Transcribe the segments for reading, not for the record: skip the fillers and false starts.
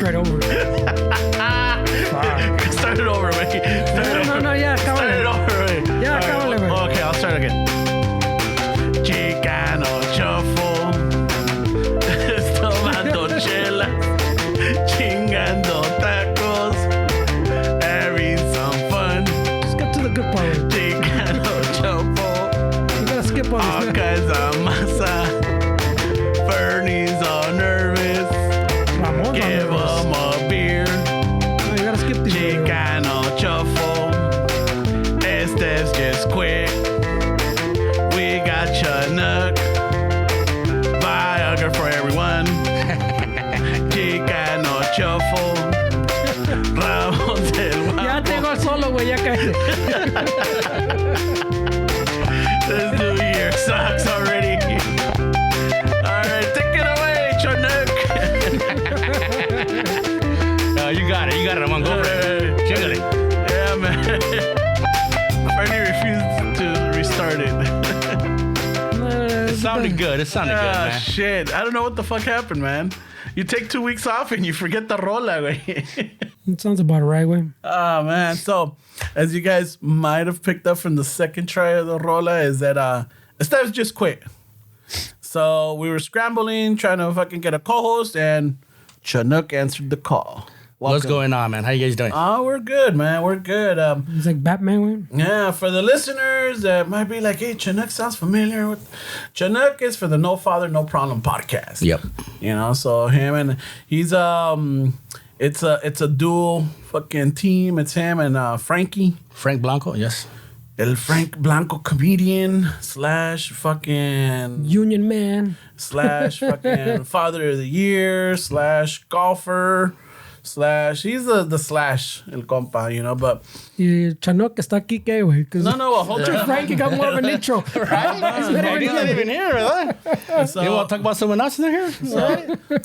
right over. Start it over, güey. No, ya, Start it cábale. over, güey. Ya, cábale, güey. Okay, I'll start again. Chicano shuffle. Tomando chelas. Chingando tacos. Having some fun. Just get to the good part. Chicano shuffle. You gotta skip on All this. kinds of masa. Bernie's all nervous. Ramon's Give on him a beer. No, you gotta skip these. Chicano shuffle. Este's just quick. We got Chonuc. Viagra for everyone. Chicano shuffle. Ramon's el Ya guapo. tengo el solo, güey, ya cállate. This new year sucks already. Alright, take it away, Chonuc. You got it, Ramon. Go for it. Chingale. Yeah, man. Bernie refused to restart it. It sounded good. It sounded good, Ah, man. shit. I don't know what the fuck happened, man. You take 2 weeks off and you forget the rola, güey. It sounds about right, güey. Oh, man. So, as you guys might have picked up from the second try of the rola, is that Esteves just quit. So, we were scrambling, trying to fucking get a co-host, and Chonuc answered the call. What's going on, man? How you guys doing? Oh, we're good, man. We're good. He's like Batman, güey. Yeah, for the listeners that might be like, hey, Chonuc sounds familiar. Chonuc is for the No Father, No Problem podcast. Yep. You know, so him and he's it's a dual fucking team. It's him and Frankie, Frank Blanco, yes. El Frank Blanco comedian / fucking Union man. / fucking father of the year / golfer / he's the slash el compa, you know, but Y Chonuc está aquí, ¿qué, güey? no, a whole Frankie got more of an intro. Right? He's not even here, ¿verdad? So, You want to talk about someone else in here?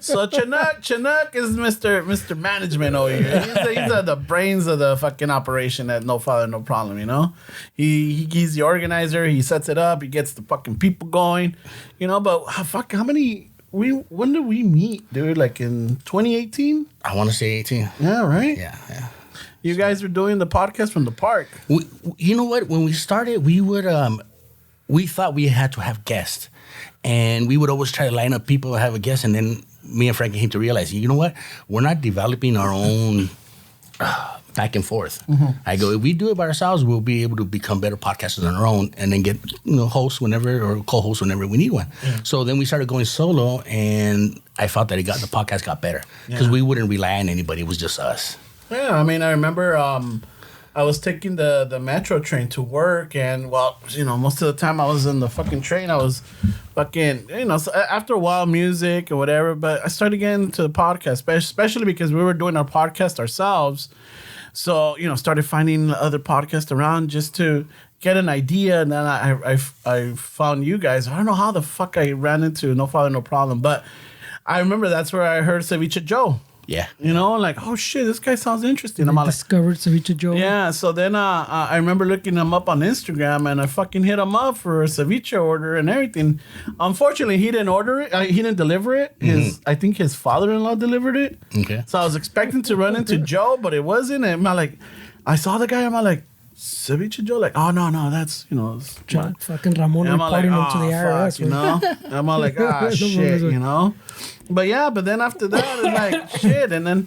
So Chonuc is Mr. Management over here. He's the brains of the fucking operation at No Father, No Problem, you know? He's the organizer. He sets it up. He gets the fucking people going, you know? But when did we meet, dude? Like in 2018? I want to say 18. Yeah, right? Yeah. You guys were doing the podcast from the park. You know what? When we started, we thought we had to have guests. And we would always try to line up people to have a guest. And then me and Frankie came to realize, you know what? We're not developing our own back and forth. Mm-hmm. I go, if we do it by ourselves, we'll be able to become better podcasters on our own and then get hosts whenever or co-hosts whenever we need one. Yeah. So then we started going solo, and I felt that the podcast got better because we wouldn't rely on anybody. It was just us. Yeah, I mean, I remember I was taking the metro train to work, and most of the time I was in the fucking train. I was fucking, so after a while, music or whatever. But I started getting into the podcast, especially because we were doing our podcast ourselves. So started finding other podcasts around just to get an idea, and then I found you guys. I don't know how the fuck I ran into No Father, No Problem, but I remember that's where I heard Ceviche Joe. Yeah. Like, oh shit, this guy sounds interesting. I discovered Ceviche Joe. Yeah, so then I remember looking him up on Instagram, and I fucking hit him up for a ceviche order and everything. Unfortunately, he didn't order it. He didn't deliver it. I think his father-in-law delivered it. Okay. So I was expecting to run into Joe, but it wasn't. And I saw the guy. I'm like, Ceviche Joe? Like, oh, no, that's, fucking Ramon reporting him to the IRS. Fuck, I'm all like, shit, But then after that, it's like, shit. And then,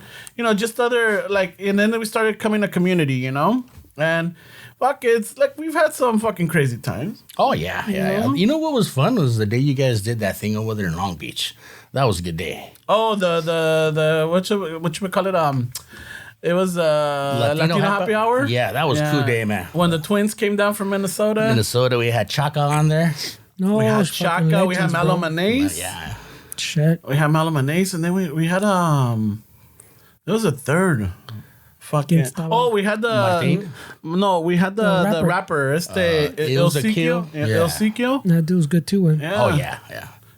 just other, and then we started coming a community, and fuck, it's like we've had some fucking crazy times. Oh, yeah. You know what was fun was the day you guys did that thing over there in Long Beach. That was a good day. Oh, the what you call it? It was Latino Happy Hour. Yeah, that was a cool day, man. When the twins came down from Minnesota. We had Chaka on there. No, we had Chaka. legends, we had Malo bro. Mayonnaise. Yeah. Shit. We had Malo Mayonnaise, and then we had there was a third. Fucking. Oh, we had the we had the rapper. El Sequio. El Sequio. That dude's good too, man. Yeah. Oh yeah.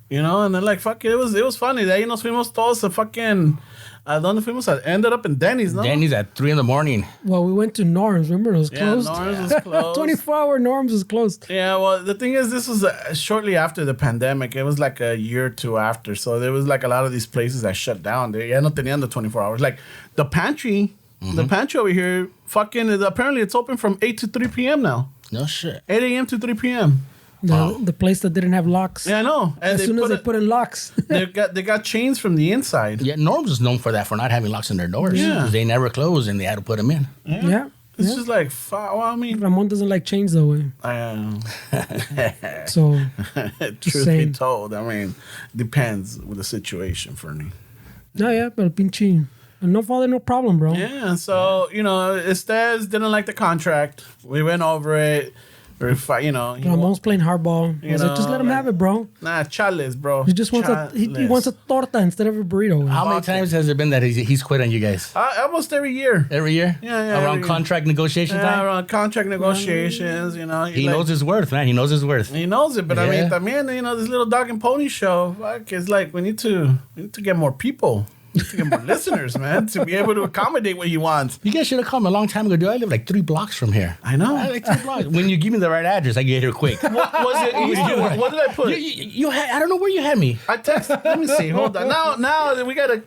And then fuck it was funny. De ahí nos fuimos todos a fucking ¿Dónde fuimos? Ended up in Denny's, no? Denny's at 3 a.m. Well, we went to Norm's. Remember, it was closed. Norm's was closed. 24-hour Norm's was closed. Yeah, well, the thing is, this was shortly after the pandemic. It was like a year or two after. So there was like a lot of these places that shut down. They no tenían the 24 hours. Like the pantry, the pantry over here, apparently it's open from 8 to 3 p.m. now. No shit. 8 a.m. to 3 p.m. The place that didn't have locks. Yeah, I know. And As soon as they put in locks. they got chains from the inside. Yeah, Norm's is known for that, for not having locks in their doors. Yeah. They never close, and they had to put them in. Yeah. It's just like, well, I mean, Ramon doesn't like change that way. So, truth saying. be told, I mean, depends with the situation for me. no, yeah, but pinche. No father, no problem, bro. Yeah, so, Estes didn't like the contract. We went over it. Ramon's playing hardball. I was like, just let him have it, bro. Nah, chales, bro. He just wants he wants a torta instead of a burrito. How many times has it been that he's quit on you guys? Almost every year. Every year? Yeah. Around contract negotiation time? Around contract negotiations, He knows his worth, man. He knows his worth. He knows it, but I mean, también, this little dog and pony show, it's like we need to get more people. To get more listeners, man, to be able to accommodate what you want. You guys should have come a long time ago, dude. I live like 3 blocks from here. I know. I like 3 blocks. When you give me the right address, I get here quick. Was it easy? What did I put? You had, I don't know where you had me. I texted. Let me see. Hold on. Now we gotta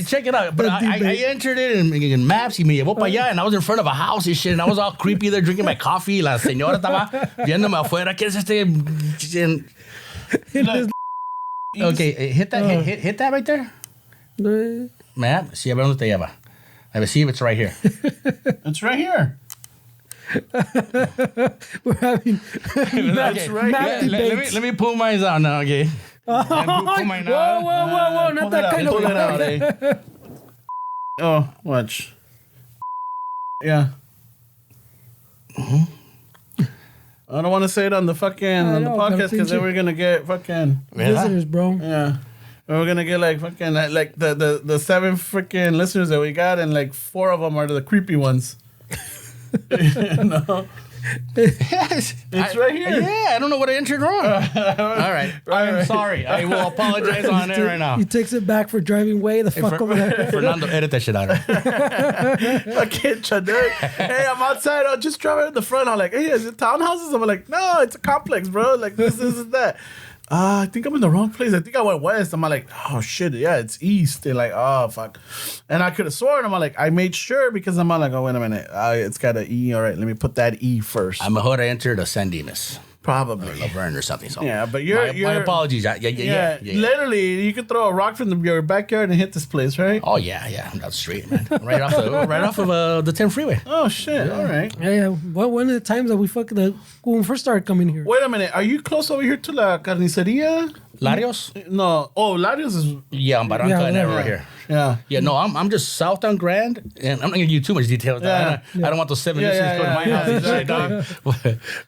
Check it out. But I entered it in maps. Y me llevó para allá, and I was in front of a house and shit, and I was all creepy there drinking my coffee. La señora estaba viéndome afuera. ¿Qué es este? Okay, hit that right there. Map, see, a ver dónde te lleva. I see if it's right here. It's right here. We're having That's right. Let me pull mine out now, okay? Whoa, not that kind of Pull it out, eh? Oh, watch. Yeah. I don't want to say it on the podcast because then we're gonna get fucking visitors, bro. Yeah. We're gonna get like fucking like the 7 freaking listeners that we got, and like 4 of them are the creepy ones. Yes, it's right here. Yeah, I don't know what I entered wrong. All right, I'm sorry. I will apologize on air right now. He takes it back for driving way the fuck over there. Fernando, edit that shit out. Fucking Chonuc. Hey, I'm outside. I'll just drive in the front. I'm like, hey, is it townhouses? I'm like, no, it's a complex, bro. Like this is that. I think I'm in the wrong place. I think I went west. I'm like, oh shit, yeah, it's east. They're like, oh fuck. And I could have sworn. I'm like, I made sure because I'm like, oh wait a minute, it's got an E. All right, let me put that E first. I'm mejor I entered a San Dimas. Probably. Or Laverne or something. So yeah, but my apologies. Yeah. Literally, you could throw a rock from your backyard and hit this place, right? Oh yeah, that's straight, man. right off of the 10 freeway. Oh shit! Yeah. All right. Yeah. Well, one of the times that when we first started coming here. Wait a minute. Are you close over here to La Carniceria? Larios? No. Oh, Larios is. Yeah, on Barranca and right here. Yeah. Yeah, no, I'm just south on Grand, and I'm not gonna give you too much detail. I don't want those 7 listeners to go to my house and shit, dog.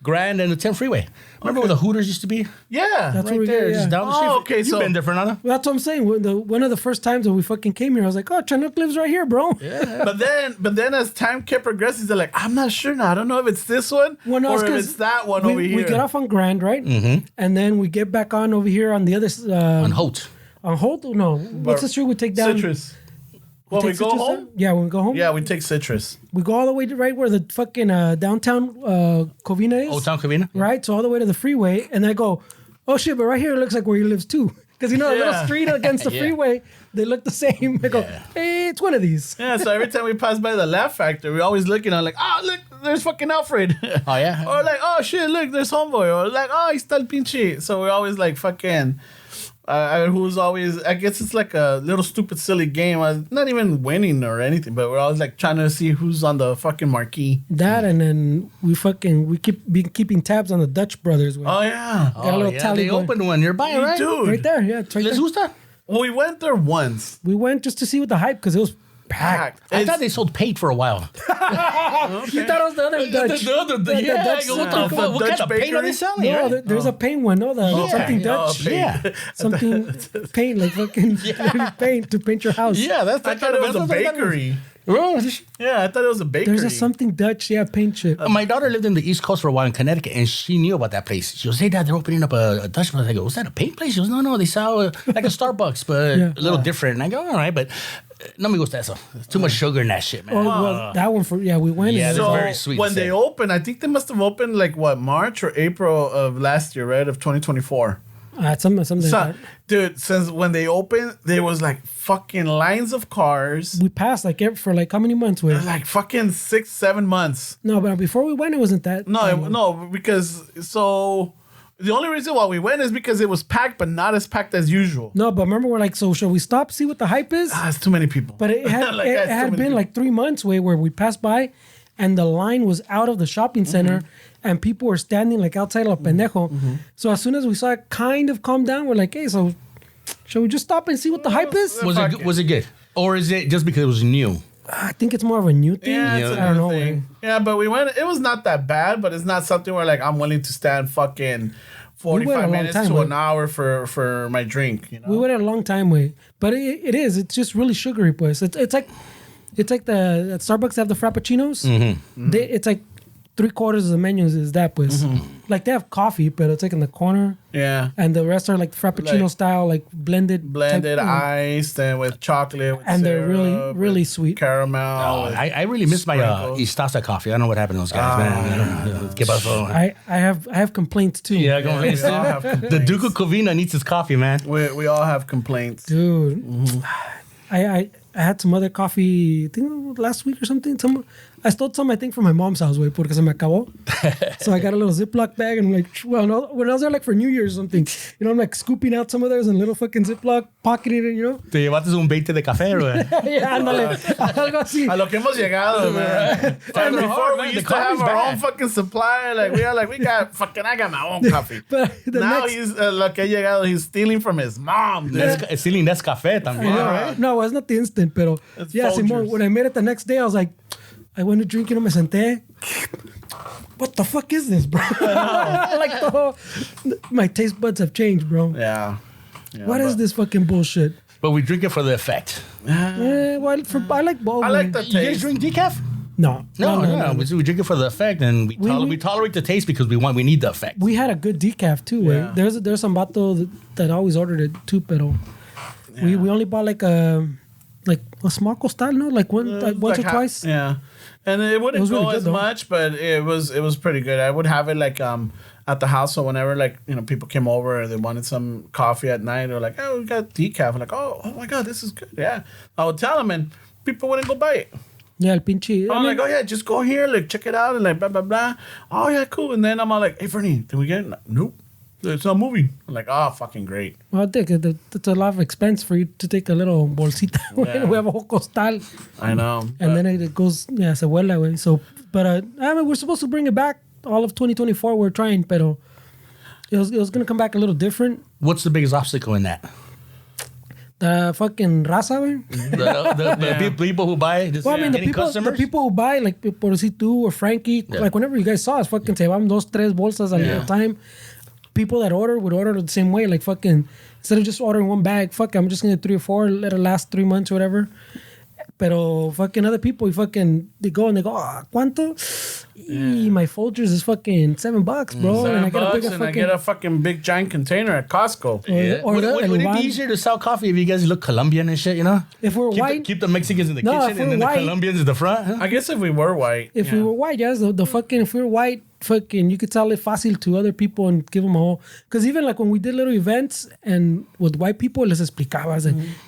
Grand and the 10 freeway. Remember where the Hooters used to be? Yeah. That's right where there, just down the street. Okay, You've been there, Fernando. Well, that's what I'm saying. One of the first times that we fucking came here, I was like, oh, Chonuc lives right here, bro. Yeah. But then as time kept progressing, they're like, I'm not sure now. I don't know if it's this one or if it's that one over here. We get off on Grand, right? Mm-hmm. And then we get back on over here on the other on Holt. On Holt? No. What's the street we take down? Citrus. When we go home? Yeah, when we go home? Yeah, we take Citrus. We go all the way to right where the fucking downtown Covina is. Old Town Covina? Right? So all the way to the freeway. And I go, oh shit, but right here it looks like where he lives too. Because a little street against the freeway, they look the same. I go, hey, it's one of these. Yeah, so every time we pass by the Laugh Factory, we're always looking at like, oh, look, there's fucking Alfred. Oh, yeah? Or like, oh shit, look, there's Homeboy. Or like, oh, he's el pinche. So we're always like fucking... who's always, I guess it's like a little stupid silly game. Not even winning or anything, but we're always like trying to see who's on the fucking marquee. That, and then we keeping tabs on the Dutch brothers. Oh yeah. Got a little tally they going. opened one nearby, right? Dude. Right there, yeah. It's right Les there. gusta? We went there once. We went just to see what the hype, because it was packed. I thought they sold paint for a while. You thought it was the other Dutch. What kind of paint are they selling? No, there's a paint one. No, something Dutch. Something paint, like fucking paint to paint your house. Yeah, I thought it was a bakery. Yeah, I thought it was a bakery. There's a something Dutch, paint shit. My daughter lived in the East Coast for a while in Connecticut, and she knew about that place. She goes, "Hey, Dad, they're opening up a Dutch place." I go, "Was that a paint place?" She goes, "No, they sell like a Starbucks, but a little different." And I go, "All right, but no me gusta eso. There's too much sugar in that shit, man." Oh, well, that one we went. Yeah, and that's So very sweet. when they opened, I think they must have opened like March or April of last year, right? Of 2024. something So, like that. dude, since when they opened, there was like fucking lines of cars. We passed for like how many months? With Like fucking 6-7 months. no, but before we went, it wasn't that. No, because the only reason why we went is because it was packed, but not as packed as usual. No, but remember, we're like, so shall we stop, see what the hype is? It's too many people. But it had Like, it that's too had many been people. like 3 months where we passed by, and the line was out of the shopping center, and people were standing like outside of Pendejo. So as soon as we saw it kind of calm down, we're like, hey, so shall we just stop and see what the hype is? Was it good, or is it just because it was new? I think it's more of a new thing. Yeah, it's I don't know. thing. man. Yeah, but we went. It was not that bad, but it's not something where like I'm willing to stand fucking 45 long minutes time, to right? an hour for my drink. You know? We waited a long time, but it is. It's just really sugary, pues. It's like the at Starbucks have the frappuccinos. It's like 3/4 of the menus is that, pues. Like they have coffee, but it's like in the corner, Yeah. and the rest are like frappuccino Like- style, like blended, Blended type, iced and with chocolate. With And they're really, syrup, really with sweet. Caramel. Oh, with I really miss my sprinkles. Istaza coffee. I don't know what happened to those guys, man. ¿Qué pasó? I have complaints too. Yeah, go on. we all have The complaints. Duke of Covina needs his coffee, man. We all have complaints. Dude, I had some other coffee. I think last week or something. I stole some, I think, from my mom's house, way, porque se me acabó. So I got a little Ziploc bag, and I'm like, well, no, when I was there, like for New Year's or something, I'm like scooping out some of theirs in a little fucking Ziploc, pocketing it, Te llevaste un 20 de café, güey. Yeah, ándale, algo así. A lo que hemos llegado, man. And before we man, used the to have coffee's our bad. own fucking supply. Like we got fucking. I got my own coffee. But the Now next, he's lo que ha llegado. He's stealing from his mom, dude. Stealing Nescafé I también. know, right? No, it's not the instant, pero It's yeah, Simon, Folgers. when I made it the next day, I was like, I went to drink it, me senté. What the fuck is this, bro? Like the whole, my taste buds have changed, bro. Yeah. What is this fucking bullshit? But we drink it for the effect. Well, I like both. I like the You guys taste. drink decaf? No. No. We drink it for the effect, and We- we tolerate the taste because we need the effect. We had a good decaf too. Yeah. There's some vato that always ordered it too, pero we only bought like a small costal, no? Like once Like or twice. Yeah. And it wouldn't was really go good, as though. much, but it was pretty good. I would have it like at the house, so whenever people came over and they wanted some coffee at night, they're like, "Oh, we got decaf." I'm like, "Oh my god, this is good." Yeah. I would tell them, and people wouldn't go buy it. Yeah, el pinche. I'm like, "Oh yeah, just go here, like check it out," and like blah blah blah. Oh yeah, cool. And then I'm all like, "Hey, Fernie, did we get it?" Like, nope. It's not moving. I'm like, "Oh, fucking great." Well, I think it's a lot of expense for you to take a little bolsita. Yeah. We have a whole costal, I know. and then it goes, se vuela, güey. So, but I mean, we're supposed to bring it back all of 2024. We're trying, pero it was gonna come back a little different. What's the biggest obstacle in that? The fucking raza, güey. The people who buy. Just Well, I mean, the getting people who buy, like por si tú or Frankie, like whenever you guys saw us, fucking se van 2-3 bolsas at a time. People that would order the same way, like fucking, instead of just ordering one bag, fuck, I'm just gonna get 3 or 4, let it last 3 months or whatever. Pero fucking other people, they go, ¿cuánto? Y my Folgers is fucking $7, bro. And I $7 get a bigger and I fucking, get a fucking big giant container at Costco. or Would the it El be Van. easier to sell coffee if you guys look Colombian and shit, you know? If we're white, Keep the Mexicans in the No, if kitchen we're and then white- the Colombians in the front. Huh? I guess if we were white. if we were white, yes, the fucking, if we were white, fucking, you could sell it fácil to other people and give them a whole. Because even like when we did little events and with white people, les explicabas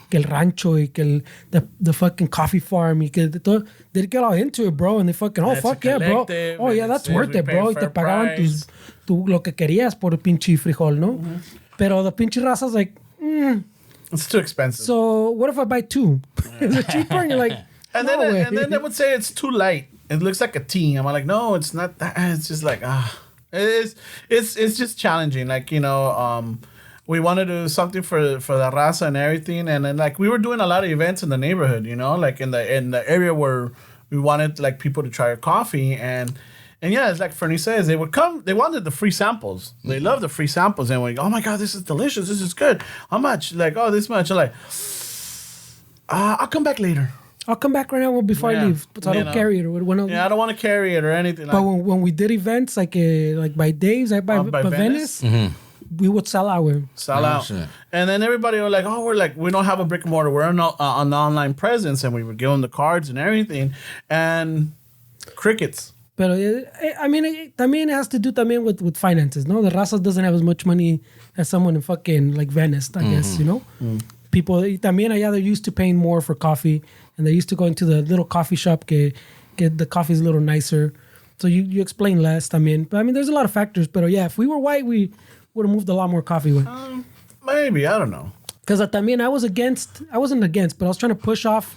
que el rancho y que the fucking coffee farm y que de todo, they'd get all into it, bro. And they fucking, It's a fuck yeah, bro. collective, Oh, yeah, and that's it's- worth we it, pay bro. Y fair te pagaban price. tu lo que querías por el pinche frijol, ¿no? Pero the pinche raza's like, It's too expensive. so what if I buy 2? Is it cheaper? And you're like, and no way. then they would say it's too light. It looks like a tea. I'm like, no, it's not that. It's just like it's just challenging. Like we wanted to do something for the raza and everything, and then like we were doing a lot of events in the neighborhood. Like in the area where we wanted like people to try our coffee and yeah, it's like Fernie says, they would come. They wanted the free samples. They love the free samples, and we go, oh my god, this is delicious. This is good. How much? Like, oh, this much. I'm like, I'll come back later. I'll come back right now before I leave, so I don't carry it. I don't want to carry it or anything. But when we did events like by Dave's, like by Venice, we would sell out. Sell out. And then everybody was like, we don't have a brick and mortar. We're an online presence. And we would give them the cards and everything. And crickets. But it has to do también with finances, no? The raza doesn't have as much money as someone in fucking like Venice, I guess, you know? People, también allá, they're used to paying more for coffee. And they're used to going to the little coffee shop que the coffee's a little nicer. So you explain less, también. But I mean, there's a lot of factors. But yeah, if we were white, we would have moved a lot more coffee with. Maybe, I don't know. Because también I wasn't against, but I was trying to push off,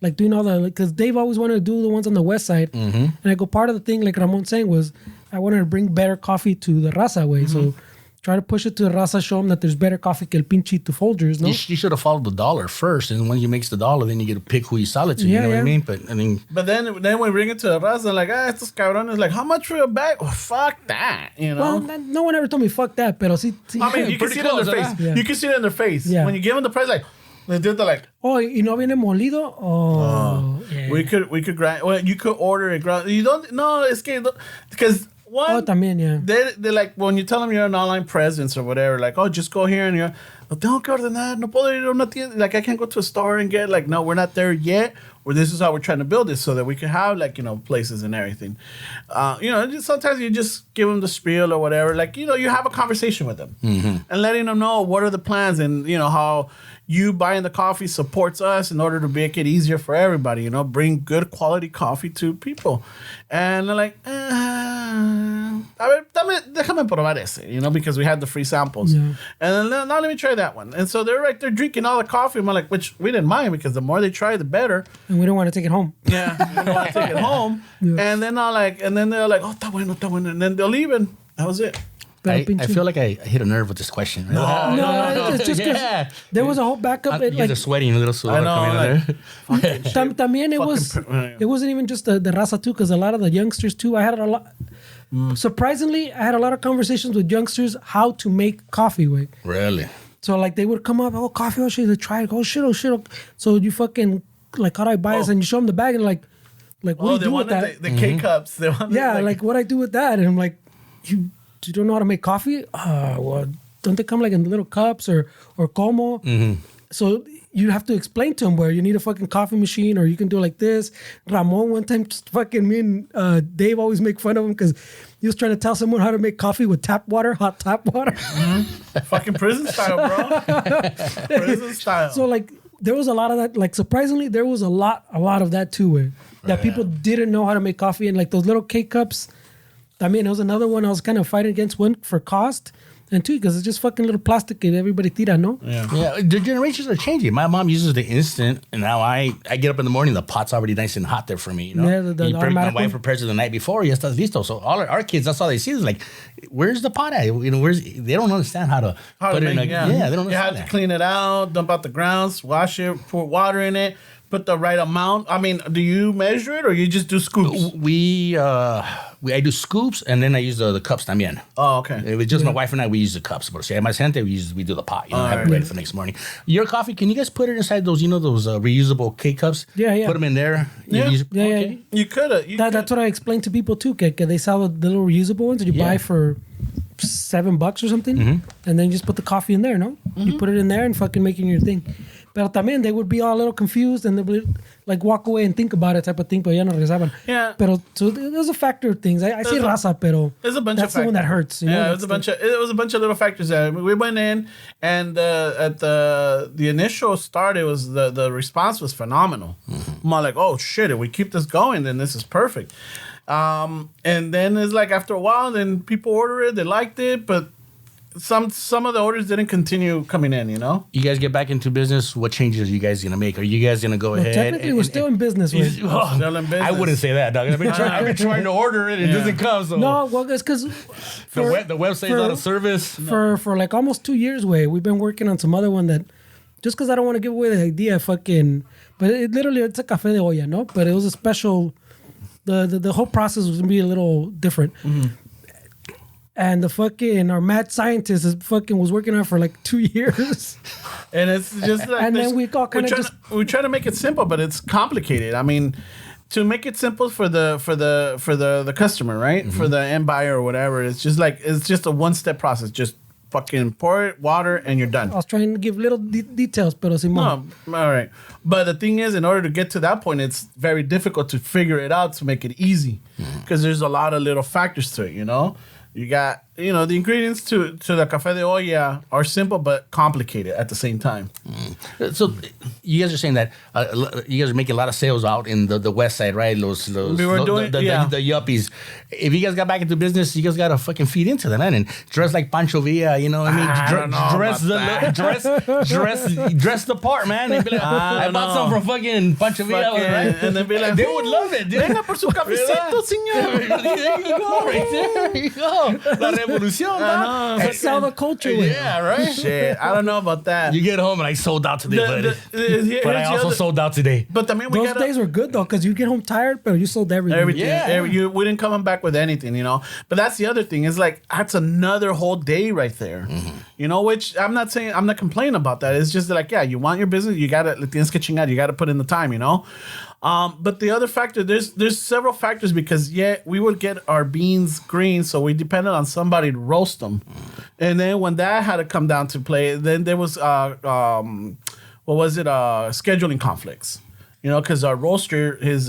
like doing all the, because Dave always wanted to do the ones on the west side. And I go, part of the thing, like Ramon saying, was I wanted to bring better coffee to the raza way. So try to push it to the raza, show them that there's better coffee que el pinche to Folgers, no? You should have followed the dollar first, and when you makes the dollar, then you get to pick who you sell it to, you know what I mean? But then we bring it to the raza, like, estos cabrones, like, how much for a bag? Oh, fuck that, you know? Well, no one ever told me fuck that, pero sí. I mean, you can see it in their face. Yeah. You can see it in their face. Yeah. When you give them the price, like, they did the like. Oh, y no viene molido? Oh. Yeah. We could grind. Well, you could order it ground. You don't. No, it's because. One, también, yeah. They're like, when you tell them you're an online presence or whatever, like, oh, just go here and you're, tengo que ordenar, no puedo ir a una tienda. Like, I can't go to a store and get, like, no, we're not there yet. Or this is how we're trying to build this so that we can have, like, places and everything. Sometimes you just give them the spiel or whatever. Like, you have a conversation with them and letting them know what are the plans and, how you buying the coffee supports us in order to make it easier for everybody, bring good quality coffee to people. And they're like, déjame probar ese, because we had the free samples. Yeah. And then now let me try that one. And so they're drinking all the coffee. I'm like, which we didn't mind because the more they try, the better. And we don't want to take it home. Yeah, we don't want to take it home. Yeah. And then they're like, oh, está bueno. And then they'll leave and that was it. I feel like I hit a nerve with this question. No, it's just because there was a whole backup. You guys are sweating a little sweat coming out there. También it wasn't even just the raza too, because a lot of the youngsters too. I had a lot. Surprisingly, I had a lot of conversations with youngsters how to make coffee. Really? So like they would come up, coffee, shit, they try it, shit. So you fucking like, how do I buy this? And you show them the bag and like what do you do with that? The K-cups. Like what I do with that? And I'm like, you don't know how to make coffee? Well, don't they come like in little cups or como? So you have to explain to them where you need a fucking coffee machine or you can do it like this. Ramon one time, just fucking me and Dave always make fun of him because he was trying to tell someone how to make coffee with hot tap water. Fucking prison style, bro. Prison style. So like there was a lot of that. Like surprisingly, there was a lot of that too. That people didn't know how to make coffee, and like those little K-cups. I mean, it was another one I was kind of fighting against, one for cost, and two, because it's just fucking little plastic that everybody tira, no? Yeah. The generations are changing. My mom uses the instant, and now I get up in the morning, the pot's already nice and hot there for me, Yeah, my wife prepares it the night before, ya estás listo. So all our kids, that's all they see is like, where's the pot at? They don't understand how to put it in. They don't understand. You have to clean it out, dump out the grounds, wash it, pour water in it. Put the right amount. I mean, do you measure it or you just do scoops? I do scoops and then I use the cups también. Oh, okay. It was just my wife and I. We use the cups. But si hay más gente, we do the pot. Have it ready for the next morning. Your coffee, can you guys put it inside those? Those reusable K cups. Yeah. Put them in there. Yeah. You could. That's what I explained to people too. They sell the little reusable ones that you buy for $7 or something, and then you just put the coffee in there. No, you put it in there and fucking making your thing. Pero también they would be all a little confused and they would like walk away and think about it type of thing, pero ya no regresaban. Yeah. Pero so there's a factor of things. I see raza, pero there's a bunch that's of the one that hurts. It was a bunch of little factors there. We went in and at the initial start, it was the response was phenomenal. I'm like, oh shit, if we keep this going, then this is perfect. And then it's like after a while, then people order it, they liked it, but some of the orders didn't continue coming in, You guys get back into business, what changes are you guys going to make? Are you guys going to go ahead? Technically, we're still in business. Still in business. I wouldn't say that, dog. I've been trying to order it. It doesn't come. So. No, well, it's because the website's out of service. For like almost 2 years, we've been working on some other one that, just because I don't want to give away the idea, but it's a café de olla, no? But it was a special, the whole process was going to be a little different. And our mad scientist was working on it for like 2 years. And it's just like, and then we all kind of we try to make it simple, but it's complicated. I mean, to make it simple for the customer, right? Mm-hmm. For the end buyer or whatever, it's just a 1-step process. Just fucking pour it, water, and you're done. I was trying to give little details, pero Simón. No, all right. But the thing is, in order to get to that point, it's very difficult to figure it out to make it easy, because there's a lot of little factors to it, you know? You got, the ingredients to the café de olla are simple but complicated at the same time. So you guys are saying that you guys are making a lot of sales out in the west side, right? The yuppies. If you guys got back into business, you guys got to fucking feed into that, man, and dress like Pancho Villa, you know what I mean? Dress the part, man. They'd be like, I bought some from fucking Pancho Villa, right? And they'd be like, they would love it, dude. Venga por su cafecito, señor. There you go, right there. There you go. La revolución, man. Sell the culture. Yeah, right? Shit, I don't know about that. You get home and I sold out today, but I also sold out today. But también those days were good, though, because you get home tired, but you sold everything. Yeah. We didn't come back with anything, But that's the other thing. It's like, that's another whole day right there. Mm-hmm. Which I'm not complaining about that. It's just like, yeah, you want your business, you got to, tienes que chingar, you got to put in the time, But the other factor, there's several factors, because we would get our beans green, so we depended on somebody to roast them. And then when that had to come down to play, then there was scheduling conflicts. Because our roaster, his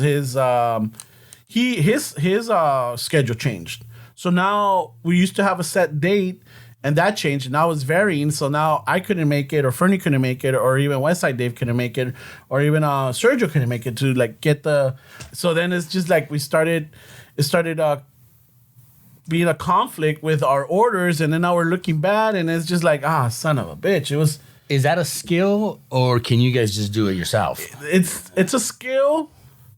schedule changed. So now we used to have a set date, and that changed, and now it's varying. So now I couldn't make it, or Fernie couldn't make it, or even Westside Dave couldn't make it, or even Sergio couldn't make it to get the. So then it's just like it started being a conflict with our orders, and then now we're looking bad, and it's just like, son of a bitch. It was. Is that a skill, or can you guys just do it yourself? It's a skill.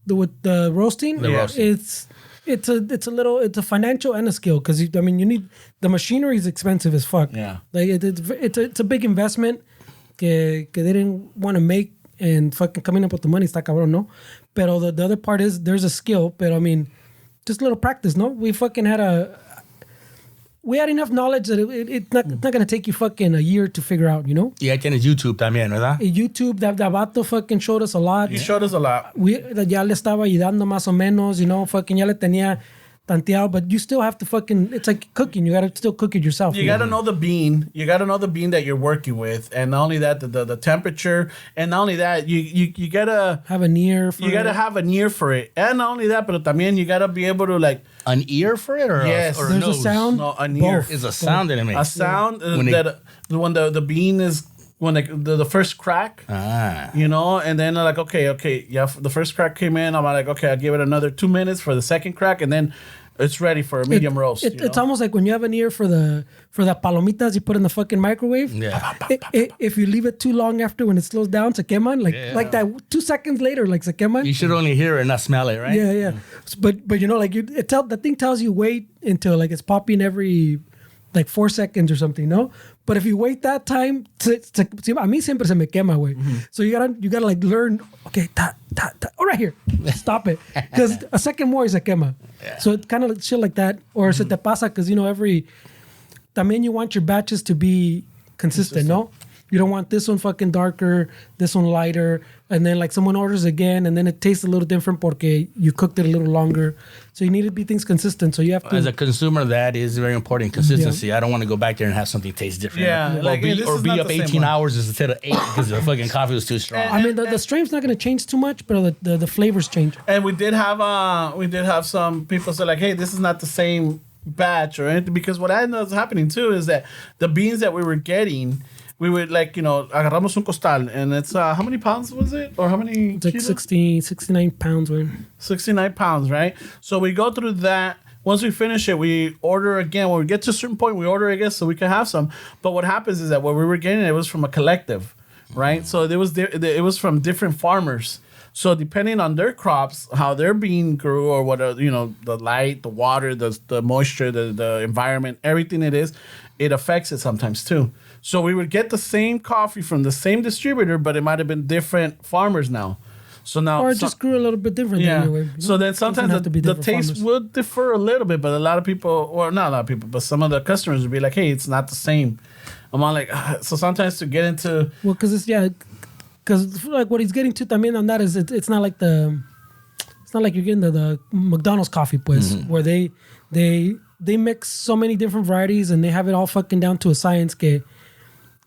With the roasting, it's a financial and a skill, because you need, the machinery is expensive as fuck. Yeah, it's a big investment que they didn't want to make, and fucking coming up with the money está cabrón, no. Pero the other part is there's a skill, but just a little practice, no. We had enough knowledge that it's not going to take you fucking a year to figure out, Yeah, tienes YouTube también, ¿verdad? YouTube, that vato fucking showed us a lot. He showed us a lot. Ya le estaba ayudando más o menos, fucking ya le tenía tanteado, but you still have to fucking, it's like cooking. You got to still cook it yourself. You got to know the bean. You got to know the bean that you're working with. And not only that, the temperature. And not only that, you got to have an ear for it. You got to have an ear for it. And not only that, but también you got to be able to an ear for it, or yes, or there's a nose? A sound. No, an ear. It's a sound that it makes. A sound when the bean is when the first crack. And then okay, yeah, the first crack came in. I'm like, okay, I'll give it another 2 minutes for the second crack, and then it's ready for a medium roast. It's almost like when you have an ear for the palomitas you put in the fucking microwave. Yeah. If you leave it too long after, when it slows down, se queman. Like that 2 seconds later, se queman. You should only hear it and not smell it, right? Yeah. But the thing tells you wait until it's popping every 4 seconds or something, no? But if you wait that time, a mí siempre se me quema, güey. Mm-hmm. So you gotta learn, okay, right here, stop it. Because a second more is a quema. Yeah. So it's kind of shit like that. Or se te pasa, because, también you want your batches to be consistent, no? You don't want this one fucking darker, this one lighter, and then someone orders again, and then it tastes a little different porque you cooked it a little longer. So you need to be things consistent. So you have to. As a consumer, that is very important. Consistency. Yeah. I don't want to go back there and have something taste different. Yeah, or be up 18 hours instead of 8 because the fucking coffee was too strong. I mean, the strength's not going to change too much, but the flavors change. And we did have some people say hey, this is not the same batch or anything, because what ended up happening too is that the beans that we were getting. We would agarramos un costal, and it's how many pounds was it, or how many? It's like 69 pounds, right? 69 pounds, right? So we go through that. Once we finish it, we order again. When we get to a certain point, we order again so we can have some. But what happens is that what we were getting, it was from a collective, right? So it was from different farmers. So depending on their crops, how their bean grew, or what the light, the water, the moisture, the environment, everything it affects it sometimes too. So we would get the same coffee from the same distributor, but it might have been different farmers now. So now, or it just grew a little bit different. Yeah. Anyway, So then sometimes the taste farmers. would differ a little bit, but a lot of people, or not a lot of people, but some of the customers would be like, "Hey, it's not the same." I'm all like, so sometimes to get into because because like what he's getting to también on that is it's not like you're getting the McDonald's coffee, pues, where they mix so many different varieties and they have it all fucking down to a science que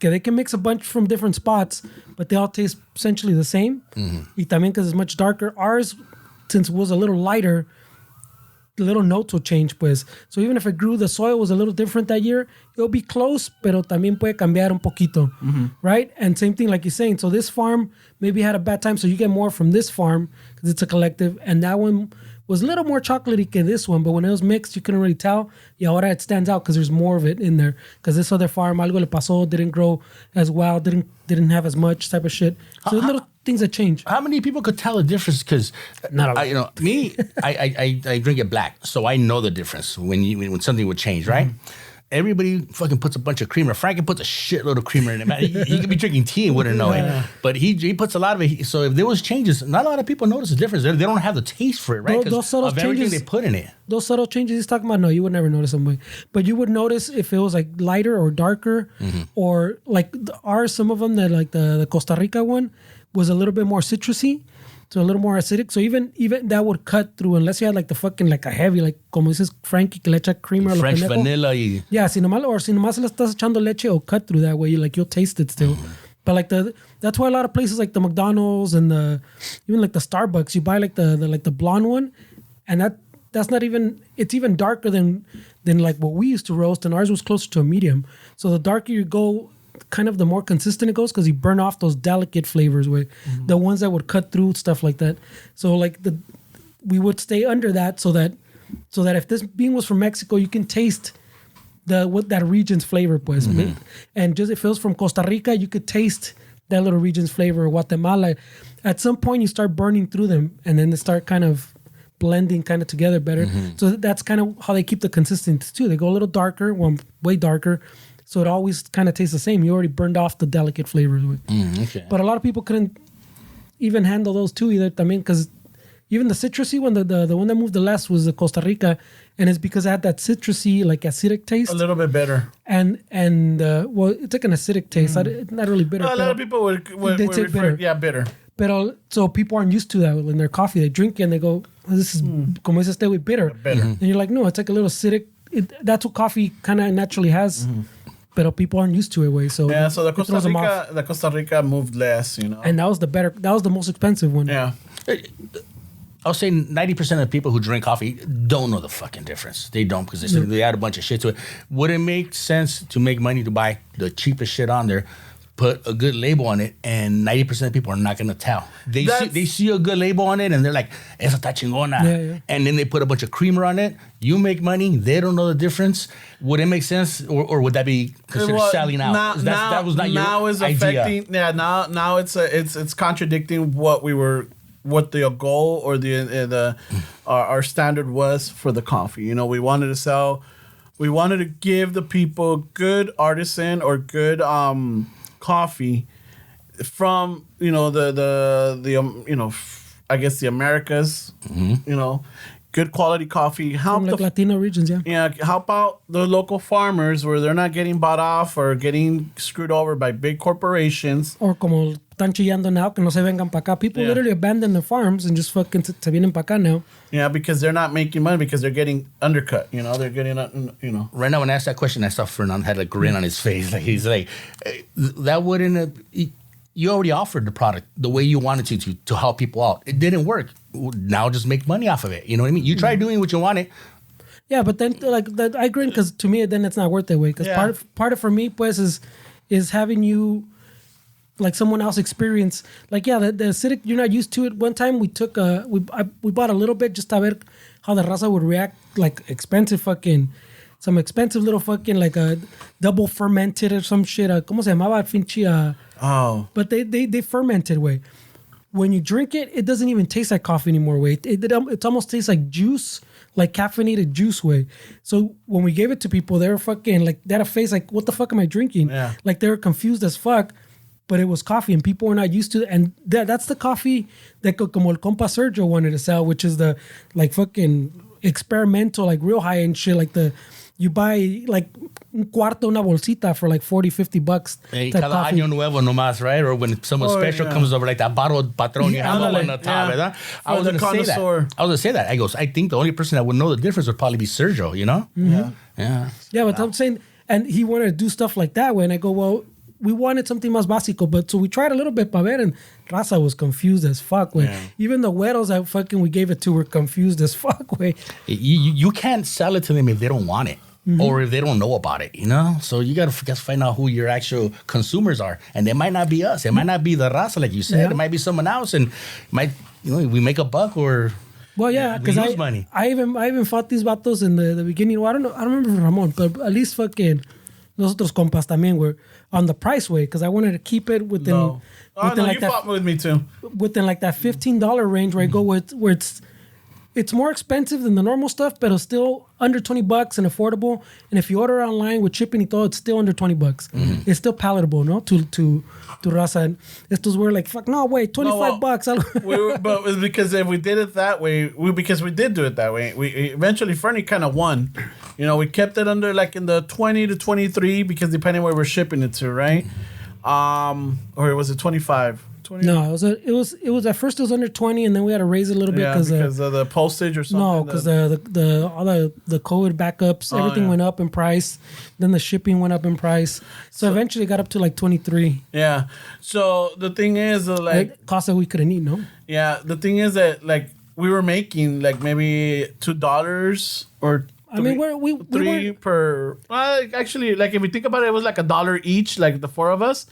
they can mix a bunch from different spots, but they all taste essentially the same. Y también because it's much darker. Ours, since it was a little lighter, the little notes will change, pues. So even if it grew, the soil was a little different that year, it'll be close, pero también puede cambiar un poquito, right? And same thing like you're saying. So this farm maybe had a bad time, so you get more from this farm because it's a collective, and that one was a little more chocolatey than this one, but when it was mixed, you couldn't really tell. Y ahora it stands out because there's more of it in there. Because this other farm, algo le pasó, didn't grow as well, didn't have as much type of shit. So little things that change. How many people could tell the difference? Because me, I drink it black, so I know the difference when something would change, right? Everybody fucking puts a bunch of creamer. Frankie puts a shitload of creamer in it. Man, he could be drinking tea and wouldn't know it. But he puts a lot of it. So if there was changes, not a lot of people notice the difference. They don't have the taste for it, right? Those subtle of everything changes, they put in it. Those subtle changes he's talking about, no, you would never notice them. But you would notice if it was like lighter or darker, or like some of them that like the Costa Rica one was a little bit more citrusy. So a little more acidic. So even that would cut through unless you had like the fucking like a heavy, like como dices Frankie que le echa creamer. Fresh vanilla. Yeah, si nomás le estás echando leche, it'll cut through that way. You'll taste it still. But like that's why a lot of places like the McDonald's and even like the Starbucks, you buy like the blonde one, and that's not even, it's even darker than like what we used to roast, and ours was closer to a medium. So the darker you go, kind of the more consistent it goes because you burn off those delicate flavors with the ones that would cut through stuff like that. So like we would stay under that so that if this bean was from Mexico, you can taste what that region's flavor, pues. And just if it was from Costa Rica, you could taste that little region's flavor. Or Guatemala, at some point you start burning through them, and then they start kind of blending kind of together better. So that's kind of how they keep the consistency too. They go a little darker, way darker. So it always kind of tastes the same. You already burned off the delicate flavors with. Okay. But a lot of people couldn't even handle those two either. I mean, because even the citrusy one, the one that moved the less was the Costa Rica, and it's because it had that citrusy, like acidic taste. a little bit better. And well, it's like an acidic taste. Not really bitter. A lot of people would take refer, bitter. bitter. But so people aren't used to that in their coffee. They drink it and they go, "This is como es este with bitter." And you're like, no, it's like a little acidic. That's what coffee kind of naturally has. But people aren't used to it, way. So yeah, so the Costa Rica moved less, and that was the most expensive one. Yeah. I'll say 90% of the people who drink coffee don't know the fucking difference. They don't because they add a bunch of shit to it. Would it make sense to make money to buy the cheapest shit on there, put a good label on it, and 90% of people are not going to tell? They see a good label on it, and they're like, esa está chingona. Yeah. And then they put a bunch of creamer on it. You make money. They don't know the difference. Would it make sense, or would that be considered selling out? That was not your idea. Yeah, now it's contradicting what the goal or our standard was for the coffee. We wanted to give the people good artisan or good coffee from I guess the Americas, good quality coffee. From like Latino regions, yeah. Yeah, help out the local farmers where they're not getting bought off or getting screwed over by big corporations. Or como están chillando now, que no se vengan para acá. People literally abandon their farms and just fucking se vienen para acá now. Yeah, because they're not making money because they're getting undercut. They're getting, Right now, when I asked that question, I saw Fernand had a grin on his face. Like he's like, that wouldn't. You already offered the product the way you wanted to help people out. It didn't work. Now just make money off of it. You know what I mean? You try doing what you wanted. Yeah, but then like that, I agree because to me then it's not worth that way. Because part of for me pues is having you like someone else experience like the acidic, you're not used to it. One time we took we bought a little bit just to ver how the raza would react, like some expensive little fucking like a double fermented or some shit. ¿Cómo se llamaba? Finchi. Oh. But they fermented way. When you drink it, it doesn't even taste like coffee anymore way. It almost tastes like juice, like caffeinated juice way. So when we gave it to people, they were fucking like, they had a face like, what the fuck am I drinking? Yeah. Like they were confused as fuck. but it was coffee, and people were not used to it. And that's the coffee that como el compa Sergio wanted to sell, which is the like fucking experimental, like real high end shit, like you buy like un cuarto una bolsita for like $40-$50. Hey, cada coffee. Año nuevo nomás, right? Or when someone special comes over, like that bottle of Patron, you have one on the top, ¿verdad? I was going to say that. I think the only person that would know the difference would probably be Sergio, you know? Mm-hmm. Yeah, but I'm saying, and he wanted to do stuff like that way, and I go, well, we wanted something más básico, but so we tried a little bit para ver, and Raza was confused as fuck. Even the güeros that fucking we gave it to were confused as fuck. You can't sell it to them if they don't want it. Mm-hmm. Or if they don't know about it, you know? So you got to just find out who your actual consumers are. And they might not be us. It might not be the raza, like you said. Yeah. It might be someone else. And we make a buck or well, yeah, because I even fought these vatos in the beginning. Well, I don't remember Ramon, but at least fucking nosotros compas también were on the price way because I wanted to keep it within. No. Like you fought with me too. Within like that $15 range where I go where it's more expensive than the normal stuff, but it's still under $20 and affordable. And if you order online with shipping y todo, it's still under $20. Mm-hmm. It's still palatable, no? To raza. And estos were like, fuck, no, wait, $25. But it's because if we did it that way, because we did do it that way, we eventually Fernie kind of won. You know, we kept it under like in the 20 to 23 because depending where we're shipping it to, right? Or was it 25? 20? No, it was at first it was under 20, and then we had to raise it a little bit because of the postage or something. No, because all the COVID backups, everything went up in price. Then the shipping went up in price. So eventually it got up to like 23. Yeah. So the thing is, like cost that we couldn't eat, no? Yeah. The thing is that like we were making like maybe $2 or. Three per. Actually, like if we think about it, it was like $1 each, like the four of us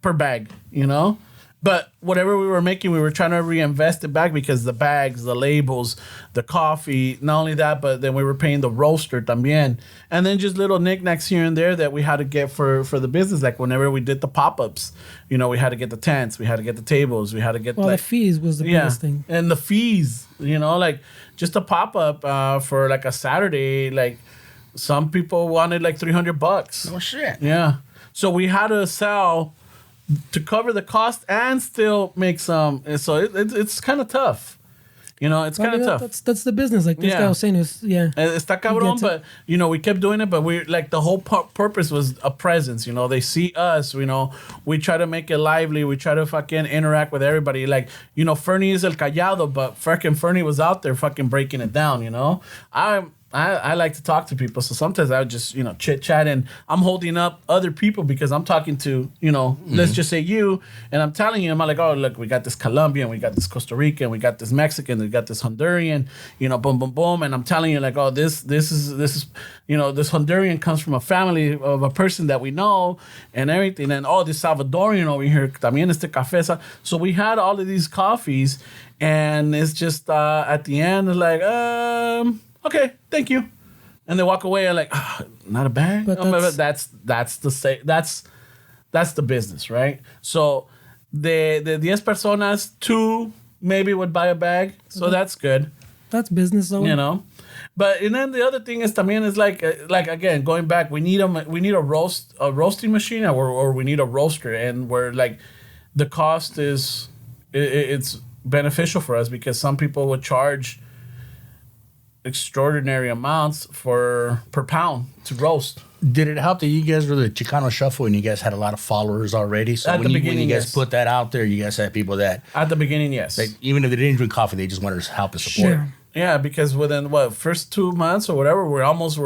per bag, you know. But whatever we were making, we were trying to reinvest it back because the bags, the labels, the coffee, not only that, but then we were paying the roaster también. And then just little knickknacks here and there that we had to get for the business. Like whenever we did the pop-ups, you know, we had to get the tents, we had to get the tables, we had to get the fees was the biggest thing. And the fees, you know, like just a pop-up for like a Saturday, like some people wanted like $300. Oh, shit. Yeah. So we had to sell to cover the cost and still make some. So it's kind of tough. You know, it's kind of tough. That's the business. Like this guy was saying, Está cabrón, but, you know, we kept doing it, but we, like, the whole purpose was a presence, you know. They see us, you know. We try to make it lively. We try to fucking interact with everybody. Like, you know, Fernie is el callado, but fucking Fernie was out there fucking breaking it down, you know. I like to talk to people, so sometimes I would just, you know, chit chat, and I'm holding up other people because I'm talking to, you know, let's just say you, and I'm telling you, I'm like, oh, look, we got this Colombian, we got this Costa Rican, we got this Mexican, we got this Honduran, you know, boom, boom, boom, and I'm telling you, like, oh, this is, you know, this Honduran comes from a family of a person that we know, and everything, and oh, this Salvadorian over here, también este café, so we had all of these coffees, and it's just at the end, it's like, okay, thank you, and they walk away and like, not a bag. But that's the business, right? So the 10 personas, 2 maybe would buy a bag, so that's good. That's business, though. You know, but and then the other thing is también is like again going back, we need a roasting machine or we need a roaster, and where like the cost is it's beneficial for us because some people would charge extraordinary amounts per pound to roast. Did it help that you guys were the Chicano Shuffle and you guys had a lot of followers already? So when you guys put that out there, you guys had people that at the beginning, yes. Like, even if they didn't drink coffee, they just wanted to help and support. Sure. Yeah, because within first 2 months or whatever, we're almost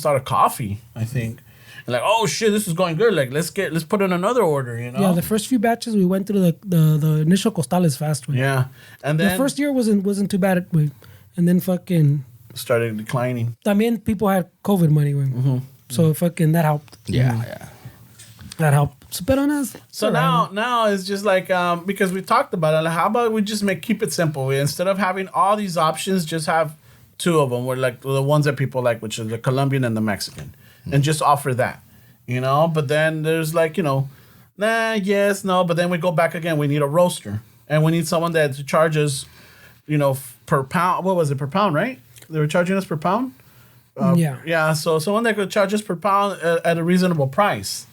out of coffee, I think. And like, oh shit, this is going good. Like, let's put in another order, you know? Yeah, the first few batches we went through the initial costales fast way. Yeah. And then the first year wasn't too bad way. And then fucking started declining. También people had COVID money, so fucking that helped. Yeah. That helped. So now it's just like because we talked about it. Like, how about we just keep it simple? Instead of having all these options, just have 2 of them. We're like the ones that people like, which is the Colombian and the Mexican, and just offer that, you know. But then there's like, you know, yes, no. But then we go back again. We need a roaster, and we need someone that charges, you know, per pound. What was it, per pound, right? They were charging us per pound? Yeah. So someone that could charge us per pound at a reasonable price,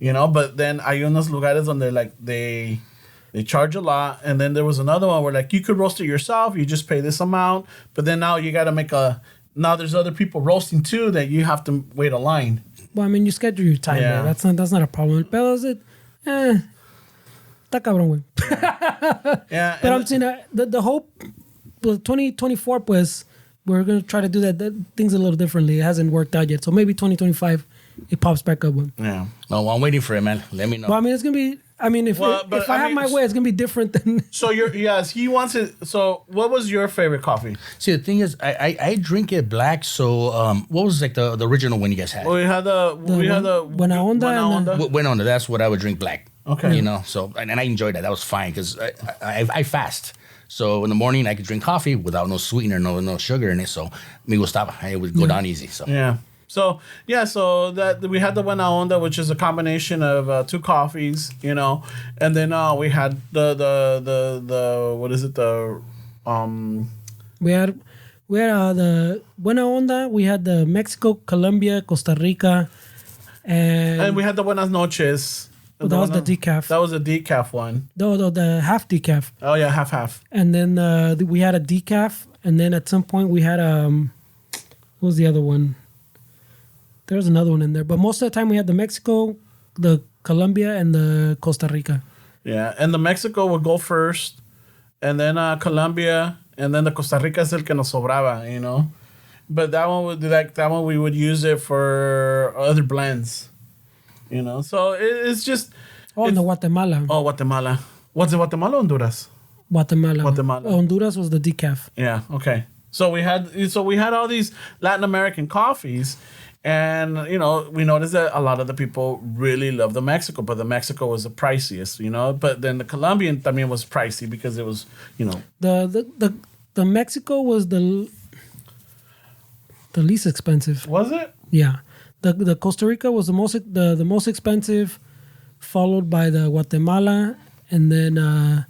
you know. But then hay unos lugares donde like they charge a lot, and then there was another one where like you could roast it yourself, you just pay this amount, but then now you got to now there's other people roasting too that you have to wait a line. Well, I mean, you schedule your time. Yeah. That's not a problem. Pero is it? Está cabrón, güey. Yeah. But I'm saying the hope, 2024, pues, we're going to try to do that things a little differently. It hasn't worked out yet. So maybe 2025, it pops back up. Güey. Yeah. No, I'm waiting for it, man. Let me know. Well, I mean, it's going to be, I mean, if I have my way, it's going to be different than... So he wants it. So what was your favorite coffee? See, the thing is, I drink it black. So, what was like the original one you guys had? Well, we had the Buena Onda. Buena Onda. That's what I would drink black. Okay. You know, so and I enjoyed that. That was fine because I fast. So in the morning I could drink coffee without no sweetener, no sugar in it. So me would stop. I would go down easy. So yeah. So that we had the Buena Onda, which is a combination of two coffees, you know, and then we had the what is it we had the Buena Onda. We had the Mexico, Colombia, Costa Rica, and we had the Buenas Noches. That was the decaf. That was the decaf one. No, the half decaf. Oh yeah, half. And then we had a decaf, and then at some point we had what was the other one? There was another one in there, but most of the time we had the Mexico, the Colombia, and the Costa Rica. Yeah, and the Mexico would go first, and then Colombia, and then the Costa Rica es el que nos sobraba, you know. But that one we would use it for other blends. You know, so it's just... in the Guatemala. Oh, Guatemala. What's it, Guatemala or Honduras? Guatemala. Guatemala. Honduras was the decaf. Yeah, okay. So we had all these Latin American coffees, and, you know, we noticed that a lot of the people really love the Mexico, but the Mexico was the priciest, you know. But then the Colombian también was pricey because it was, you know... The Mexico was the least expensive. Was it? Yeah. The Costa Rica was the most expensive, followed by the Guatemala, and then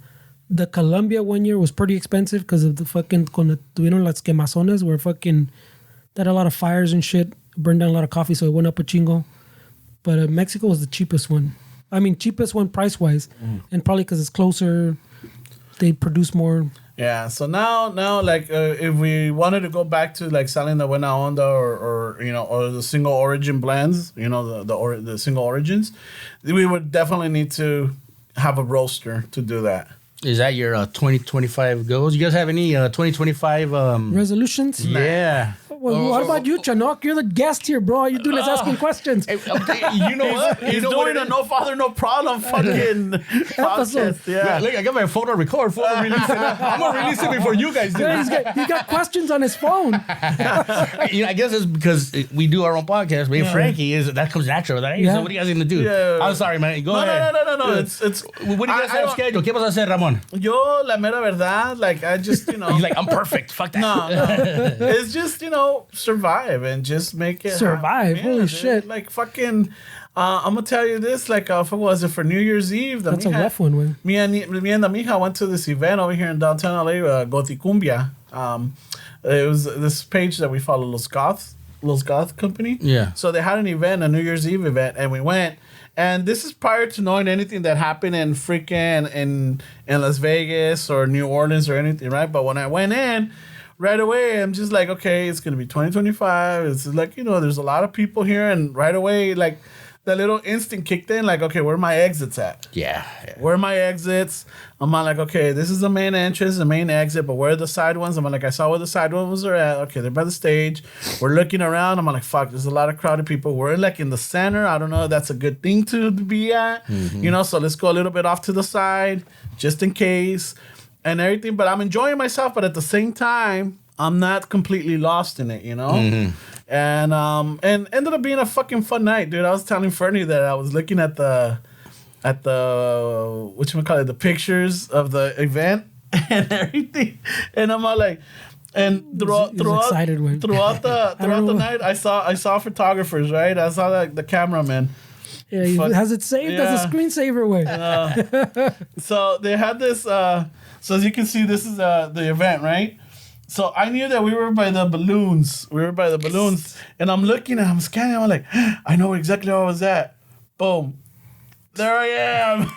the Colombia one year was pretty expensive because of the fucking tuvieron las quemazones where fucking they had a lot of fires and shit, burned down a lot of coffee, so it went up a chingo. But Mexico was the cheapest one. I mean, cheapest one price wise, and probably because it's closer, they produce more. Yeah, so now, like, if we wanted to go back to like selling the Buena Onda or you know, or the single origin blends, you know, the single origins, we would definitely need to have a roaster to do that. Is that your 2025 goals? You guys have any 2025 resolutions? Yeah. Well, what about you, Chonuc? You're the guest here, bro. All you doing is asking questions. You know what? He's doing a no father, no problem fucking podcast. Yeah. Look, I got my phone on record. Phone release it. I'm gonna release it before you guys do. Yeah, he got questions on his phone. You know, I guess it's because we do our own podcast. But Frankie that comes natural. That, hey, so what are you guys gonna do? Yeah. I'm sorry, man. Go ahead. No. It's. What do you guys have scheduled? ¿Qué vas a hacer, Ramon? Yo, la mera verdad, like, I just, you know. He's like, I'm perfect. Fuck that. No. It's just, you know, survive and just make it survive. happen. Holy shit. Like, fucking, I'm going to tell you this, like, what was it, for New Year's Eve? That's a rough one, man. Me and the mija went to this event over here in downtown LA, Goticumbia. It was this page that we follow, Los Goth Company. Yeah. So they had an event, a New Year's Eve event, and we went. And this is prior to knowing anything that happened in freaking in Las Vegas or New Orleans or anything, right? But when I went in, right away, I'm just like, okay, it's going to be 2025. It's like, you know, there's a lot of people here. And right away, like, that little instinct kicked in, like, okay, where are my exits at? Yeah. Where are my exits? I'm like, okay, this is the main entrance, the main exit, but where are the side ones? I'm like, I saw where the side ones are at. Okay, they're by the stage. We're looking around. I'm like, fuck, there's a lot of crowded people. We're like in the center. I don't know if that's a good thing to be at. You know, so let's go a little bit off to the side just in case and everything. But I'm enjoying myself, but at the same time, I'm not completely lost in it, you know? And ended up being a fucking fun night, dude. I was telling Fernie that I was looking at the whatchamacallit, the pictures of the event and everything. And I'm all like, and throughout the night, I saw photographers, right? I saw the cameraman. Yeah, has it saved? Yeah. That's a screensaver way. So they had this. So as you can see, this is the event, right? So I knew that we were by the balloons. And I'm looking and I'm scanning. I'm like, I know exactly where I was at. Boom. There I am.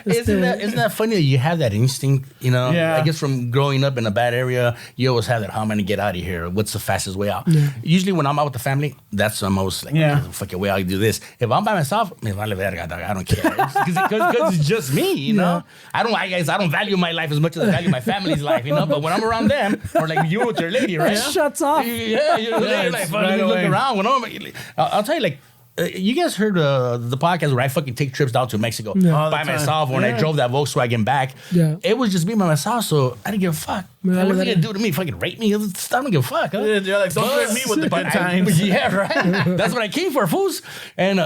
Isn't that funny that you have that instinct? You know, I guess from growing up in a bad area, you always have that. How am I gonna get out of here? What's the fastest way out? Yeah. Usually, when I'm out with the family, that's I'm always like, okay, the fucking way I do this. If I'm by myself, me vale verga, dog. I don't care because it's just me. You know, I don't value my life as much as I value my family's life. You know, but when I'm around them, or like you with your lady, right? Shuts off. Yeah, you're like fucking look around. When I'll tell you, like. You guys heard the podcast where I fucking take trips down to Mexico by myself when I drove that Volkswagen back. Yeah. It was just me by myself, so I didn't give a fuck. What are they gonna do to me? Fucking rape me? I don't give a fuck. Huh? Yeah, you're like, don't rape me with the good times. Yeah, right. That's what I came for, fools. And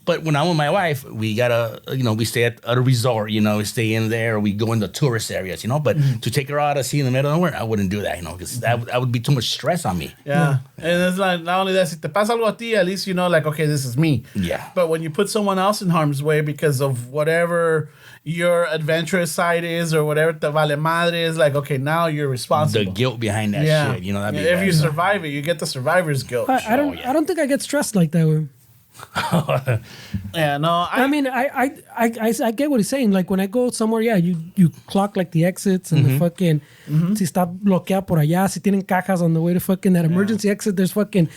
but when I'm with my wife, we gotta, we stay at a resort. We stay in there. We go into tourist areas. But to take her out to sea in the middle of nowhere, I wouldn't do that. Because that would be too much stress on me. Yeah. And it's like not only that, si te pasa algo a ti, at least like, okay, this is me. Yeah. But when you put someone else in harm's way because of whatever your adventurous side is or whatever te vale madre is, like, okay, now you're responsible. The guilt behind that shit, that'd be if you survive it, you get the survivor's guilt. I don't think I get stressed like that way. Yeah, no. I mean, I get what he's saying. Like when I go somewhere, you clock like the exits and the fucking si está bloqueado por allá, si tienen cajas on the way to fucking that emergency exit, there's fucking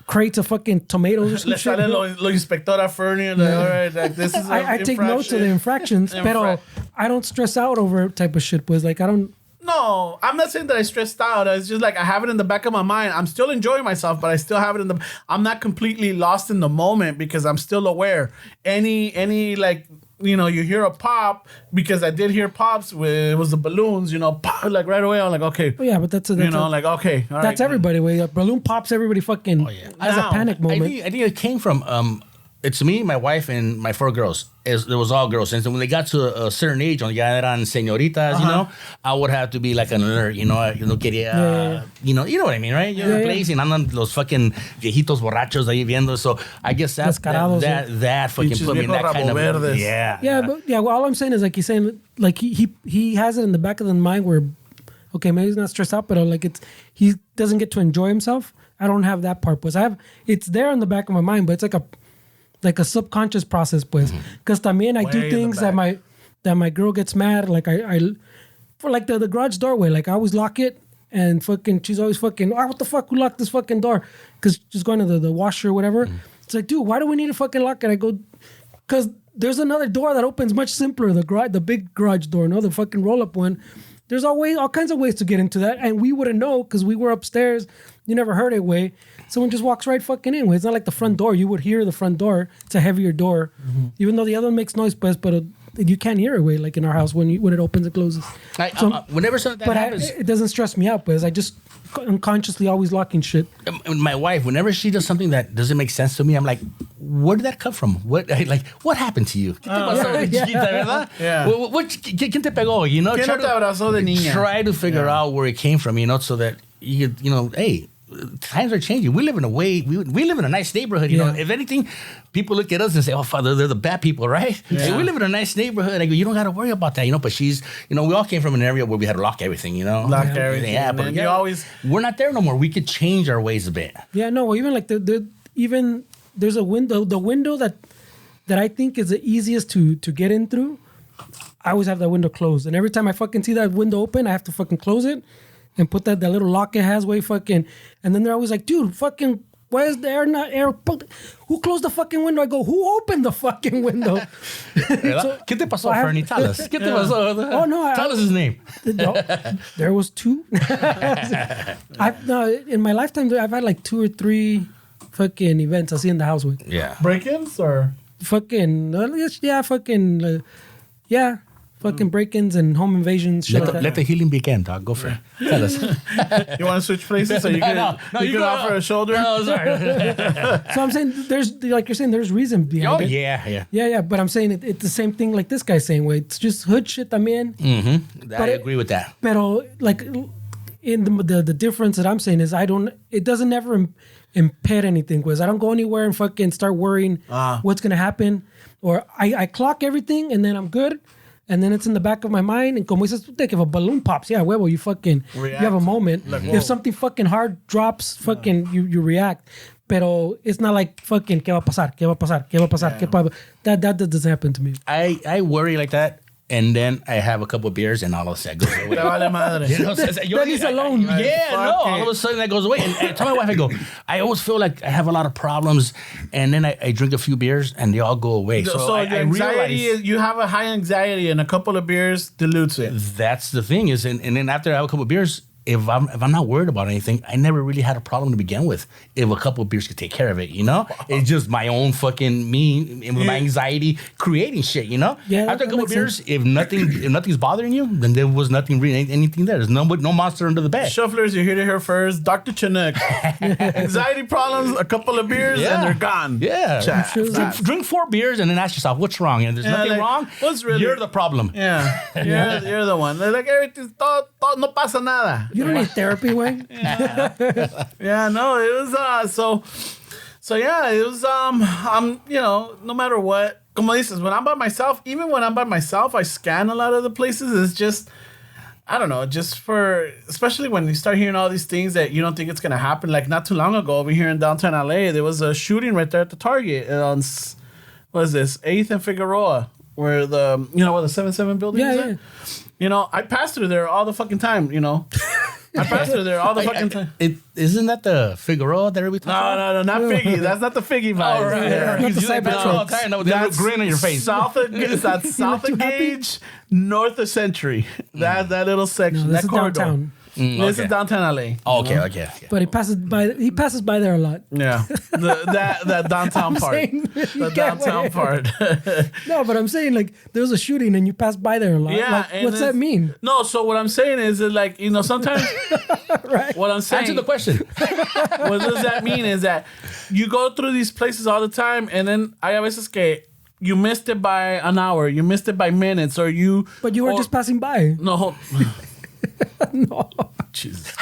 crates of fucking tomatoes or some Le shit. sale lo inspectora Fernie and all right, like this is I take notes of the infractions, pero I don't stress out over type of shit. Pues like I don't. No, I'm not saying that I stressed out. It's just like I have it in the back of my mind. I'm still enjoying myself, but I still have it I'm not completely lost in the moment because I'm still aware. Any like, you hear a pop because I did hear pops. It was the balloons, pop, like right away. I'm like, okay. Oh, yeah, but that's like, okay. All that's right. everybody. When a balloon pops, everybody fucking has a panic moment. I think it came from it's me, my wife, and my 4 girls. It was all girls. And so when they got to a certain age, ya eran señoritas, I would have to be like an alert, quería, you know what I mean, right? You're replacing, andan los fucking viejitos borrachos ahí viendo. So I guess that fucking put me in that kind of, well, all I'm saying is like he's saying, like he has it in the back of the mind where, okay, maybe he's not stressed out, but like he doesn't get to enjoy himself. I don't have that part, but it's there in the back of my mind, but it's like a subconscious process, pues. Because también I do things that my girl gets mad. Like I for like the garage doorway, like I always lock it, and fucking she's always fucking, what the fuck, who locked this fucking door? Because she's going to the washer or whatever. It's like, dude, why do we need to fucking lock it? I go, because there's another door that opens much simpler, the big garage door, the fucking roll up one. There's all kinds of ways to get into that, and we wouldn't know because we were upstairs. You never heard it way. Someone just walks right fucking in. It's not like the front door. You would hear the front door. It's a heavier door, even though the other one makes noise, but you can't hear it way like in our house when it opens and closes. Whenever something that happens, it doesn't stress me out, because I just unconsciously always locking shit. My wife, whenever she does something that doesn't make sense to me, I'm like, where did that come from? What happened to you? ¿Qué ¿Quién te pegó? ¿Quién te abrazó de niña? Try to figure out where it came from, so that hey, times are changing. We live in a nice neighborhood. If anything, people look at us and say, "Oh, Father, they're the bad people, right?" Yeah. Hey, we live in a nice neighborhood. I go, you don't got to worry about that, But she's, we all came from an area where we had to lock everything, Lock everything. Yeah, but we're not there no more. We could change our ways a bit. Yeah, no, even like even there's a window. The window that I think is the easiest to get in through. I always have that window closed, and every time I fucking see that window open, I have to fucking close it. And put that little lock it has way fucking, and then they're always like, dude, fucking, why is the air not air? Who closed the fucking window? I go, who opened the fucking window? ¿Qué te pasó, Fernie? Tell us. ¿Qué te pasó? Oh no, tell us his name. There was 2. In my lifetime, I've had like 2 or 3 fucking events I see in the house with. Yeah. Break-ins or fucking fucking break-ins and home invasions. Let the healing begin, dog. Go for it. Tell us. You want to switch places so you can offer a shoulder? No, sorry. So I'm saying there's reason behind it. Yeah. But I'm saying it's the same thing like this guy's saying. Where it's just hood shit. I mean, I agree with that. Pero like in the difference that I'm saying is it doesn't ever impair anything. Because I don't go anywhere and fucking start worrying what's gonna happen, or I clock everything and then I'm good. And then it's in the back of my mind. And como dices, if a balloon pops, yeah, huevo, you have a moment. Like, if something fucking hard drops, fucking you react. Pero it's not like fucking, ¿qué va a pasar? ¿Qué va a pasar? ¿Qué va a pasar? ¿Qué va a... That doesn't happen to me. I worry like that. And then I have a couple of beers and all of a sudden goes away. Then he's alone. All of a sudden that goes away. And I tell my wife, I go, I always feel like I have a lot of problems. And then I drink a few beers and they all go away. So I anxiety realize, is, you have a high anxiety and a couple of beers dilutes it. that's the thing is, and then after I have a couple of beers, if I'm not worried about anything, I never really had a problem to begin with. If a couple of beers could take care of it, it's just my own fucking my anxiety creating shit, Yeah, after a couple of beers, if nothing's bothering you, then there was nothing really anything there. There's no monster under the bed. Shufflers, you're here to hear first. Dr. Chonuc. Anxiety problems, a couple of beers, and they're gone. Yeah, drink 4 beers and then ask yourself what's wrong, and there's nothing wrong. What's really? You're the problem. Yeah, you're the one. They're like everything, todo no pasa nada. You don't need therapy, way. Yeah, no, it was so yeah, it was no matter what, como dices, when I'm by myself, even when I'm by myself, I scan a lot of the places. It's just, I don't know, just for, especially when you start hearing all these things that you don't think it's gonna happen. Like not too long ago over here in downtown LA, there was a shooting right there at the Target on what is this, 8th and Figueroa, where the where the 7-7 building is at? I pass through there all the fucking time, I pass through there all the fucking time. Isn't that the Figueroa that we talking about? No, not Figgy. That's not the Figgy vibe. Oh, right. Yeah. Not the Cybertrucks. No, that grin on your face. South of Gage, north of Century. That little section, This that is corridor. downtown. This is downtown LA. Oh, okay. But he passes by there a lot. Yeah, that downtown part. The downtown part. No, but I'm saying like there was a shooting and you passed by there a lot. Yeah, like, what's that mean? No, so what I'm saying is that like sometimes Right. what I'm saying. Answer the question. What does that mean is that you go through these places all the time, and then hay a veces que you missed it by an hour, you missed it by minutes, or you. But you were just passing by. No. No. Jesus.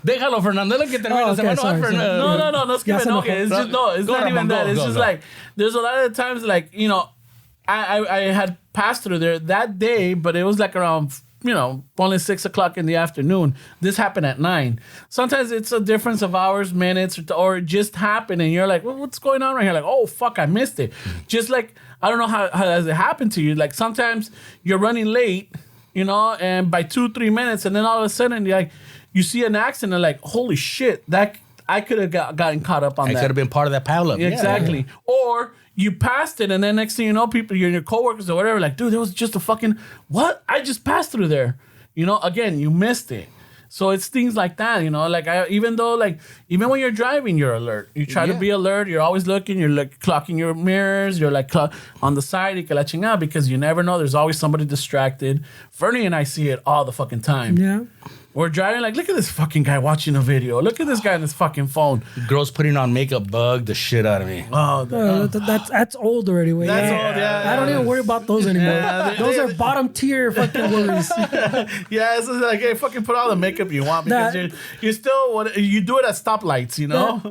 Déjalo, Fernando. Look at the sorry. No, es que me enoje. It's just it's Go, not even Ramon, that. go, It's go, just go. like there's a lot of times like I had passed through there that day, but it was like around only 6 o'clock in the afternoon. This happened at 9. Sometimes it's a difference of hours, minutes, or it just happened, and you're like, well, what's going on right here? Like, oh fuck, I missed it. Just like I don't know how has it happened to you. Like sometimes you're running late. And by 2-3 minutes, and then all of a sudden, you see an accident, and like, holy shit, that I could have gotten caught up on that. I could have been part of that pileup. Exactly. Yeah. Or you passed it, and then next thing you know, people, your coworkers or whatever, like, dude, there was just a fucking what? I just passed through there. Again, you missed it. So it's things like that, like even when you're driving, you're alert. You try to be alert. You're always looking. You're like clocking your mirrors. You're like on the side, y que la chingada, because you never know. There's always somebody distracted. Fernie and I see it all the fucking time. Yeah. We're driving like, look at this fucking guy watching a video. Look at this guy on his fucking phone. Girls putting on makeup bugged the shit out of me. Oh, that's old already. Wait. That's old, yeah. I don't even worry about those anymore. Yeah, those are bottom tier fucking worries. Yeah, it's just like, hey, fucking put all the makeup you want because you're still, you do it at stoplights,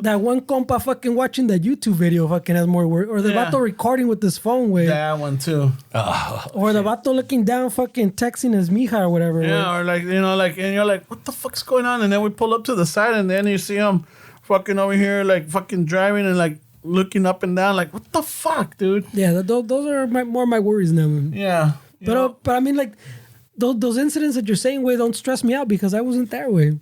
That one compa fucking watching that YouTube video fucking has more worry. Or the vato recording with his phone, way. That one too. Or the vato looking down fucking texting his mija or whatever. Yeah, or like, and you're like, what the fuck's going on? And then we pull up to the side, and then you see him fucking over here, like fucking driving and like looking up and down, like, what the fuck, dude? Yeah, those are more my worries now. Yeah. But I mean, like, those incidents that you're saying, way, don't stress me out because I wasn't there, way.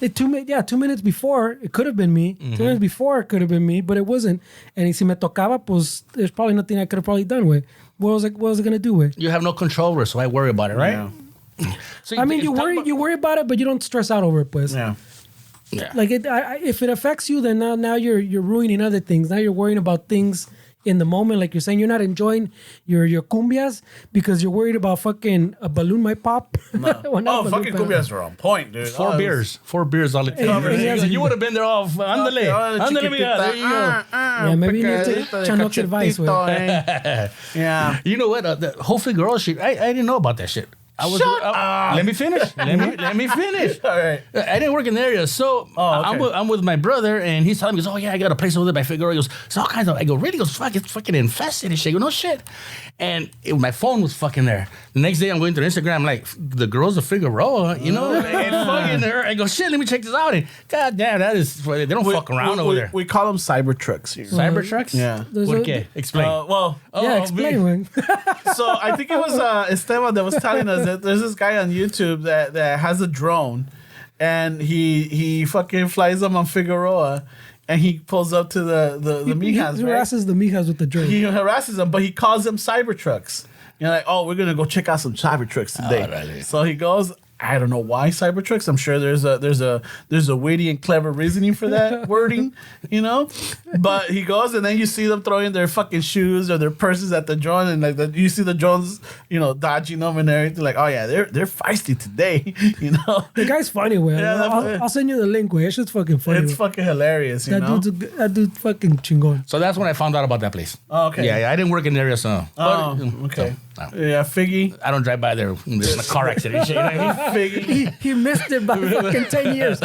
2 minutes before, it could have been me. Mm-hmm. 2 minutes before, it could have been me, but it wasn't. And si me tocaba, pues, there's probably nothing I could have probably done, way. What was it going to do, way? You have no control over it, so I worry about it, right? Yeah. So I mean, you worry about it, but you don't stress out over it, pues. Yeah. Like if it affects you, then now you're ruining other things. Now you're worrying about things in the moment, like you're saying, you're not enjoying your cumbias because you're worried about fucking a balloon might pop. No. Fucking cumbias are on point, dude. 4 beers all it takes. You would have been there all ándale, mija, there you go. Yeah, maybe you need to take Chonuc's advice. Yeah. You know what? The whole Figueroa shit, I didn't know about that shit. Let me finish. Let me finish. All right. I didn't work in the area, so I'm with my brother, and he's telling me, "Oh yeah, I got a place over there by Figueroa." He goes, "It's all kinds of." I go, "Really?" He goes, "Fuck, it's fucking infested and shit." I go, "No shit." And my phone was fucking there. The next day, I'm going through Instagram, like the girls of Figueroa, and fucking her. I go, "Shit, let me check this out." And god damn, that is they don't fuck around over there. We call them cyber trucks here. Cyber trucks? Yeah. ¿Por qué? Explain. Explain. So I think it was Esteban that was telling us that there's this guy on YouTube that has a drone, and he fucking flies them on Figueroa, and he pulls up to the mijas. He harasses the mijas with the drone. He harasses them, but he calls them cyber trucks. You're like, oh, we're gonna go check out some cyber trucks today. Really? So he goes. I don't know why Cybertrucks. I'm sure there's a witty and clever reasoning for that wording, But he goes, and then you see them throwing their fucking shoes or their purses at the drone, and like you see the drones, dodging them and everything. Like, oh yeah, they're feisty today, The guy's funny, way. Yeah, I'll send you the link, way. It's just fucking funny. It's fucking hilarious, That dude's fucking chingon. So that's when I found out about that place. Oh, okay. Yeah, I didn't work in the area, so. Okay. So, Yeah, Figgy. I don't drive by there in a car accident and shit. You know what I mean? Figgy. He missed it by fucking 10 years.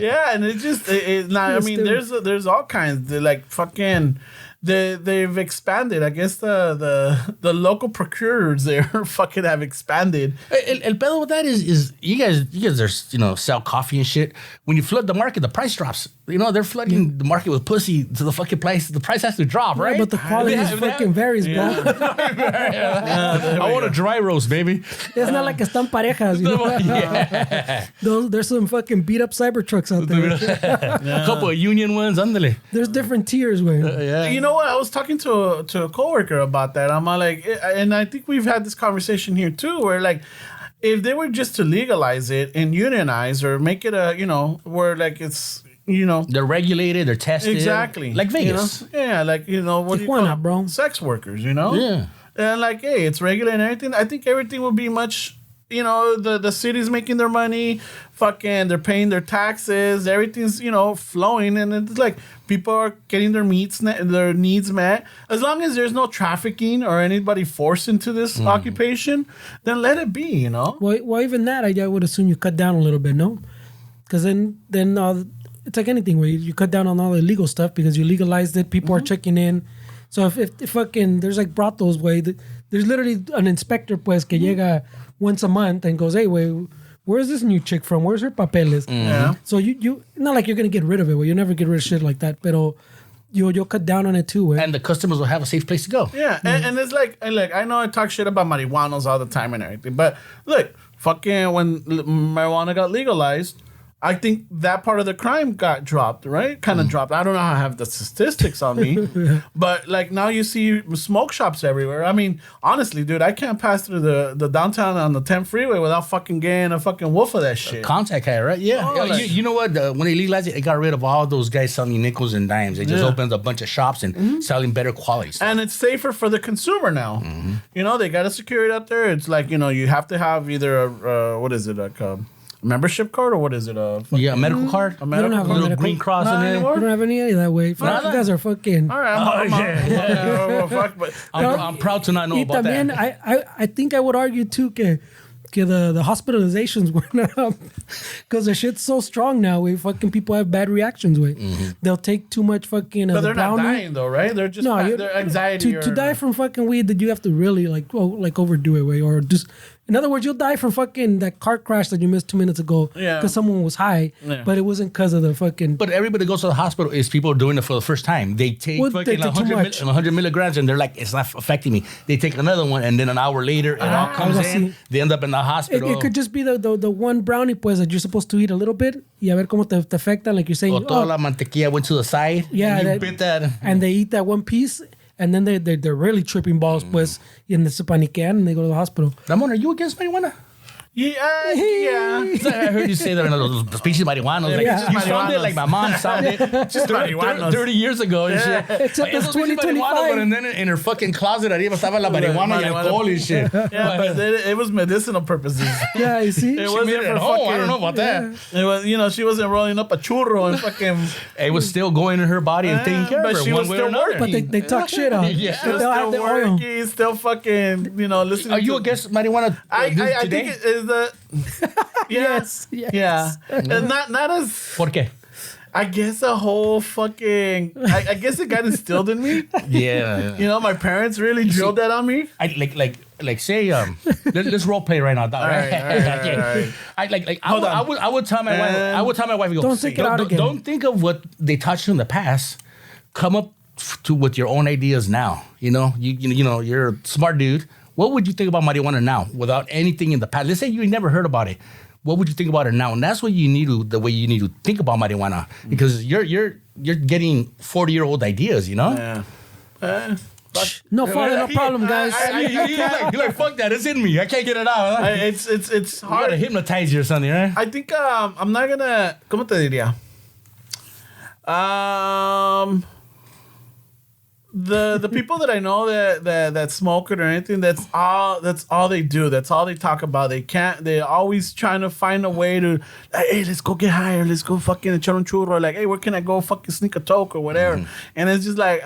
Yeah, and it just there's all kinds. They're like fucking. They've expanded. I guess the local procurers there fucking have expanded. El pedo with that is you guys are sell coffee and shit. When you flood the market, the price drops. They're flooding the market with pussy to the fucking price. The price has to drop, right? Yeah, but the quality fucking varies, bro. I want a dry roast, baby. It's not like están parejas, There's some fucking beat up Cybertrucks out there. A couple of union ones, ándale. There's different tiers, way. Yeah. You know what? I was talking to a coworker about that. I'm like, and I think we've had this conversation here too, where like, if they were just to legalize it and unionize or make it where like it's. They're regulated, they're tested. Exactly. Like Vegas. Yeah, like, what do you call it, bro? Sex workers, Yeah. And like, hey, it's regulated and everything. I think everything will be much, the city's making their money, fucking, they're paying their taxes, everything's, flowing. And it's like, people are getting their needs met. As long as there's no trafficking or anybody forced into this occupation, then let it be, Well, even that, I would assume you cut down a little bit, no? Because then it's like anything where you cut down on all the illegal stuff because you legalized it. People are checking in. So if fucking there's like brothels way, there's literally an inspector pues que llega once a month and goes, hey, wait, where's this new chick from? Where's her papeles? Yeah. So you not like you're gonna get rid of it. Well, you never get rid of shit like that. Pero you'll cut down on it too. And the customers will have a safe place to go. Yeah, and it's like, I know I talk shit about marijuanos all the time and everything, but look, fucking when marijuana got legalized, I think that part of the crime got dropped, right? Kind of dropped. I don't know how I have the statistics on me, but like now you see smoke shops everywhere. I mean, honestly, dude, I can't pass through the downtown on the 10 freeway without fucking getting a fucking wolf of that shit. Contact high, right? Yeah. Oh, you know what? When they legalized it got rid of all those guys selling nickels and dimes. They just opened a bunch of shops and selling better quality stuff. And it's safer for the consumer now. They got a security out there. It's like, you have to have either a, what is it, like a membership card or what is it? A medical card? A medical don't have card? a little green cross in it. We don't have any of that way. Fuck, you guys are fucking. All right, I'm proud to not know about también, that. I think I would argue too que the hospitalizations went up because the shit's so strong now. Fucking people have bad reactions. They'll take too much fucking. But they're not dying though, right? They're just their anxiety. To die from fucking weed, that you have to really overdo it, or just. In other words, you'll die from fucking that car crash that you missed 2 minutes ago because someone was high, but it wasn't because of the fucking... But everybody goes to the hospital is people doing it for the first time. They take fucking 100 milligrams and they're like, it's not affecting me. They take another one and then an hour later, it all comes in. They end up in the hospital. It could just be the one brownie pues that you're supposed to eat a little bit y a ver cómo te afecta, like you're saying. O toda la mantequilla went to the side. Yeah. And you bit that. And they eat that one piece. And then they're really tripping balls, pues, and they se paniquean and they go to the hospital. Ramon, are you against marijuana? Yeah. I heard you say that in the species of marijuana. Like, Yeah. you sounded like my mom sounded just 30 years ago and shit. Except it's 2025. And then in her fucking closet, arriba estaba la marijuana y alcohol and shit. Yeah, but it was medicinal purposes. Yeah, you see? It She wasn't made it for at home. fucking... I don't know about that. It was, you know, she wasn't rolling up a churro and fucking... It was still going in her body and taking care of but her she one was way still or another. working. But they talk shit on. Yeah. She was They'll have still the oil. working, still fucking, you know, listening Are you to... against marijuana I today? think it is the... Yes. Yeah. And not as... ¿Por qué? I guess a whole fucking... I guess it got instilled in me. Yeah. You know, my parents really drilled that on me. I like say let's role play right now. All right, all right. I would tell my wife, go, Don't think it out again. Don't think of what they taught you in the past. Come up with your own ideas now. You know, you know, you're a smart dude. What would you think about marijuana now without anything in the past? Let's say you never heard about it. What would you think about it now? And that's what you need to, the way you need to think about marijuana, because you're getting 40-year-old ideas, you know? Yeah. No problem, guys. You're like, fuck that, it's in me. I can't get it out. It's You hard. gotta hypnotize you or something, right? I think I'm not gonna... ¿Cómo te diría? The people that I know that smoke it or anything, that's all they do. That's all they talk about. They're always trying to find a way to, like, hey, let's go get higher. Let's go fucking echar un churro. Like, hey, where can I go fucking sneak a toke or whatever? And it's just like,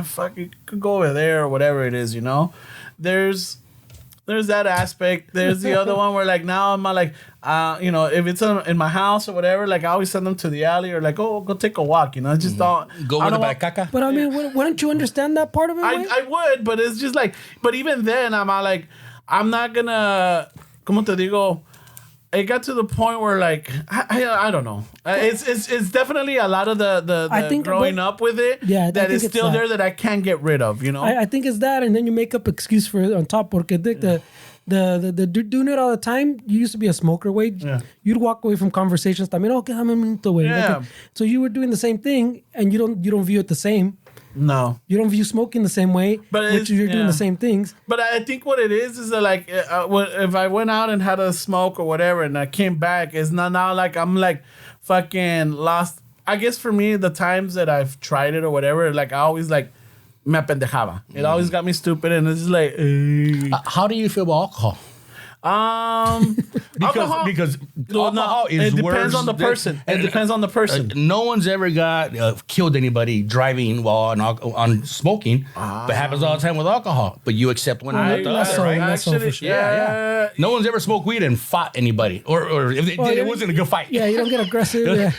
fuck, you could go over there or whatever it is, you know? There's that aspect. There's the other one where, like, now I'm like, you know, if it's in my house or whatever, like, I always send them to the alley or like, oh, go take a walk, you know? Just don't Go with the caca. But I mean, wouldn't you understand that part of it? I would, but it's just like, but even then, I'm like, I'm not gonna, ¿cómo te digo? It got to the point where, like, I don't know. It's definitely a lot of the I think growing up with it that is still there that I can't get rid of, you know? I think it's that, and then you make up excuse for it on top. Porque the doing it all the time, you used to be a smoker, Wade. Yeah. You'd walk away from conversations. I mean, okay, I'm a minuto, Wade. Yeah. Okay. So you were doing the same thing, and you don't view it the same. No. You don't view smoking the same way, But which you're doing the same things. But I think what it is that, like, if I went out and had a smoke or whatever and I came back, it's not now like I'm like fucking lost. I guess for me, the times that I've tried it or whatever, like, I always like me pendejaba. It always got me stupid, and it's just like, How do you feel about alcohol? alcohol, because alcohol is it depends worse on the person. It depends on the person. No one's ever got killed anybody driving while on smoking, but happens all the time with alcohol. But you accept one or the other, right? That's so for sure. Yeah. No one's ever smoked weed and fought anybody, or if it did, it wasn't a good fight. Yeah, you don't get aggressive. It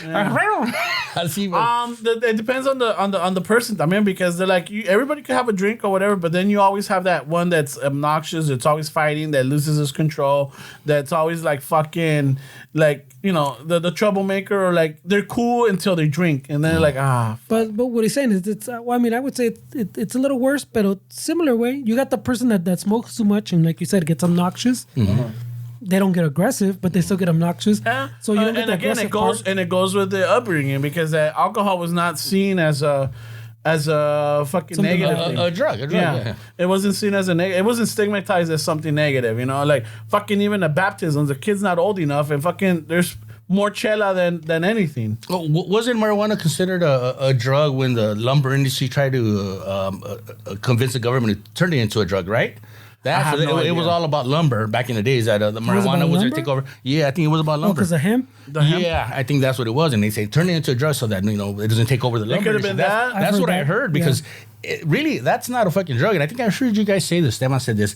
depends on the person. I mean, because they're like, everybody can have a drink or whatever, but then you always have that one that's obnoxious. It's always fighting, that loses his control. That's always like fucking, like, you know, the troublemaker, or like they're cool until they drink, and then they're like, But what he's saying is, it's well, I mean, I would say it's a little worse, but similar way. You got the person that smokes too much, and like you said, gets obnoxious. They don't get aggressive, but they still get obnoxious. Yeah. So you don't get and the again, aggressive it goes with the upbringing, because alcohol was not seen as a fucking Something negative thing. A drug. Yeah. It wasn't seen as a negative. It wasn't stigmatized as something negative, you know? Like, fucking even the baptisms, the kid's not old enough, and fucking there's more chela than anything. Wasn't marijuana considered a drug when the lumber industry tried to convince the government to turn it into a drug, right? It was all about lumber back in the days that the marijuana was going to take over. Yeah, I think it was about lumber. because of hemp. Yeah, I think that's what it was. And they say turn it into a drug so that, you know, it doesn't take over the lumber. could have been that. That's what I that. heard, because really, that's not a fucking drug. And I think I heard you guys say this. Stefan said this.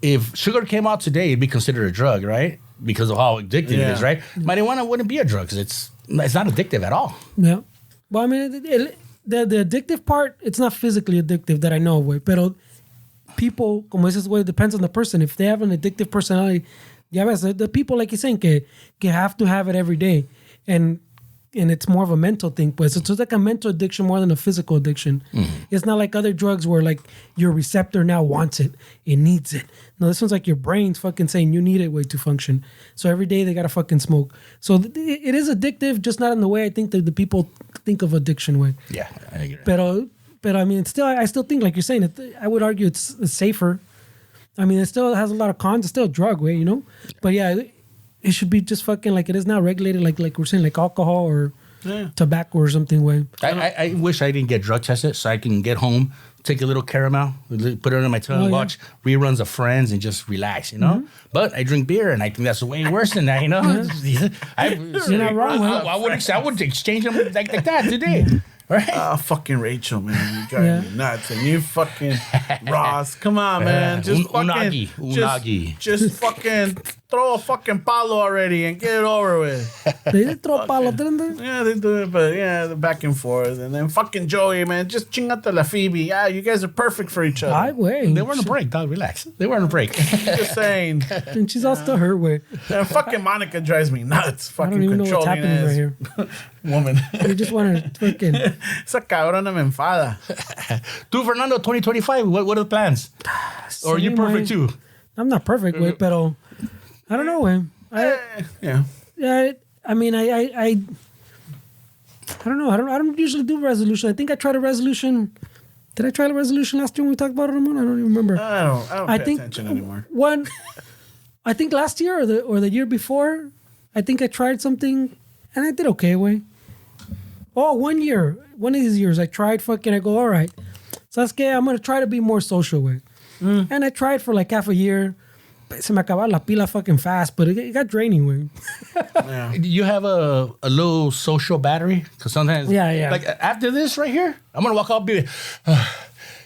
If sugar came out today, it'd be considered a drug, right? Because of how addictive it is, right? Marijuana wouldn't be a drug because it's not addictive at all. Yeah. Well, I mean, the addictive part, it's not physically addictive that I know of, pero people, como dices, it depends on the person. If they have an addictive personality, ya ves, the people, like you're saying, que have to have it every day. And it's more of a mental thing. Pues. It's like a mental addiction more than a physical addiction. It's not like other drugs where, like, your receptor now wants it. It needs it. No, this one's like your brain's fucking saying you need it way to function. So every day they got to fucking smoke. So it is addictive, just not in the way I think that the people think of addiction way. Yeah, I agree. But I mean, I still think, like you're saying, I would argue it's safer. I mean, it still has a lot of cons. It's still a drug way, you know? But yeah, it should be just fucking like it is now regulated, like we're saying, like alcohol or tobacco or something. Way. I wish I didn't get drug tested so I can get home, take a little caramel, put it under my tongue, watch reruns of Friends, and just relax, you know. But I drink beer, and I think that's way worse than that, you know. You're not wrong. I would exchange them like that today. Right? Fucking Rachel, man, you drive me nuts, and you fucking Ross. Come on, man, just fucking unagi. Just fucking throw a fucking palo already and get it over with. They did throw palo, didn't they? Yeah, they do it, but they're back and forth, and then fucking Joey, man, just chingata la Phoebe. Yeah, you guys are perfect for each other. I way. They were on a break, dog. Relax. They were on a break. Just saying. And she's all still her way. And fucking Monica drives me nuts. Fucking I don't even know what's happening right here. Woman. You just want to fucking. Esa cabrona me enfada. Tú, Fernando, 2025, what are the plans? Or are you perfect too? I'm not perfect, way, pero I don't know, way. Yeah, I mean, I don't know. I don't usually do resolution. I think I tried a resolution. Did I try a resolution last year when we talked about it, Ramon? I don't even remember. I don't pay attention anymore. I think last year or the year before, I think I tried something and I did okay, way. Oh, 1 year. One of these years I tried I go, all right. So that's okay. I'm going to try to be more social, way. And I tried for like half a year. Se me acababa la pila fucking fast, but it got draining, way. Do you have a low social battery? Because sometimes, like after this right here, I'm gonna walk out, be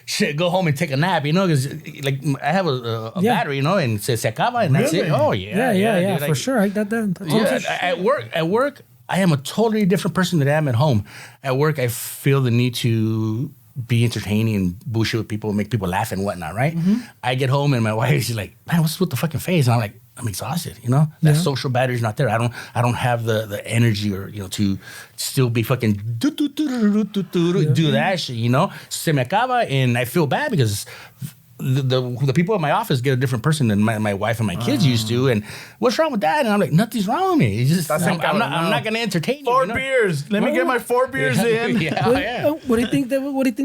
shit, go home and take a nap, you know, because like I have a battery, you know, and se acaba, and that's it. Oh yeah, dude, for sure. I got that. At work, I am a totally different person than I am at home. At work, I feel the need to be entertaining and bullshit with people, make people laugh and whatnot, right? I get home and my wife, she's like, man, what's with the fucking face? And I'm like, I'm exhausted, you know? That social battery's not there. I don't have the energy or, you know, to still be fucking do that shit, you know? Se me acaba, and I feel bad because the people in my office get a different person than my wife and my kids used to. And what's wrong with that? And I'm like, nothing's wrong with me. It's just, I'm not going to entertain you. 4 you know? beers. Let me get my 4 beers in. What do you think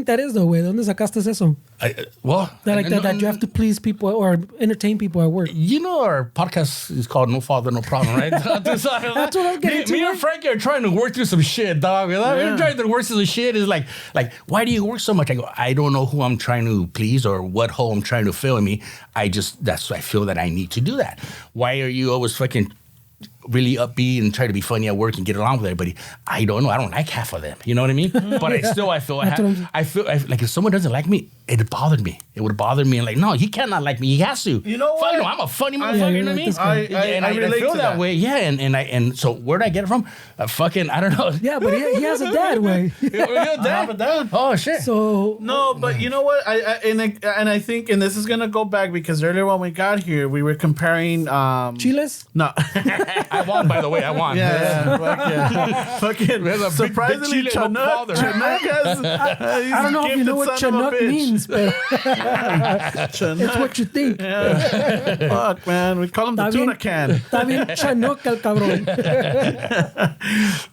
that is, though, güey? ¿Dónde sacaste eso? That you have to please people or entertain people at work. You know, our podcast is called No Father, No Problem, right? That's what I'm getting to. Me and Frankie are trying to work through some shit, dog. We're trying to work through some shit. Is like, why do you work so much? I go, I don't know who I'm trying to please or what hole I'm trying to fill in me. I feel that I need to do that. Why are you always fucking really upbeat and try to be funny at work and get along with everybody? I don't know. I don't like half of them. You know what I mean? But I feel like if someone doesn't like me, it bothered me. It would bother me. And like, no, he cannot like me. He has to. You know what? I'm a funny motherfucker. You know what I mean? I feel that way. Yeah. And so where'd I get it from? I don't know. Yeah, but he has a dad way. Dad. Oh shit. So no, but you know what? I think, and this is gonna go back because earlier when we got here, we were comparing Chiles. No. I won, by the way. I won. Fucking surprisingly, Chonuc has. I don't know if you know what Chonuc means, but it's what you think. Fuck, man. We call him the tuna can. Está bien Chonuc el cabrón.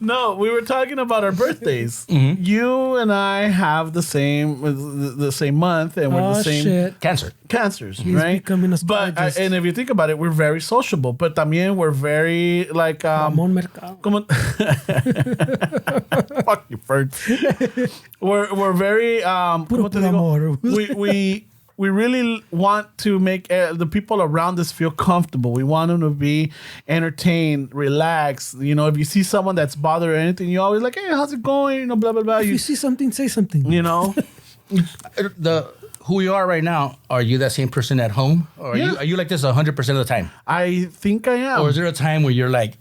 No, we were talking about our birthdays. You and I have the same month, and we're the same cancers, He's right? becoming a but and if you think about it, we're very sociable, but también we're very like Mercado. Fuck you, Ferds. We're very we really want to make the people around us feel comfortable. We want them to be entertained, relaxed. You know, if you see someone that's bothered or anything, you always like, hey, how's it going? You know, blah blah blah. If you see something, say something. You know, who you are right now, are you that same person at home? Or are you like this 100% of the time? I think I am. Or is there a time where you're like...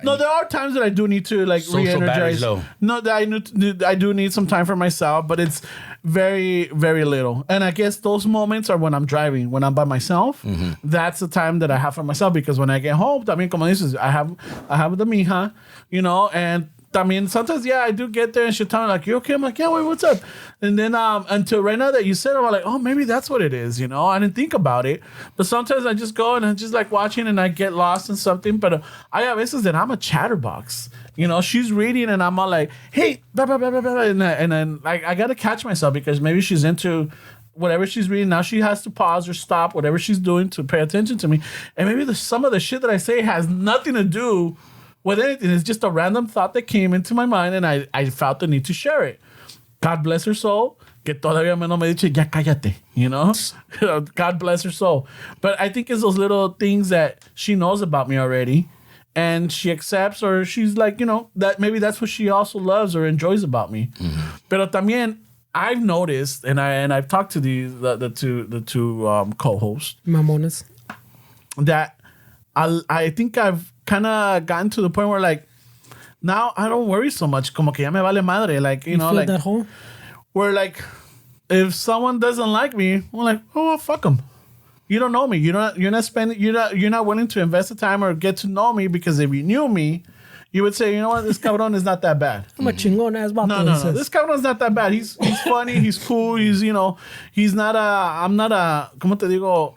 No, there are times that I do need to like re-energize. No, that I do need some time for myself, but it's very, very little. And I guess those moments are when I'm driving, when I'm by myself. That's the time that I have for myself, because when I get home, I mean, como dices, I have the mija, you know, and I mean, sometimes, I do get there and she'll tell me, like, you okay? I'm like, yeah, wait, what's up? And then until right now that you said it, I'm like, oh, maybe that's what it is, you know? I didn't think about it. But sometimes I just go and I'm just like watching and I get lost in something. But I have veces that I'm a chatterbox. You know, she's reading and I'm all like, hey, blah, blah, blah, blah, blah. And then like, I got to catch myself because maybe she's into whatever she's reading, now she has to pause or stop whatever she's doing to pay attention to me. And maybe some of the shit that I say has nothing to do with anything. It's just a random thought that came into my mind, and I felt the need to share it. God bless her soul. Que todavía no me dice, ya cállate, you know? God bless her soul. But I think it's those little things that she knows about me already, and she accepts, or she's like, you know, that maybe that's what she also loves or enjoys about me. Mm-hmm. Pero también, I've noticed, and I've talked to the two co-hosts, Mamones, that I think I've kind of gotten to the point where, like, now I don't worry so much. Como que ya me vale madre. Like, you know, feel like that hole? Where, like, if someone doesn't like me, I'm like, oh, well, fuck them. You don't know me. You're not willing to invest the time or get to know me, because if you knew me, you would say, you know what, this cabrón is not that bad. I'm a chingón ass vato. No. This cabrón is not that bad. He's funny. He's cool. He's, you know, he's not I'm not como te digo,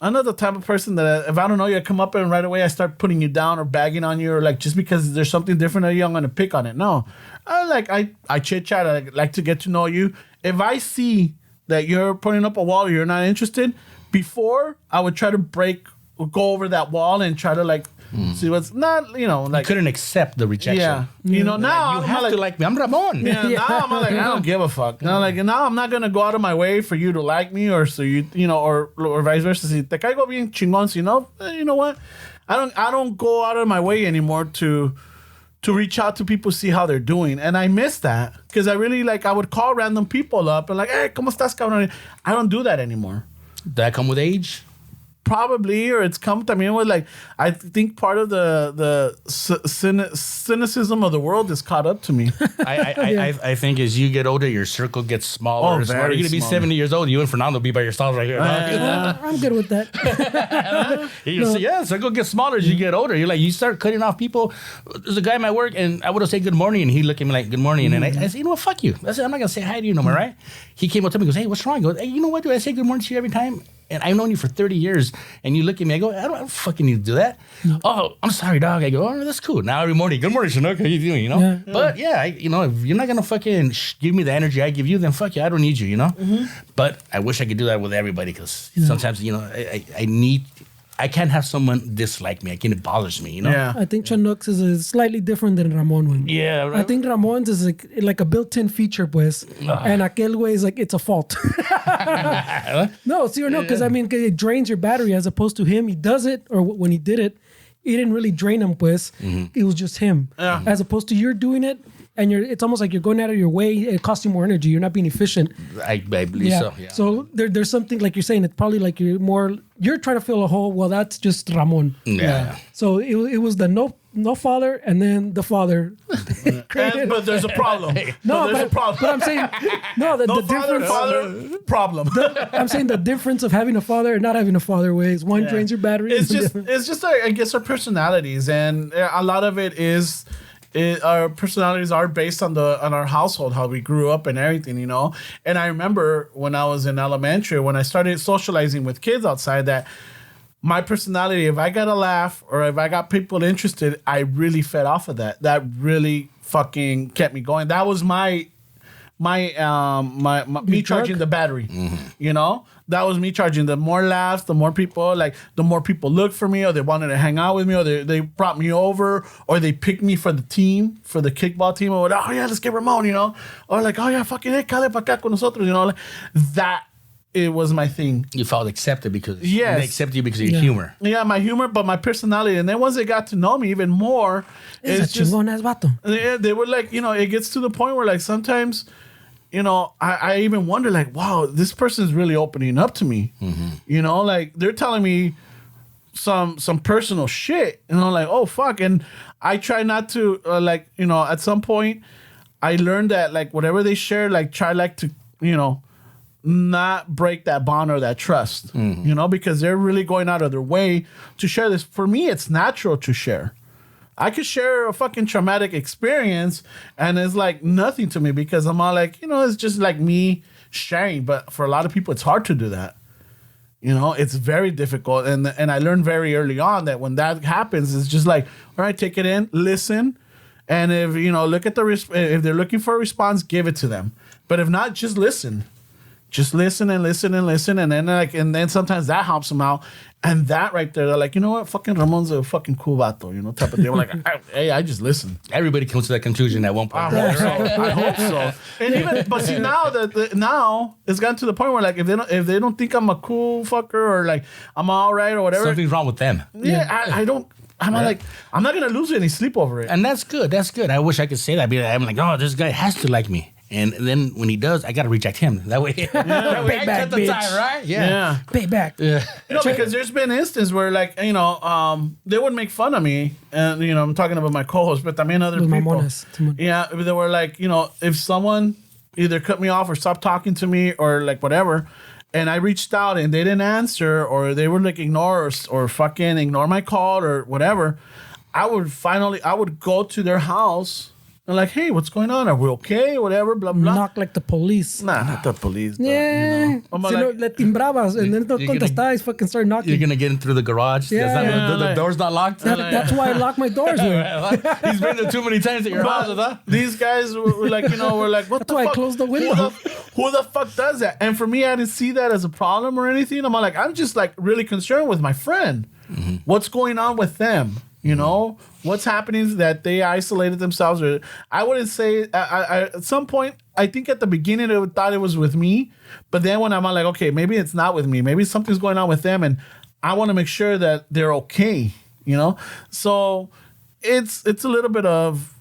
I'm not the type of person that if I don't know you, I come up and right away I start putting you down or bagging on you, or like just because there's something different at you, I'm gonna pick on it. No, I chit chat. I like to get to know you. If I see that you're putting up a wall or you're not interested, before I would try to go over that wall and try to like see what's not, you know, like you couldn't accept the rejection. Yeah, you know, now you have to like me. I'm Ramon. Yeah, now I'm like, I don't give a fuck. Now, like, now I'm not gonna go out of my way for you to like me, or so you know, or vice versa. Si te caigo bien chingón, you know, you know what? I don't go out of my way anymore to reach out to people, see how they're doing, and I miss that, because I really like, I would call random people up and like, hey, ¿cómo estás, cabrón? I don't do that anymore. Did that come with age? Probably, or it's come. I mean, with like, I think part of the cynicism of the world is caught up to me. I think as you get older, your circle gets smaller. You're gonna be 70 years old. You and Fernando will be by yourselves right here. I'm good with that. Yeah, circle gets smaller as you get older. You're like, you start cutting off people. There's a guy at my work, and I would have said good morning, and he looked at me like good morning, and I said, you know what, fuck you. I said, I'm not gonna say hi to you no more, right? He came up to me and goes, hey, what's wrong? I go, hey, you know what? Do I say good morning to you every time? And I've known you for 30 years, and you look at me, I go, I don't fucking need to do that. No. Oh, I'm sorry, dog. I go, oh, that's cool. Now every morning, good morning, Chonuc. How you doing, you know? Yeah. But yeah, you know, if you're not going to fucking give me the energy I give you, then fuck you, I don't need you, you know? Mm-hmm. But I wish I could do that with everybody, because sometimes, you know, I can't have someone dislike me. It bothers me, you know? Yeah. I think Chonuc's is slightly different than Ramon one. Yeah, right. I think Ramon's is like a built-in feature, pues. And aquel way is like, it's a fault. No, see or no? Because I mean, it drains your battery, as opposed to him. He does it, or when he did it, it didn't really drain him, pues. Mm-hmm. It was just him. Yeah. As opposed to you're doing it, and it's almost like you're going out of your way. It costs you more energy. You're not being efficient. I believe so. Yeah. So there's something, like you're saying, it's probably like you're trying to fill a hole. Well, that's just Ramon. Yeah. So it was the no father, and then the father. But there's a problem. There's a problem. But I'm saying the difference. Father problem. I'm saying the difference of having a father and not having a father ways. One drains your battery. It's just I guess our personalities, and a lot of it is. Our personalities are based on our household, how we grew up and everything, you know. And I remember when I was in elementary, when I started socializing with kids outside, that my personality, if I got a laugh or if I got people interested, I really fed off of that. That really fucking kept me going. That was me charging the battery, you know. That was me charging. The more laughs, the more people, the more people looked for me, or they wanted to hang out with me, or they brought me over, or they picked me for the team, for the kickball team, or oh yeah, let's get Ramon, you know, or like, oh yeah, fucking hey, cale pa acá con nosotros, you know, like that. It was my thing. You felt accepted because they accepted you because of your humor. Yeah, my humor, but my personality. And then once they got to know me even more, it's just vato. They were like, you know, it gets to the point where like sometimes, you know, I even wonder like, wow, this person is really opening up to me. Mm-hmm. You know, like they're telling me some personal shit, and I'm like, oh fuck. And I try not to like, you know, at some point I learned that like whatever they share, like try like to, you know, not break that bond or that trust, you know, because they're really going out of their way to share this. For me, it's natural to share. I could share a fucking traumatic experience and it's like nothing to me because I'm all like, you know, it's just like me sharing. But for a lot of people, it's hard to do that. You know, it's very difficult. And I learned very early on that when that happens, it's just like, all right, take it in, listen. And if, you know, look at if they're looking for a response, give it to them. But if not, just listen. just listen and listen and listen, and then sometimes that helps them out. And that right there, they're like, you know what, fucking Ramon's a fucking cool vato, type of thing. I'm like, hey, I just listen. Everybody comes to that conclusion at one point. I hope so. And even, but see, now now it's gotten to the point where like if they don't think I'm a cool fucker or like I'm all right or whatever, something's wrong with them. Yeah, I don't. I'm not like, I'm not gonna lose any sleep over it. And that's good. That's good. I wish I could say that. I'm like, oh, this guy has to like me. And then when he does, I gotta reject him. That way, that way I cut the tie, right? Yeah. Payback. Yeah. Because there's been instances where like, they would make fun of me, and I'm talking about my co-host, but I mean other people. Yeah, they were like, if someone either cut me off or stopped talking to me or like whatever, and I reached out and they didn't answer, or they would like ignore or fucking ignore my call or whatever, I would go to their house and like, hey, what's going on? Are we okay? Whatever, blah, blah. Knock like the police. Nah, not the police. But, yeah. Le timbrabas and then don't contestar, fucking start knocking. You're going to get in through the garage. Yeah. The door's not locked. That's why I lock my doors. He's been there too many times at your house. Huh? These guys were like, what that's the fuck? That's why I closed the window. Who the fuck does that? And for me, I didn't see that as a problem or anything. I'm just like really concerned with my friend. Mm-hmm. What's going on with them? What's happening is that they isolated themselves. Or I wouldn't say I at some point, I think at the beginning I thought it was with me. But then when I'm like, okay, maybe it's not with me. Maybe something's going on with them. And I want to make sure that they're okay, So it's a little bit of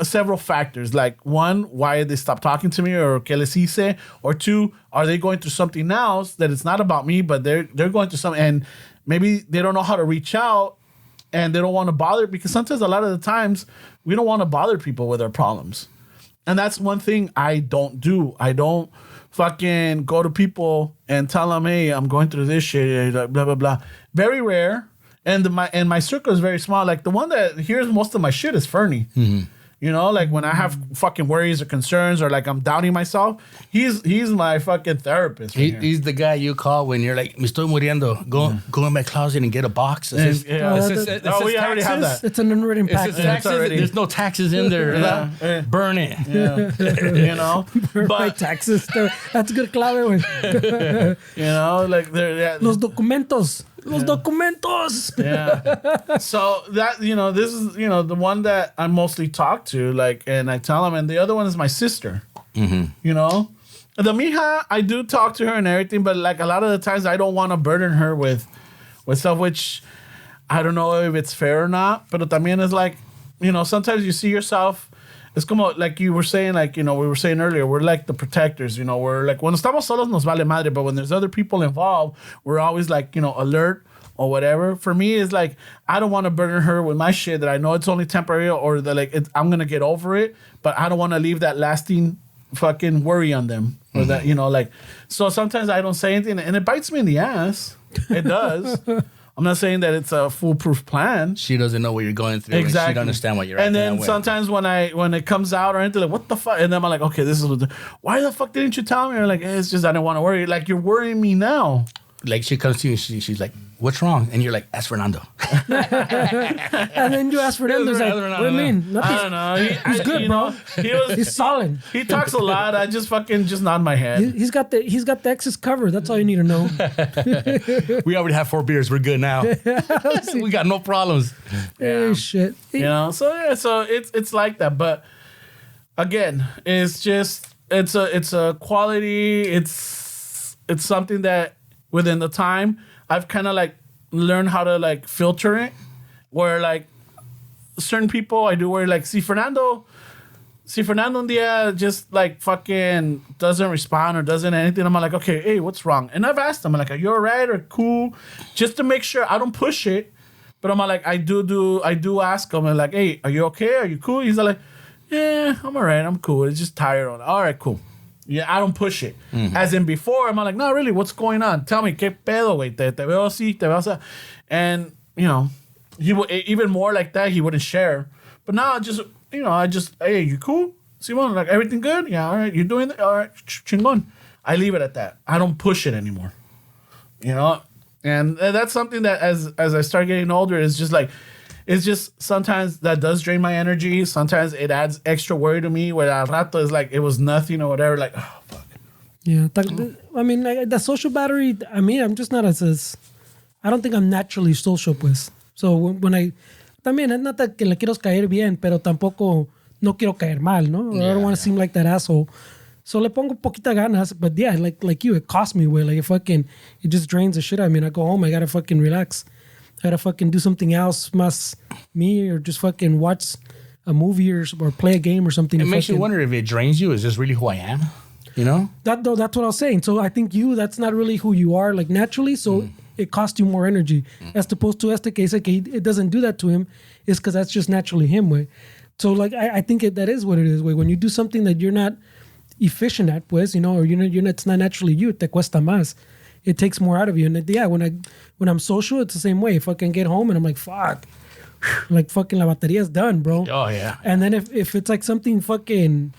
several factors. Like one, why did they stop talking to me, or que les hice? Or two, are they going through something else that it's not about me, but they're going through something, and maybe they don't know how to reach out. And they don't want to bother, because sometimes a lot of the times we don't want to bother people with our problems. And that's one thing I don't do. I don't fucking go to people and tell them, hey, I'm going through this shit, blah, blah, blah. Very rare. And my circle is very small. Like the one that hears most of my shit is Fernie. Mm-hmm. Like when I have fucking worries or concerns or like I'm doubting myself, he's my fucking therapist. He's the guy you call when you're like, me estoy muriendo. Go in my closet and get a box. We already have that. It's an unwritten pack. There's no taxes in there. Burn it. Yeah. Burn my taxes. That's a good clave. Like they're Los documentos. Los documentos. Yeah. So that, this is, the one that I mostly talk to, like, and I tell them, and the other one is my sister. Mm-hmm. The mija, I do talk to her and everything, but like a lot of the times I don't want to burden her with stuff, which I don't know if it's fair or not, but también is like, sometimes you see yourself. It's como, like you were saying, like, we were saying earlier, we're like the protectors, we're like, when estamos solos nos vale madre, but when there's other people involved, we're always like, alert or whatever. For me, it's like, I don't want to burden her with my shit that I know it's only temporary, or that like, I'm going to get over it, but I don't want to leave that lasting fucking worry on them. Or that, like, so sometimes I don't say anything, and it bites me in the ass. It does. I'm not saying that it's a foolproof plan. She doesn't know what you're going through. Exactly. And she don't understand what you're And then sometimes when it comes out or anything, like, what the fuck? And then I'm like, okay, this is why the fuck didn't you tell me? Or like, it's just I didn't want to worry. Like, you're worrying me now. Like, she comes to you and she's like, what's wrong? And you're like, ask Fernando. And then you ask Fernando. Like, what do you mean? I don't know. He's good, bro. He's solid. He talks a lot. I just fucking nod my head. He's got the X's covered. That's all you need to know. We already have 4 beers. We're good now. We got no problems. Hey, shit. So yeah, so it's like that. But again, it's just it's a quality. It's something that within the time I've kind of like learned how to like filter it, where like certain people I do where like see Fernando un dia just like fucking doesn't respond or doesn't anything. I'm like, okay, hey, what's wrong? And I've asked him, like, are you all right or cool? Just to make sure I don't push it. But I'm like, I do ask him, and like, hey, are you okay? Are you cool? He's like, yeah, I'm all right. I'm cool. It's just tired. All right, cool. Yeah, I don't push it. Mm-hmm. As in before, I'm like, no, really, what's going on? Tell me, ¿qué pedo, güey? Te veo así, te veo así. And, he would, even more like that, he wouldn't share. But now I just, hey, you cool? Simon, like, everything good? Yeah, all right. You doing it? All right, chingon. I leave it at that. I don't push it anymore. And that's something that as I start getting older, it's just sometimes that does drain my energy. Sometimes it adds extra worry to me, where al rato is like it was nothing or whatever. Like, oh fuck, Yeah, I mean, like, the social battery. I mean, I'm just not as. I don't think I'm naturally social, pues. So when I, también es not that que le quiero caer bien, pero tampoco no quiero caer mal, no? I don't want to seem like that asshole. So le pongo poquita ganas, but yeah, like you, it costs me, way. Like it just drains the shit out of me. And I go home, I gotta fucking relax. I gotta fucking do something else, más me, or just fucking watch a movie or play a game or something. It makes you wonder if it drains you. Is this really who I am? You know? That's what I was saying. So I think that's not really who you are, like naturally. So it costs you more energy. As opposed to este que dice que it doesn't do that to him, is because that's just naturally him, way. So like I think that is what it is, way. When you do something that you're not efficient at, pues, you know, or it's not naturally you, te cuesta más. It takes more out of you. And yeah, when I'm social, it's the same way. If I can get home and I'm like, fuck, like fucking la bateria's done, bro. Oh yeah. And then if it's like something fucking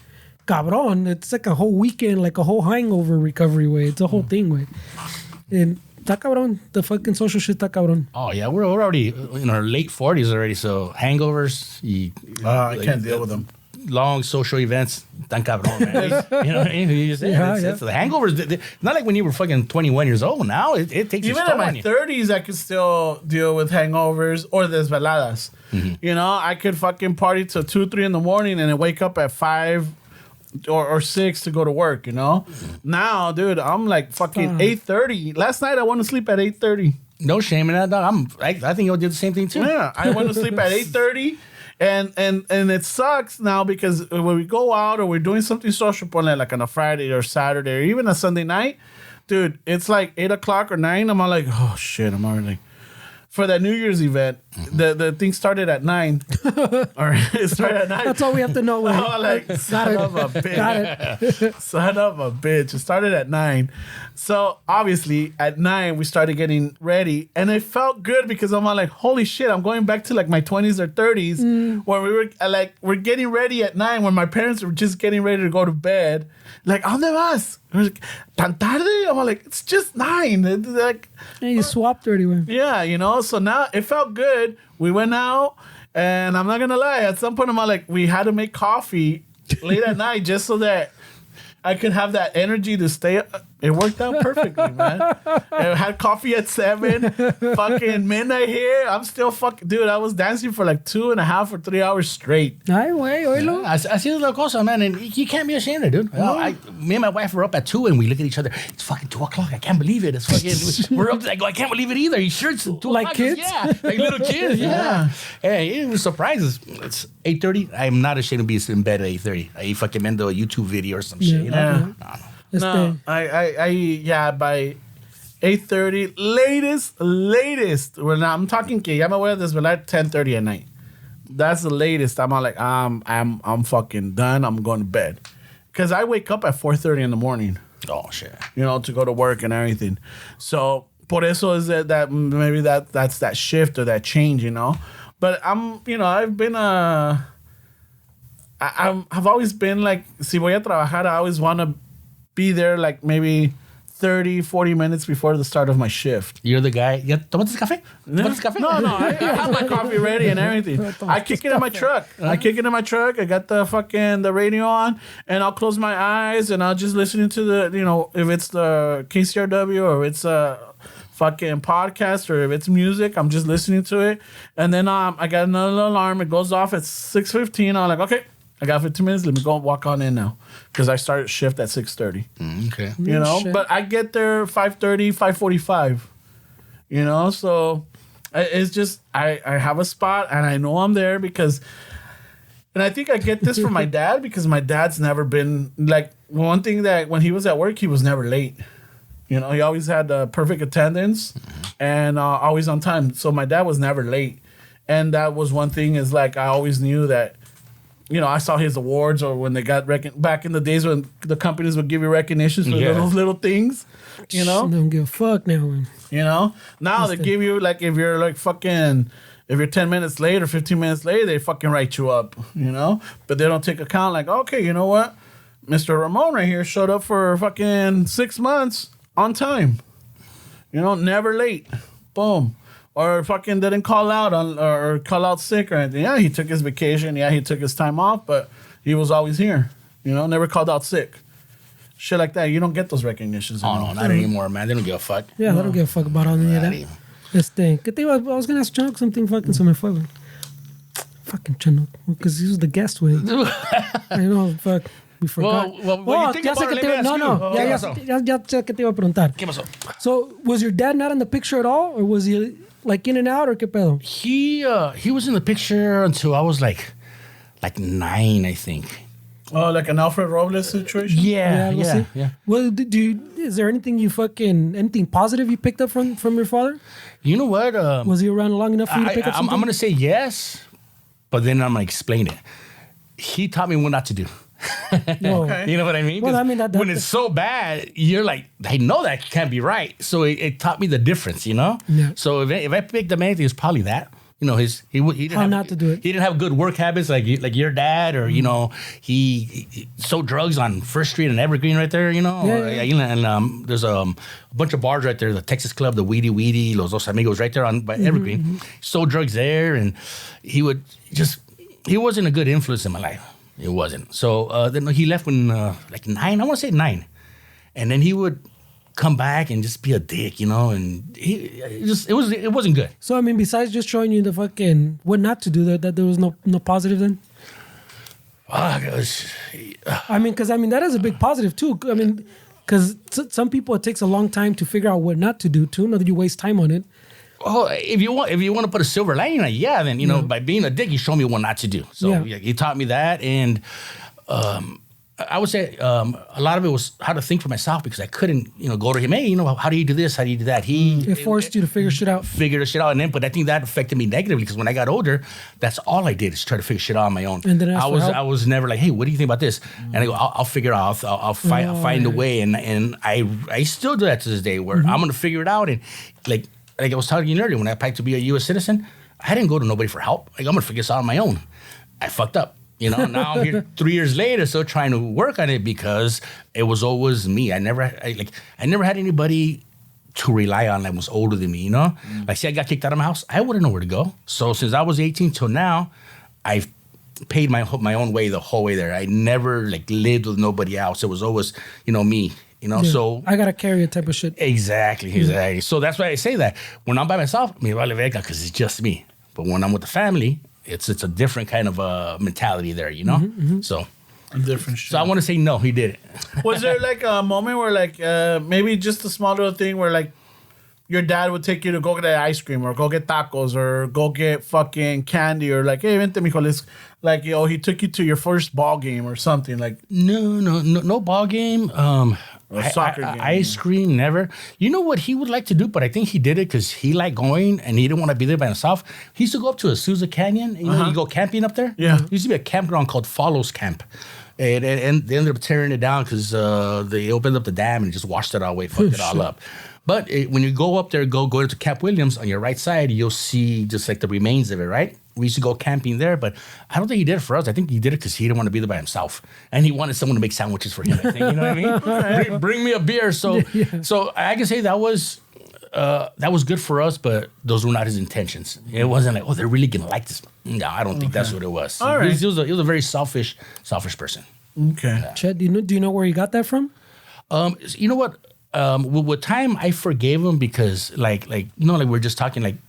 cabron, it's like a whole weekend, like a whole hangover recovery, way. It's a whole thing, way. And está cabrón. The fucking social shit está cabrón. Oh yeah, we're already in our late 40s already. So hangovers, I can't deal with them. Long social events, tan cabrón, man. You know what I mean? You just, it's the hangovers. Not like when you were fucking 21 years old. Now it takes even in my 30s, I could still deal with hangovers or desveladas. Mm-hmm. You know, I could fucking party till 2, 3 in the morning and then wake up at 5 or 6 to go to work. You know, now, dude, I'm like fucking 8:30. Last night I went to sleep at 8:30. No shame in that, dog. I think you'll do the same thing too. Yeah, I went to sleep at 8:30. And it sucks now because when we go out or we're doing something social, like on a Friday or Saturday or even a Sunday night, dude, it's like 8 o'clock or 9. I'm all like, oh shit, I'm already. For that New Year's event, the thing started at 9. Or it started at 9. That's all we have to know. I'm like, son of a bitch. Got it. Son of a bitch. It started at 9. So obviously at 9 we started getting ready, and it felt good because I'm all like, holy shit, I'm going back to like my 20s or 30s where we were like, we're getting ready at 9 when my parents were just getting ready to go to bed. Like, ¿dónde vas? Tan tarde? I'm like, it's just 9. It's like, and you swapped already, man. Yeah, you know. So now it felt good. We went out, and I'm not gonna lie. At some point, I'm like, we had to make coffee late at night just so that I could have that energy to stay. It worked out perfectly, man. I had coffee at 7, fucking midnight here. I'm still fucking, dude, I was dancing for like 2.5 or 3 hours straight. Ay, güey, oílo. Así es la cosa, man, and you can't be ashamed of it, dude. No. Me and my wife were up at 2 and we look at each other. It's fucking 2 o'clock. I can't believe it. It's fucking, we're up. I go, I can't believe it either. You sure it's 2 like o'clock? Kids? Yeah, like little kids. Yeah. Hey, it was surprises. It's 8:30. I'm not ashamed to be in bed at 8:30. I fucking end a YouTube video or some shit. You know? No. No, I by 8:30 latest. When I'm talking que ya me voy a desvelar 10:30 at night. That's the latest. I'm all like, I'm fucking done. I'm going to bed, because I wake up at 4:30 in the morning. Oh shit! You know, to go to work and everything. So por eso is that maybe that's that shift or that change. You know, but I've been I've always been like, si voy a trabajar, I always want to be there like maybe 30, 40 minutes before the start of my shift. You're the guy. ¿Tomaste café? No, I have my coffee ready and everything. I kick it in my truck. I got the radio on, and I'll close my eyes and I'll just listen to the, if it's the KCRW or it's a fucking podcast or if it's music, I'm just listening to it. And then I got another alarm. It goes off at 6:15. I'm like, okay, I got 15 minutes. Let me go walk on in now, because I started shift at 6:30. Okay. You know, but I get there 5:30, 5:45. You know, so it's just I have a spot and I know I'm there because, and I think I get this from my dad, because my dad's never been like, one thing that when he was at work, he was never late. You know, he always had perfect attendance and always on time. So my dad was never late, and that was one thing, is like I always knew that. You know, I saw his awards, or when they got back in the days when the companies would give you recognitions for those little things. You know, they don't give a fuck now. Man. You know, now they give you, like, if you're like fucking, if you're 10 minutes late or 15 minutes late, they fucking write you up. You know, but they don't take account like, okay, you know what, Mr. Ramon right here showed up for fucking 6 months on time. You know, never late. Boom. Or fucking didn't call out or call out sick or anything. Yeah, he took his vacation. Yeah, he took his time off, but he was always here. You know, never called out sick. shit like that. You don't get those recognitions Oh, anymore. no, not anymore, man. They don't give a fuck. Yeah, they don't give a fuck about all any of that. This thing. I was gonna ask Chonuc something fucking so my fucking Chonuc because he was the guest with. I know, fuck. We forgot. Well, ya sé que te iba a preguntar. ¿Qué pasó? So, was your dad not in the picture at all, or was he like in and out, or qué pedo? He was in the picture until I was like 9, I think. Oh, like an Alfred Robles situation? Yeah. Well, is there anything positive you picked up from your father? You know what? Was he around long enough for you to pick up something? I'm going to say yes, but then I'm going to explain it. He taught me what not to do. Okay. You know what I mean? Well, I mean, that when it's so bad, you're like, I know that can't be right. So it taught me the difference, you know? Yeah. So if I picked up anything, it's probably that. You know, he didn't How not to do it. He didn't have good work habits like your dad, or you know, he sold drugs on First Street and Evergreen right there. You know, and there's a bunch of bars right there, the Texas Club, the Weedy, Los Dos Amigos, right there on by Evergreen. Mm-hmm. Sold drugs there, and he wasn't a good influence in my life. It wasn't. So then he left when like 9. I want to say 9, and then he would come back and just be a dick, you know, and it wasn't good. So I mean, besides just showing you the fucking what not to do, that there was no positive then. I mean, because that is a big positive too. I mean, because some people it takes a long time to figure out what not to do too. Not that you waste time on it. Oh, if you want to put a silver lining on it, then you know by being a dick, you show me what not to do. So he taught me that, and I would say a lot of it was how to think for myself because I couldn't, go to him. Hey, how do you do this? How do you do that? It forced you to figure shit out. But I think that affected me negatively because when I got older, that's all I did is try to figure shit out on my own. And then I was never like, hey, what do you think about this? And I go, I'll figure it out. I'll find a way. And I still do that to this day where I'm gonna figure it out. And like I was telling you earlier, when I applied to be a U.S. citizen, I didn't go to nobody for help. Like I'm gonna figure this out on my own. I fucked up. Now I'm here 3 years later, still trying to work on it because it was always me. I never had anybody to rely on that was older than me. Like say I got kicked out of my house, I wouldn't know where to go. So since I was 18 till now, I've paid my own way the whole way there. I never lived with nobody else. It was always me. So I gotta carry a type of shit. Exactly. So that's why I say that when I'm by myself, me vale verga because it's just me. But when I'm with the family, it's a different kind of mentality there, So a different shit. So I want to say no, he did it. Was there like a moment where maybe just a small little thing where your dad would take you to go get ice cream or go get tacos or go get fucking candy or hey, vente mijo, let's he took you to your first ball game or something No ball game. Or soccer game. Ice cream, never. You know what he would like to do, but I think he did it because he liked going and he didn't want to be there by himself. He used to go up to Azusa Canyon. You go camping up there? Yeah. There used to be a campground called Follows Camp. And they ended up tearing it down because they opened up the dam and just washed it all away, fucked it all up. But when you go up there, go into Camp Williams, on your right side, you'll see just the remains of it, right? We used to go camping there, but I don't think he did it for us. I think he did it because he didn't want to be there by himself. And he wanted someone to make sandwiches for him, I think. You know what I mean? Okay. Bring me a beer. So I can say that was good for us, but those were not his intentions. It wasn't like, they're really going to like this. No, I don't think that's what it was. All right. He was a very selfish person. Okay. Yeah. Chet, do you know where he got that from? You know what? With time, I forgave him because, we're just talking,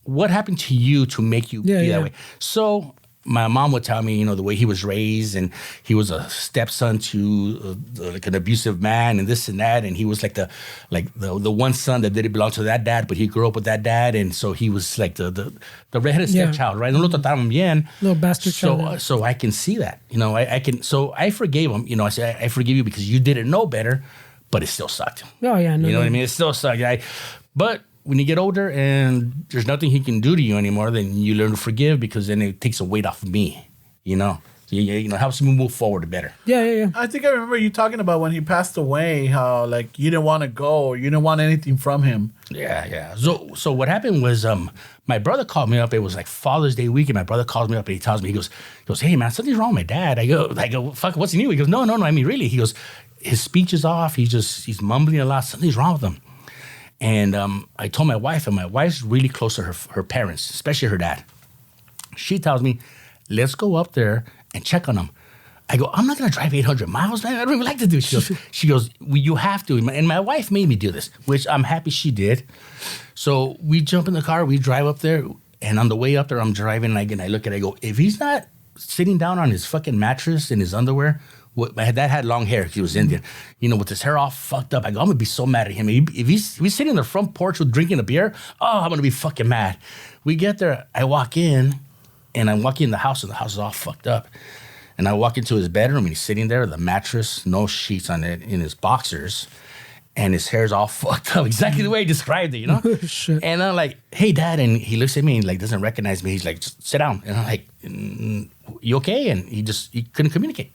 what happened to you to make you be that way? So my mom would tell me, the way he was raised, and he was a stepson to an abusive man, and this and that, and he was the one son that didn't belong to that dad, but he grew up with that dad, and so he was the redheaded stepchild, right? No lo trataron bien. No bastard child. So I can see that, I can. So I forgave him. I said I forgive you because you didn't know better, but it still sucked. Oh yeah, no, you know what I mean? It still sucked. But when you get older and there's nothing he can do to you anymore, then you learn to forgive because then it takes a weight off of me, helps me move forward better. Yeah. I think I remember you talking about when he passed away, how you didn't want to go, or you didn't want anything from him. Yeah. So what happened was my brother called me up. It was Father's Day weekend. My brother calls me up and he tells me, he goes, hey man, something's wrong with my dad. I go, fuck, what's new? He goes, no, I mean really. He goes, his speech is off. He's mumbling a lot. Something's wrong with him. And I told my wife, and my wife's really close to her parents, especially her dad. She tells me, let's go up there and check on him. I go, I'm not going to drive 800 miles, man. I don't even like to do it. She goes, well, you have to. And my wife made me do this, which I'm happy she did. So we jump in the car, we drive up there, and on the way up there, I'm driving, and I look at it, I go, if he's not sitting down on his fucking mattress in his underwear, my dad had long hair, he was Indian, with his hair all fucked up. I go, I'm going to be so mad at him. If he's sitting on the front porch with drinking a beer, I'm going to be fucking mad. We get there, I walk in, and I'm walking in the house, and the house is all fucked up. And I walk into his bedroom, and he's sitting there, the mattress, no sheets on it, in his boxers, and his hair's all fucked up, exactly the way I described it, Shit. And I'm like, hey, Dad, and he looks at me and doesn't recognize me. He's like, just sit down. And I'm like, you okay? And he couldn't communicate.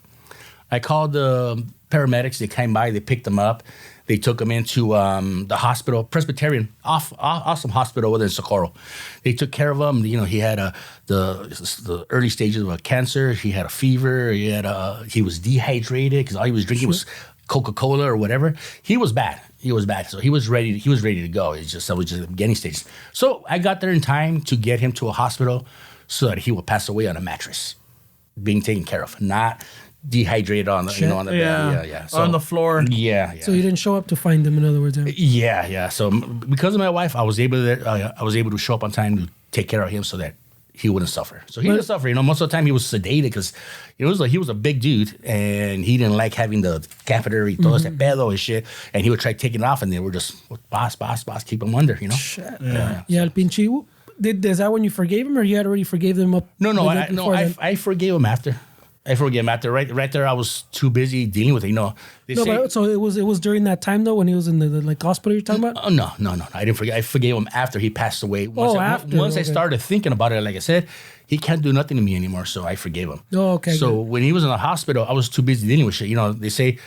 I called the paramedics. They came by. They picked him up. They took him into the hospital, Presbyterian, awesome hospital within Socorro. They took care of him. He had the early stages of a cancer. He had a fever. He was dehydrated because all he was drinking was Coca-Cola or whatever. He was bad. So he was ready to go. That was just the beginning stages. So I got there in time to get him to a hospital so that he would pass away on a mattress, being taken care of, not dehydrated on the on the bed. Yeah. So, on the floor. Yeah. So you didn't show up to find him, in other words. Yeah. So because of my wife, I was able to show up on time to take care of him so that he wouldn't suffer. So he didn't suffer. Most of the time he was sedated because he was a big dude and he didn't like having the catheter y todo ese pedo and shit. And he would try taking it off, and they were just boss, keep him under. Shit. Yeah, el pinche. Is that when you forgave him, or you had already forgave him up? No. I forgave him after. Right there, I was too busy dealing with it. So it was during that time though, when he was in the hospital you're talking about? No. I didn't forget. I forgave him after he passed away. Once I started thinking about it, like I said, he can't do nothing to me anymore, so I forgave him. Oh, okay. So when he was in the hospital, I was too busy dealing with shit. They say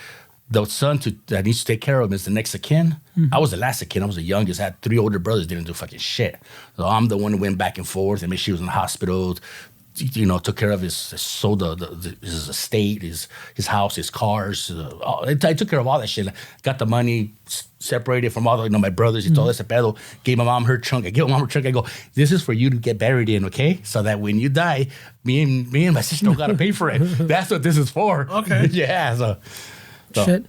the son that needs to take care of him is the next of kin. Mm-hmm. I was the last of kin. I was the youngest. I had 3 older brothers, didn't do fucking shit. So I'm the one who went back and forth and made sure he was in the hospital. Took care of his estate, his house, his cars. I took care of all that shit. Got the money separated from all my brothers. Y todo ese pedo. Gave my mom her chunk. I gave my mom her chunk. I go, this is for you to get buried in, okay? So that when you die, me and my sister don't got to pay for it. That's what this is for. Okay. Yeah. So shit.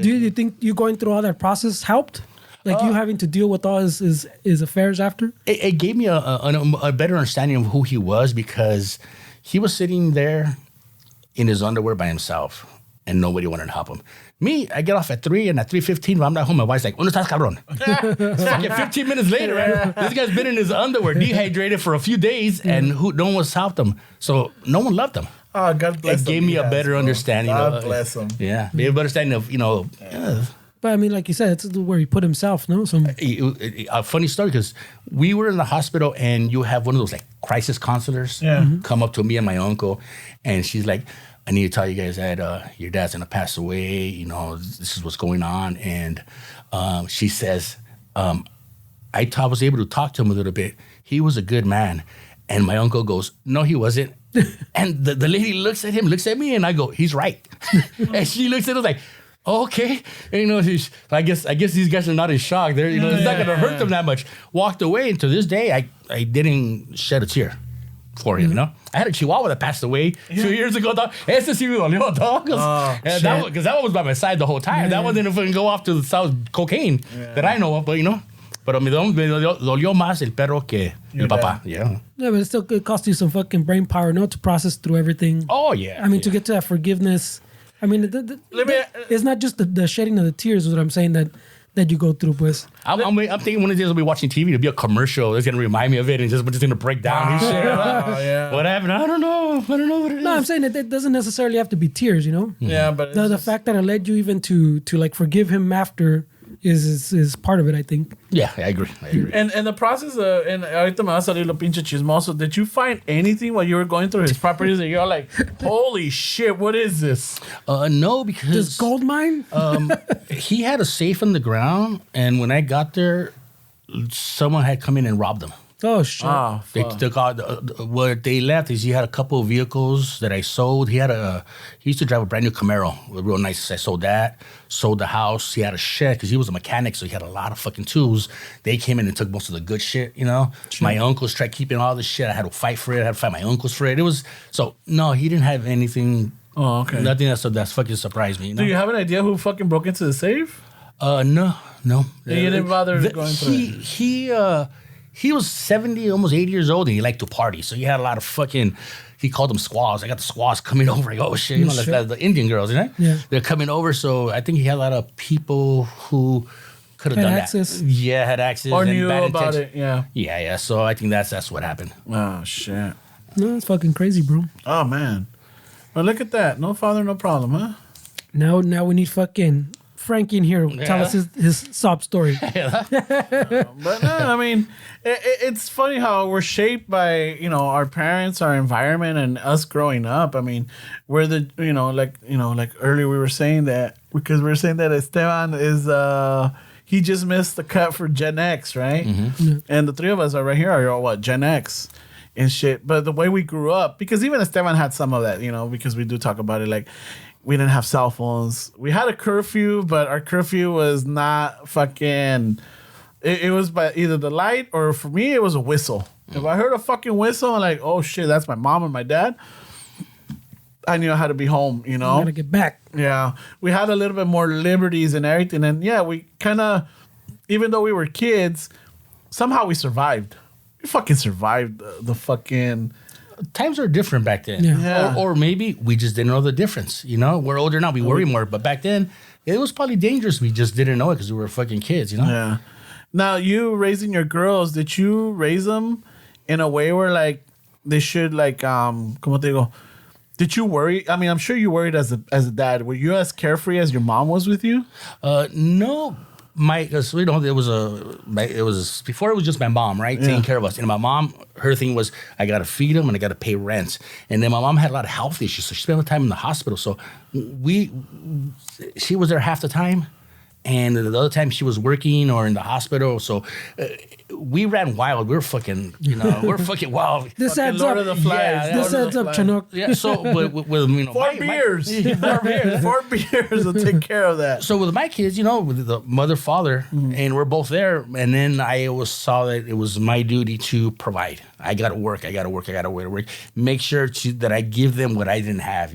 Do you think you going through all that process helped? Like you having to deal with all his affairs after? It gave me a better understanding of who he was, because he was sitting there in his underwear by himself and nobody wanted to help him. Me, I get off at 3, and at 3:15 when I'm not home, my wife's like, ¿Dónde estás, cabrón? It's fucking 15 minutes later, right? This guy's been in his underwear, dehydrated for a few days, and no one's helped him. So no one loved him. Oh, God bless him. It gave me a better understanding. God bless him. Yeah, a better understanding of, But I mean, like you said, it's where he put himself, no? So a funny story, because we were in the hospital, and you have one of those like crisis counselors come up to me and my uncle, and she's like, I need to tell you guys that your dad's gonna pass away. This is what's going on. And she says, I was able to talk to him a little bit. He was a good man. And my uncle goes, no, he wasn't. And the lady looks at him, looks at me, and I go, he's right. And she looks at us like, okay. And, I guess these guys are not in shock. They're, it's not going to hurt them that much. Walked away, and to this day, I didn't shed a tear for him, I had a Chihuahua that passed away 2 years ago, dog. Ese sí me dolió, dog. Because that one was by my side the whole time. Yeah. That one didn't fucking go off to the south cocaine that I know of, but, Pero me dolió más el perro que el papá. Yeah, but it still cost you some fucking brain power, to process through everything. Oh, yeah. I mean, to get to that forgiveness. I mean, it's not just the shedding of the tears, is what I'm saying, that you go through, pues. I'm thinking one of these I'll be watching TV, there'll be a commercial that's going to remind me of it, and we're just going to break down and shit. What happened? I don't know what it is. No, I'm saying it doesn't necessarily have to be tears, Yeah, but the fact that it led you even to like forgive him after is part of it, I think. Yeah, I agree. And the process and ahorita me va a salir lo pinche chismoso. Did you find anything while you were going through his properties that you're like, holy shit, what is this? No, because this gold mine? He had a safe in the ground, and when I got there, someone had come in and robbed him. Oh, shit. They took out what they left is he had a couple of vehicles that I sold. He used to drive a brand new Camaro, real nice. I sold that, sold the house. He had a shed because he was a mechanic, so he had a lot of fucking tools. They came in and took most of the good shit, Sure. My uncles tried keeping all this shit. I had to fight for it. I had to fight my uncles for it. No, he didn't have anything Oh, okay. Nothing that's fucking surprised me. You know? Do you have an idea who fucking broke into the safe? No. You didn't bother going through it? He was 70, almost 80 years old, and he liked to party. So he had a lot of fucking. He called them squaws. I got the squaws coming over. I go, oh shit, that's the Indian girls, you know? Yeah. They're coming over. So I think he had a lot of people who could have done access. that. Yeah, had access. Or and knew bad about intention. it, yeah. Yeah. So I think that's what happened. Oh, shit. No, it's fucking crazy, bro. Oh, man. Well, look at that. No father, no problem, huh? Now we need fucking Frankie in here. Tell us his sob story. But no, I mean, it's funny how we're shaped by, our parents, our environment, and us growing up. I mean, we're the, like earlier we were saying that, because we were saying that Esteban is, he just missed the cut for Gen X, right? Mm-hmm. Yeah. And the three of us are right here are all, what, Gen X and shit. But the way we grew up, because even Esteban had some of that, because we do talk about it, like, we didn't have cell phones. We had a curfew, but our curfew was not fucking... It was by either the light or, for me, it was a whistle. If I heard a fucking whistle, I'm like, oh, shit, that's my mom and my dad. I knew I had to be home, I gotta get back. Yeah. We had a little bit more liberties and everything. And, yeah, we kind of... Even though we were kids, somehow we survived. We fucking survived the fucking... Times are different back then. Yeah. Or maybe we just didn't know the difference. We're older now. We worry more. But back then, it was probably dangerous. We just didn't know it because we were fucking kids, Yeah. Now, you raising your girls, did you raise them in a way where, like, they should, like, como te digo, did you worry? I mean, I'm sure you worried as a dad. Were you as carefree as your mom was with you? No. Because it was before it was just my mom, right, taking care of us. And my mom, her thing was, I gotta feed them and I gotta pay rent. And then my mom had a lot of health issues, so she spent the time in the hospital. So she was there half the time, and the other time she was working or in the hospital. So we ran wild. We were fucking, we're fucking wild. This adds up. This adds up, Chonuc. Yeah. So with 4 beers. 4 beers. 4 beers will take care of that. So with my kids, with the mother, father, and we're both there. And then I always saw that it was my duty to provide. I got to work. Make sure that I give them what I didn't have,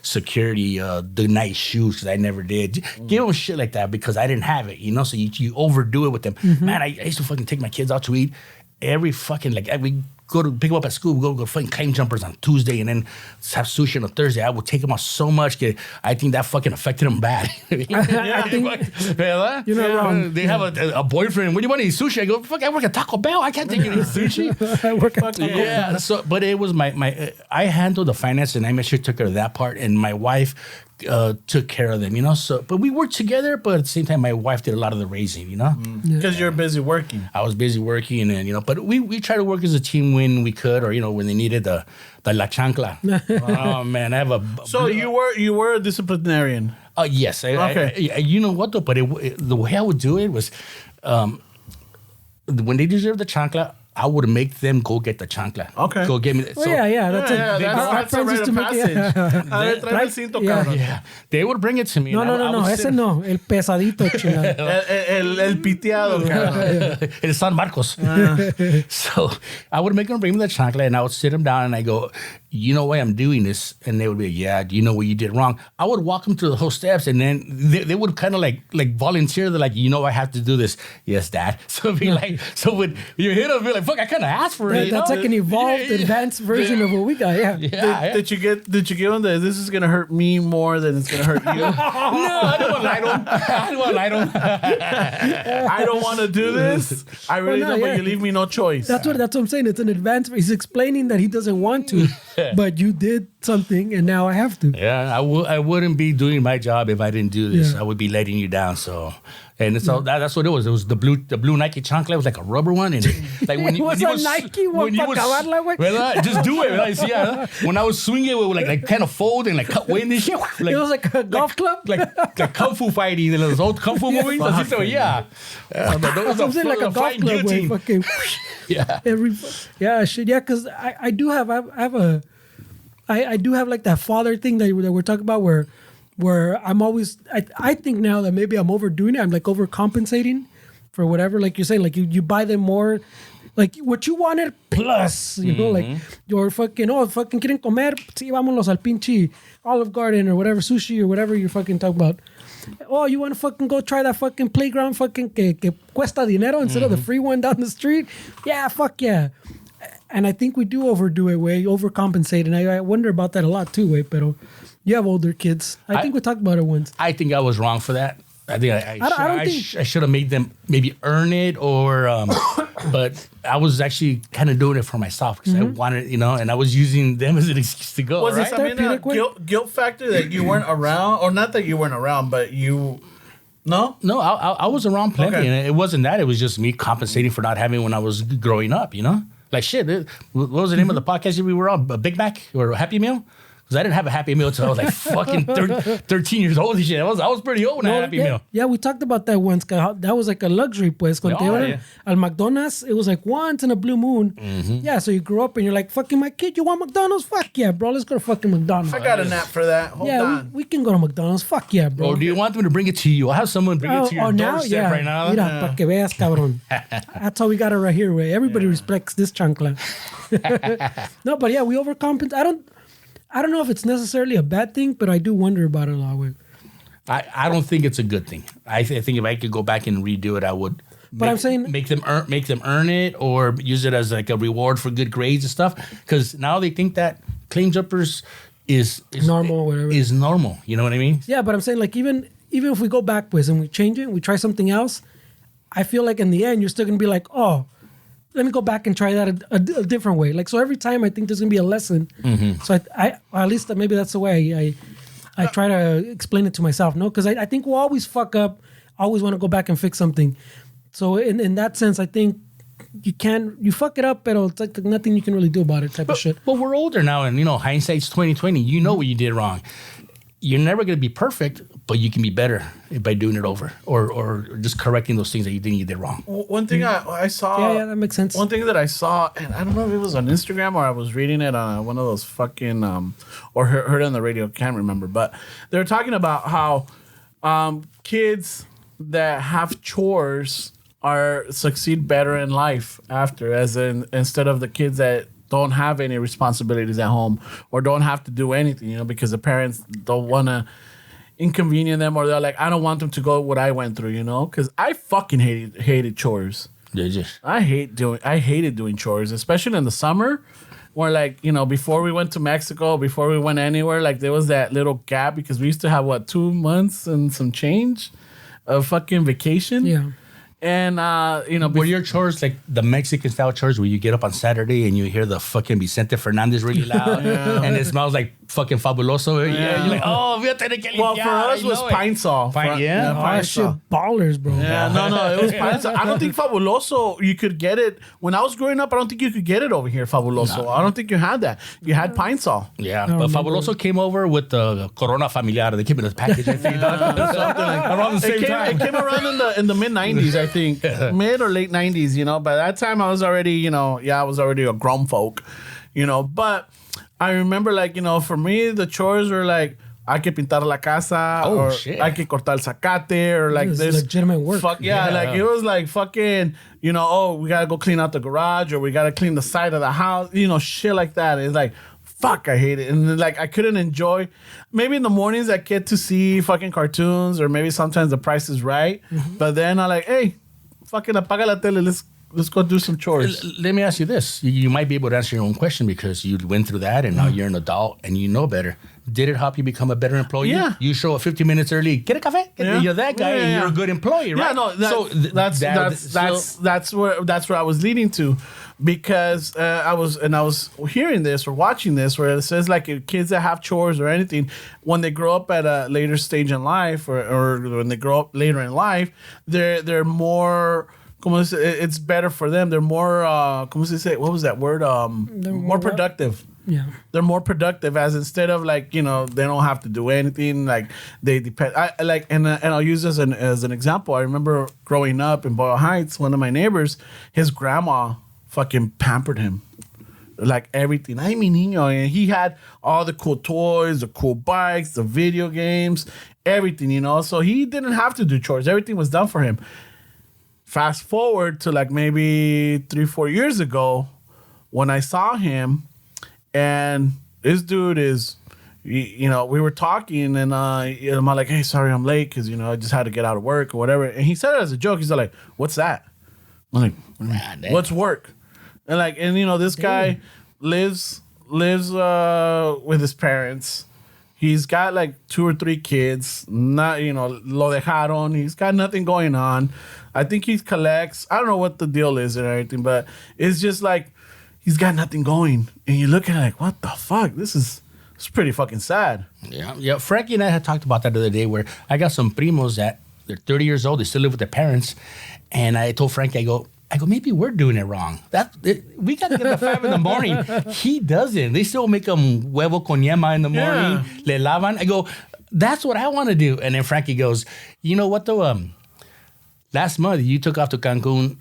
security, the nice shoes, because I never did. Give them shit like that because I didn't have it, So you overdo it with them. Man, I used to fucking take my kids out to eat every fucking, we go to pick them up at school. We go fucking climb jumpers on Tuesday and then have sushi on a Thursday. I would take them out so much that I think that fucking affected them bad. I think you're not wrong. They have a boyfriend. When do you want to eat sushi? I go, fuck, I work at Taco Bell. I can't take you to eat sushi. I work at Taco Bell. Yeah. So, but it was my I handled the finance and I made sure I took care of that part. And my wife took care of them, So, but we worked together. But at the same time, my wife did a lot of the raising, Because you're busy working. I was busy working, and but we try to work as a team when we could, or when they needed the la chancla. Oh man, I have a. So you were a disciplinarian. Yes. Okay. You know what though? But the way I would do it was, when they deserve the chancla, I would make them go get the chancla. Okay. Go get me. That's a rite of passage. Yeah. They would bring it to me. No. Ese no. El pesadito, chingado. el piteado, cabrón. El San Marcos. So I would make them bring me the chancla, and I would sit them down, and I go, you know why I'm doing this? And they would be, yeah, do you know what you did wrong? I would walk them through the whole steps, and then they would kind of like volunteer. They're like, I have to do this. Yes, Dad. So it'd be like, when you hit them, be like, fuck, I kind of asked for it. That's like an evolved, advanced version of what we got. Yeah. Did you give them this is gonna hurt me more than it's gonna hurt you? No, I don't want to lie to them. I don't want to do this. I really don't. But you leave me no choice. That's what I'm saying. It's an advanced. He's explaining that he doesn't want to. But you did something, and now I have to. Yeah, I wouldn't be doing my job if I didn't do this. I would be letting you down. So, and it's all that's what it was. It was the blue Nike chancla. It was like a rubber one, and when you was was a Nike one for acabarla, güey. Just do it. Right? See, when I was swinging, it would like kind of fold and like cut wind and shit. It was like a golf club, like kung fu fighting in those old kung fu movies. So yeah, something like a golf club, güey. Fucking shit. Yeah, because I do have I do have like that father thing that we're talking about where I'm always I think now that maybe I'm overdoing it. I'm like overcompensating for whatever, like you're saying, like you buy them more Like what you wanted plus, you know, like you're fucking quieren comer, sí, vámonos al pinche Olive Garden or whatever, sushi or whatever you're fucking talking about. Oh, you want to fucking go try that fucking playground fucking que cuesta dinero instead of the free one down the street? Yeah, fuck yeah. And I think we do overdo it, way overcompensate, and I wonder about that a lot too, way. Pero you have older kids. I think we talked about it once. I think I was wrong for that. I think I should have made them maybe earn it, or but I was actually kind of doing it for myself because I wanted, you know, and I was using them as an excuse to go. Was it something a guilt factor that you weren't around, or not that you weren't around, but you? No, I was around plenty, and it wasn't that. It was just me compensating for not having when I was growing up, you know. Like shit, what was the name of the podcast we were on? A Big Mac or a Happy Meal? Because I didn't have a Happy Meal until I was like fucking 13 years old and shit. I was pretty old when I had a Happy Meal. Yeah, we talked about that once. That was like a luxury, pues. Cuando te iban al McDonald's, it was like once in a blue moon. Yeah, so you grew up and you're like, fucking my kid, you want McDonald's? Fuck yeah, bro. Let's go to fucking McDonald's. I got a nap for that. Hold on. We can go to McDonald's. Fuck yeah, bro. Or do you want them to bring it to you? I'll have someone bring it to your doorstep right now. Mira, pa que veas, cabrón. That's how we got it right here, way. Everybody respects this chancla. No, but yeah, we overcompensate. I don't know if it's necessarily a bad thing, but I do wonder about it a lot. I don't think it's a good thing. I think if I could go back and redo it, I would. But I'm saying make them earn it, or use it as like a reward for good grades and stuff. Because now they think that claim jumpers is normal, whatever. Is normal. You know what I mean? Yeah, but I'm saying like even if we go back with and we change it, and we try something else, I feel like in the end you're still gonna be like, oh, let me go back and try that a different way. Like, so every time I think there's going to be a lesson. So I at least maybe that's the way I try to explain it to myself. No, because I think we'll always fuck up, always want to go back and fix something. So in that sense, I think you fuck it up, but it's like nothing you can really do about it type of shit. But we're older now, and, you know, hindsight's 20/20. You know what you did wrong. You're never going to be perfect, but you can be better by doing it over, or just correcting those things that you think you did wrong. One thing I saw... Yeah, that makes sense. One thing that I saw, and I don't know if it was on Instagram or I was reading it on one of those fucking... or heard it on the radio, can't remember. But they were talking about how kids that have chores succeed better in life after, as in instead of the kids that don't have any responsibilities at home or don't have to do anything, you know, because the parents don't want to inconvenience them, or they're like, I don't want them to go what I went through, you know, because I fucking hated chores. Did you? I hated doing chores, especially in the summer, where, like, you know, before we went to Mexico, before we went anywhere, like there was that little gap because we used to have 2 months and some change of fucking vacation. Yeah. And, you know... Were your chores like the Mexican-style chores where you get up on Saturday and you hear the fucking Vicente Fernandez really loud and it smells like fucking fabuloso? Yeah. You're like, oh, voy a tener que limpiar. Well, for us, it was Pine Sol. Pine shit, ballers, bro. Yeah, no, it was Pine Sol. I don't think Fabuloso, you could get it. When I was growing up, I don't think you could get it over here, Fabuloso. No. I don't think you had that. You had Pine Sol. Yeah, but Fabuloso came over with the Corona Familiar. They came in a package, I think. Something like around the same time. It came around in the mid-90s, I think. Mid or late 90s, you know. By that time, I was already, you know, I was already a grown folk, you know. But I remember, like, you know, for me, the chores were like, hay que pintar la casa, or hay que cortar el zacate, or like this legitimate work. Like it was like fucking, you know, oh, we gotta go clean out the garage, or we gotta clean the side of the house, you know, shit like that. It's like, fuck, I hate it. And like, I couldn't enjoy. Maybe in the mornings I get to see fucking cartoons, or maybe sometimes The Price is Right. But then I'm like, hey, fucking apaga la tele, let's go do some chores. Let me ask you this. You might be able to answer your own question because you went through that and now you're an adult and you know better. Did it help you become a better employee? Yeah. You show up 15 minutes early, get a cafe? Yeah. You're that guy and you're a good employee, right? Yeah, no, that's where I was leading to, because I was hearing this or watching this where it says like kids that have chores or anything, when they grow up at a later stage in life or when they grow up later in life, they're more... It's better for them. They're more, ¿cómo se dice? What was that word? They're more productive. Yeah. They're more productive, as instead of like, you know, they don't have to do anything. Like they depend. And I'll use this as an example. I remember growing up in Boyle Heights, one of my neighbors, his grandma fucking pampered him. Like everything. Ay, mi niño. And he had all the cool toys, the cool bikes, the video games, everything, you know. So he didn't have to do chores. Everything was done for him. Fast forward to like maybe 3-4 years ago when I saw him, and this dude is, you know, we were talking, and I'm like, hey, sorry I'm late because, you know, I just had to get out of work or whatever. And he said it as a joke. He's like, what's that? I'm like, what's work? And like, and you know, this guy lives with his parents. He's got like 2 or 3 kids. Not, you know, lo dejaron. He's got nothing going on. I think he collects. I don't know what the deal is and everything, but it's just like he's got nothing going. And you look at it like, what the fuck? It's pretty fucking sad. Yeah. Frankie and I had talked about that the other day, where I got some primos that they're 30 years old. They still live with their parents. And I told Frankie, I go, maybe we're doing it wrong. We got to get up at 5 a.m. He doesn't. They still make them huevo con yema in the morning. Le lavan. I go, that's what I want to do. And then Frankie goes, you know what though? Last month you took off to Cancun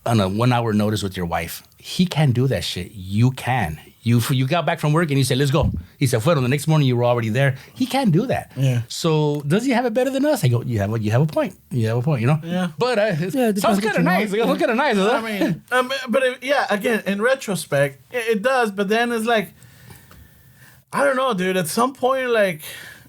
on a 1-hour notice with your wife. He can't do that shit. You can. You got back from work and you said, let's go. He said, fueron. The next morning you were already there. He can't do that. Yeah. So does he have it better than us? I go, you have a point. You have a point, you know? Yeah. But it sounds kind of nice. It sounds kind of nice. I mean, again, in retrospect, it does. But then it's like, I don't know, dude. At some point, like,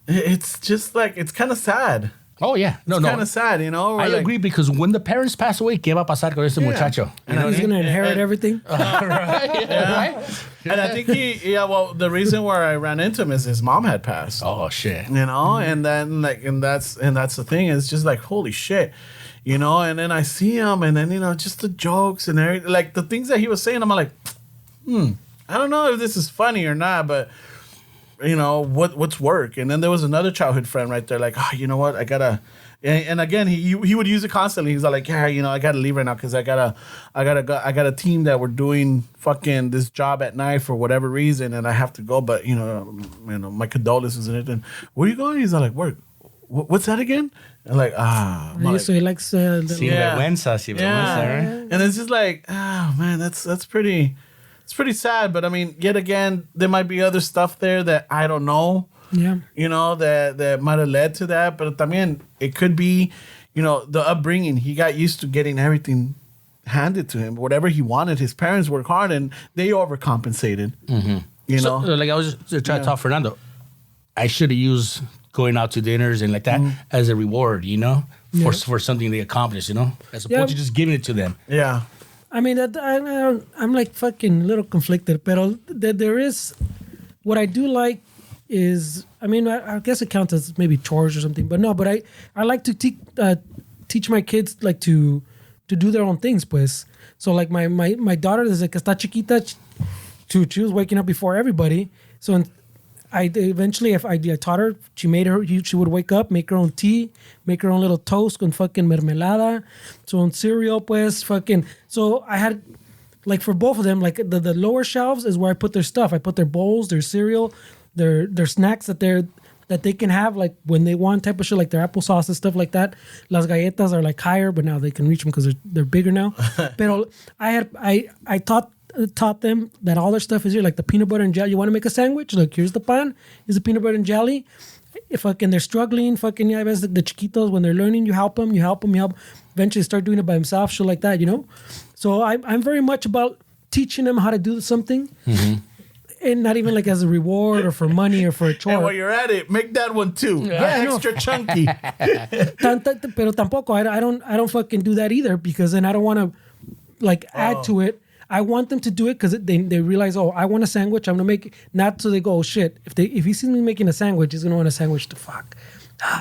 it's just like, it's kind of sad. Oh, yeah. It's kind of sad, you know? I agree, because when the parents pass away, ¿qué va a pasar con este muchacho? And he's going to inherit everything. Right? And I think the reason where I ran into him is his mom had passed. Oh, shit. You know? And then, like, and that's the thing. It's just like, holy shit. You know? And then I see him, and then, you know, just the jokes and everything. Like, the things that he was saying, I'm like, I don't know if this is funny or not, but... You know, what's work? And then there was another childhood friend right there, like, you know what, I gotta, and again, he would use it constantly. He's like, yeah, you know, I gotta leave right now because I got a team that we're doing fucking this job at night for whatever reason, and I have to go. But you know, my condolences and everything. Where are you going? He's like, work. What's that again? And like, so he likes Sinvergüenza, right? And it's just like, oh man, that's pretty. It's pretty sad, but I mean, yet again, there might be other stuff there that I don't know. Yeah. You know, that might have led to that. But también, it could be, you know, the upbringing. He got used to getting everything handed to him. Whatever he wanted, his parents worked hard and they overcompensated. Mm-hmm. You know? Like I was just trying to tell Fernando, I should have used going out to dinners and like that as a reward, you know, for something they accomplished, you know, as opposed to just giving it to them. Yeah. I mean, I'm like fucking little conflicted, but there is, what I do like is, I mean, I guess it counts as maybe chores or something, but no, but I like to teach my kids like to do their own things, pues. So like my daughter, desde que está chiquita, she was waking up before everybody. So I eventually, I taught her, she would wake up, make her own tea, make her own little toast con fucking mermelada, su own cereal, pues, fucking. So I had, like, for both of them, like, the lower shelves is where I put their stuff. I put their bowls, their cereal, their snacks that they can have, like, when they want type of shit, like their applesauce and stuff like that. Las galletas are, like, higher, but now they can reach them because they're bigger now. Pero I taught them that all their stuff is here, like the peanut butter and jelly. You want to make a sandwich? Look, here's the pan. Here's the peanut butter and jelly. If fucking they're struggling, fucking the chiquitos, when they're learning, you help them. Eventually start doing it by themselves, shit like that, you know? So I'm very much about teaching them how to do something. Mm-hmm. And not even like as a reward or for money or for a chore. And while you're at it, make that one too. Extra chunky. Pero tampoco, I don't fucking do that either, because then I don't want to like add to it. I want them to do it because they realize, oh, I want a sandwich. I'm gonna make it. Not so they go, oh shit. If he sees me making a sandwich, he's gonna want a sandwich to fuck.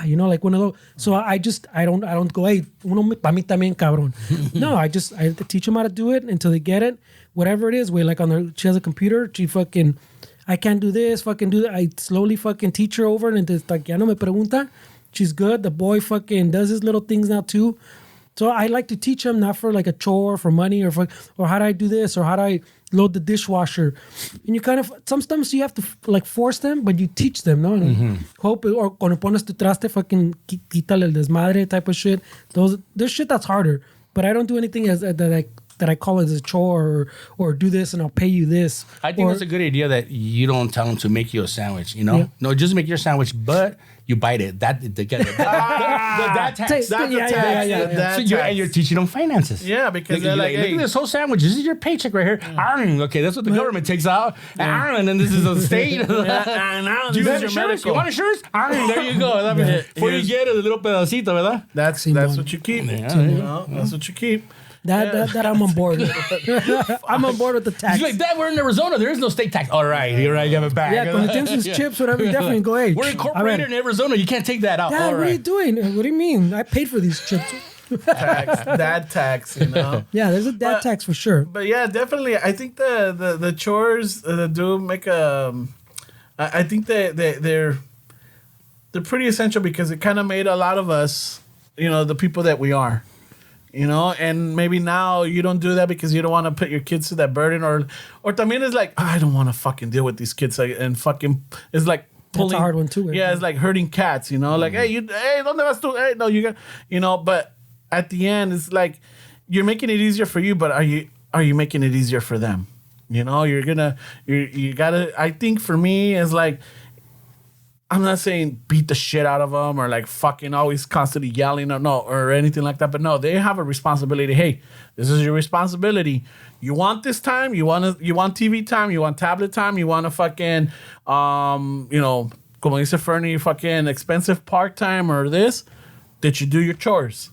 You know, like one of those. So I don't go, hey, uno pa mí también, cabrón. No, I teach them how to do it until they get it. Whatever it is, like she has a computer. She fucking, I can't do this. Fucking do that. I slowly fucking teach her over, and entonces ya no me pregunta. She's good. The boy fucking does his little things now too. So I like to teach them, not for like a chore, for money, or how do I do this, or how do I load the dishwasher. And you kind of, sometimes you have to like force them, but you teach them, no? Mm-hmm. Hope, or cuando pones tu traste, fucking quítale el desmadre type of shit. There's shit that's harder, but I don't do anything that that I call it a chore or do this and I'll pay you this. I think that's a good idea that you don't tell them to make you a sandwich. You know, Yeah. no, just make your sandwich, but you bite it. The dad tax. Yeah. And you're teaching them finances. Yeah, because they're like, look hey, at this whole sandwich. This is your paycheck right here. Okay, that's what the government takes out. And then this is a state. this Do you is have your insurance? medical. You want insurance? There you go. Before you get it, a little pedacito, ¿verdad? That's what you keep. Yeah. You know, that's what you keep. That I'm on board with. I'm on board with the tax. He's like, Dad, we're in Arizona. There is no state tax. All right, you're right. You have it back. Yeah, when it thinks chips, whatever, you definitely go, hey. We're incorporated in Arizona. You can't take that out. Dad, all what right. are you doing? What do you mean? I paid for these chips. Dad tax, you know. Yeah, there's a dad tax for sure. But yeah, definitely. I think the chores do make I think they're pretty essential because it kind of made a lot of us, you know, the people that we are. You know, and maybe now you don't do that because you don't want to put your kids to that burden, or también is like, I don't want to fucking deal with these kids, and fucking it's like pulling. That's a hard one too. Yeah, it's like hurting cats, you know, like hey, don't vas tú, hey, no, you got, you know, but at the end, it's like you're making it easier for you, but are you making it easier for them? You know, you gotta. I think for me, it's like. I'm not saying beat the shit out of them or like fucking always constantly yelling or anything like that. But no, they have a responsibility. Hey, this is your responsibility. You want this time? You want TV time? You want tablet time? You want a fucking, you know, como dice Fernie, fucking expensive park time or this? Did you do your chores?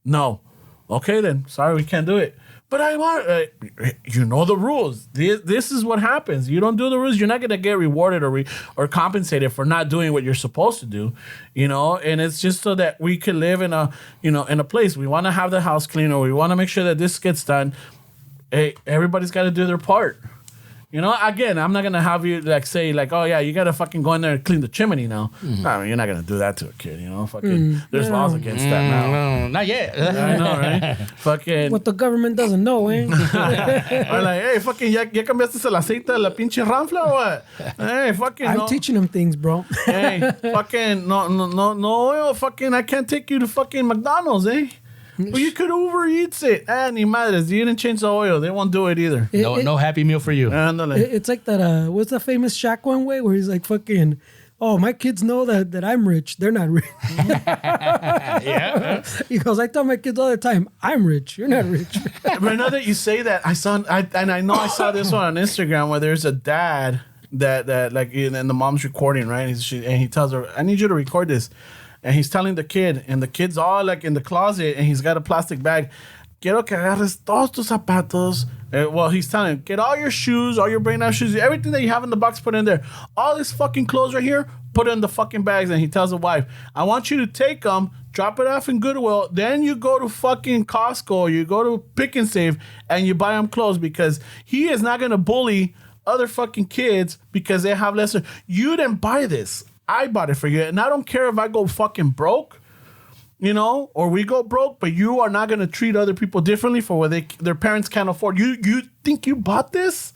No. Okay then. Sorry, we can't do it. But I want, you know the rules. This is what happens. You don't do the rules, you're not gonna get rewarded or compensated for not doing what you're supposed to do, you know. And it's just so that we can live in a place. We want to have the house clean, or we want to make sure that this gets done. Hey, everybody's got to do their part. You know, again, I'm not going to have you like say like, oh yeah, you got to fucking go in there and clean the chimney now. I mean, you're not going to do that to a kid, you know? Fucking, there's laws against that now. No, not yet. I know, right? Fucking. What the government doesn't know, eh? Or like, hey, fucking, ya cambiaste el aceite de la pinche ranfla or what? Hey, fucking. I'm teaching them things, bro. Hey, fucking, no, fucking, I can't take you to fucking McDonald's, eh? Well, you could Uber Eats it. Ni madres. You didn't change the oil. They won't do it either. No happy meal for you. It's like that, what's the famous Shaq one way where he's like fucking, oh, my kids know that I'm rich. They're not rich. Yeah. He goes, I tell my kids all the time, I'm rich. You're not rich. But now that you say that, I know I saw this one on Instagram where there's a dad that like, and the mom's recording, right? And he tells her, I need you to record this. And he's telling the kid, and the kid's all like in the closet, and he's got a plastic bag. Quiero que agarres todos tus zapatos. Well, he's telling him, get all your shoes, all your brain out shoes, everything that you have in the box, put in there. All this fucking clothes right here, put in the fucking bags. And he tells the wife, I want you to take them, drop it off in Goodwill. Then you go to fucking Costco, you go to Pick and Save, and you buy them clothes, because he is not going to bully other fucking kids because they have lesser. You didn't buy this. I bought it for you, and I don't care if I go fucking broke, you know, or we go broke, but you are not going to treat other people differently for what their parents can't afford. You think you bought this?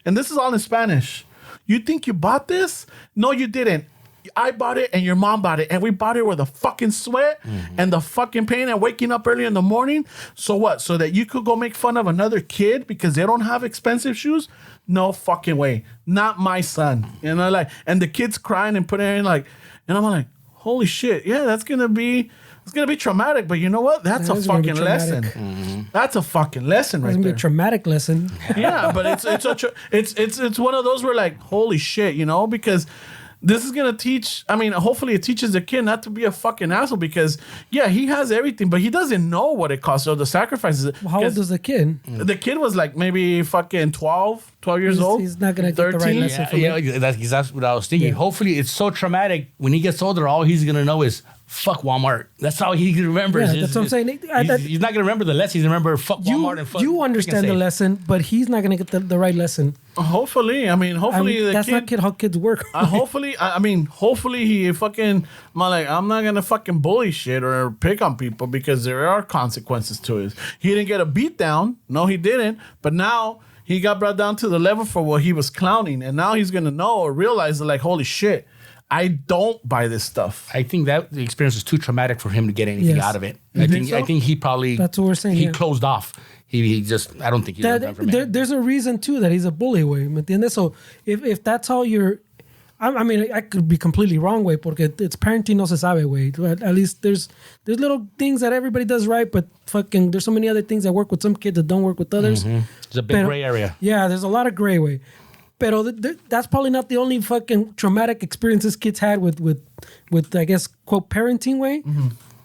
And this is all in Spanish. You think you bought this? No, you didn't. I bought it and your mom bought it, and we bought it with the fucking sweat and the fucking pain and waking up early in the morning. So what? So that you could go make fun of another kid because they don't have expensive shoes? No fucking way. Not my son. You know, like, and the kid's crying and putting in like, and I'm like, holy shit. Yeah, it's gonna be traumatic, but you know what? That's a fucking lesson. That's a fucking lesson right there. It's gonna be a traumatic lesson. Yeah, but it's one of those where like, holy shit, you know, because this is going to teach, I mean, hopefully it teaches the kid not to be a fucking asshole, because, yeah, he has everything, but he doesn't know what it costs or the sacrifices. Well, how old is the kid? The kid was like maybe fucking 12 years old. He's not going to get the right lesson from it. Yeah, that's what I was thinking. Yeah. Hopefully it's so traumatic, when he gets older, all he's going to know is, fuck Walmart. That's all he remembers. Yeah, that's what I'm saying. He's not going to remember the lesson. He's going to remember fuck Walmart and fuck. You understand the lesson, but he's not going to get the right lesson. Hopefully. I mean, that's not how kids work. Hopefully he fucking, I'm not going to fucking bully shit or pick on people, because there are consequences to it. He didn't get a beat down. No, he didn't. But now he got brought down to the level for what he was clowning. And now he's going to know or realize that, like, holy shit, I don't buy this stuff. I think that the experience was too traumatic for him to get anything out of it. I think he probably that's what we're saying. He closed off. He just I don't think he learned from it. There's a reason too that he's a bully way. ¿Me entiendes? So if that's how you're, I mean, I could be completely wrong way porque it's parenting no se sabe way. At least there's little things that everybody does right, but fucking there's so many other things that work with some kids that don't work with others. It's a big gray area. Yeah, there's a lot of gray way. Pero that's probably not the only fucking traumatic experiences kids had with I guess quote parenting way.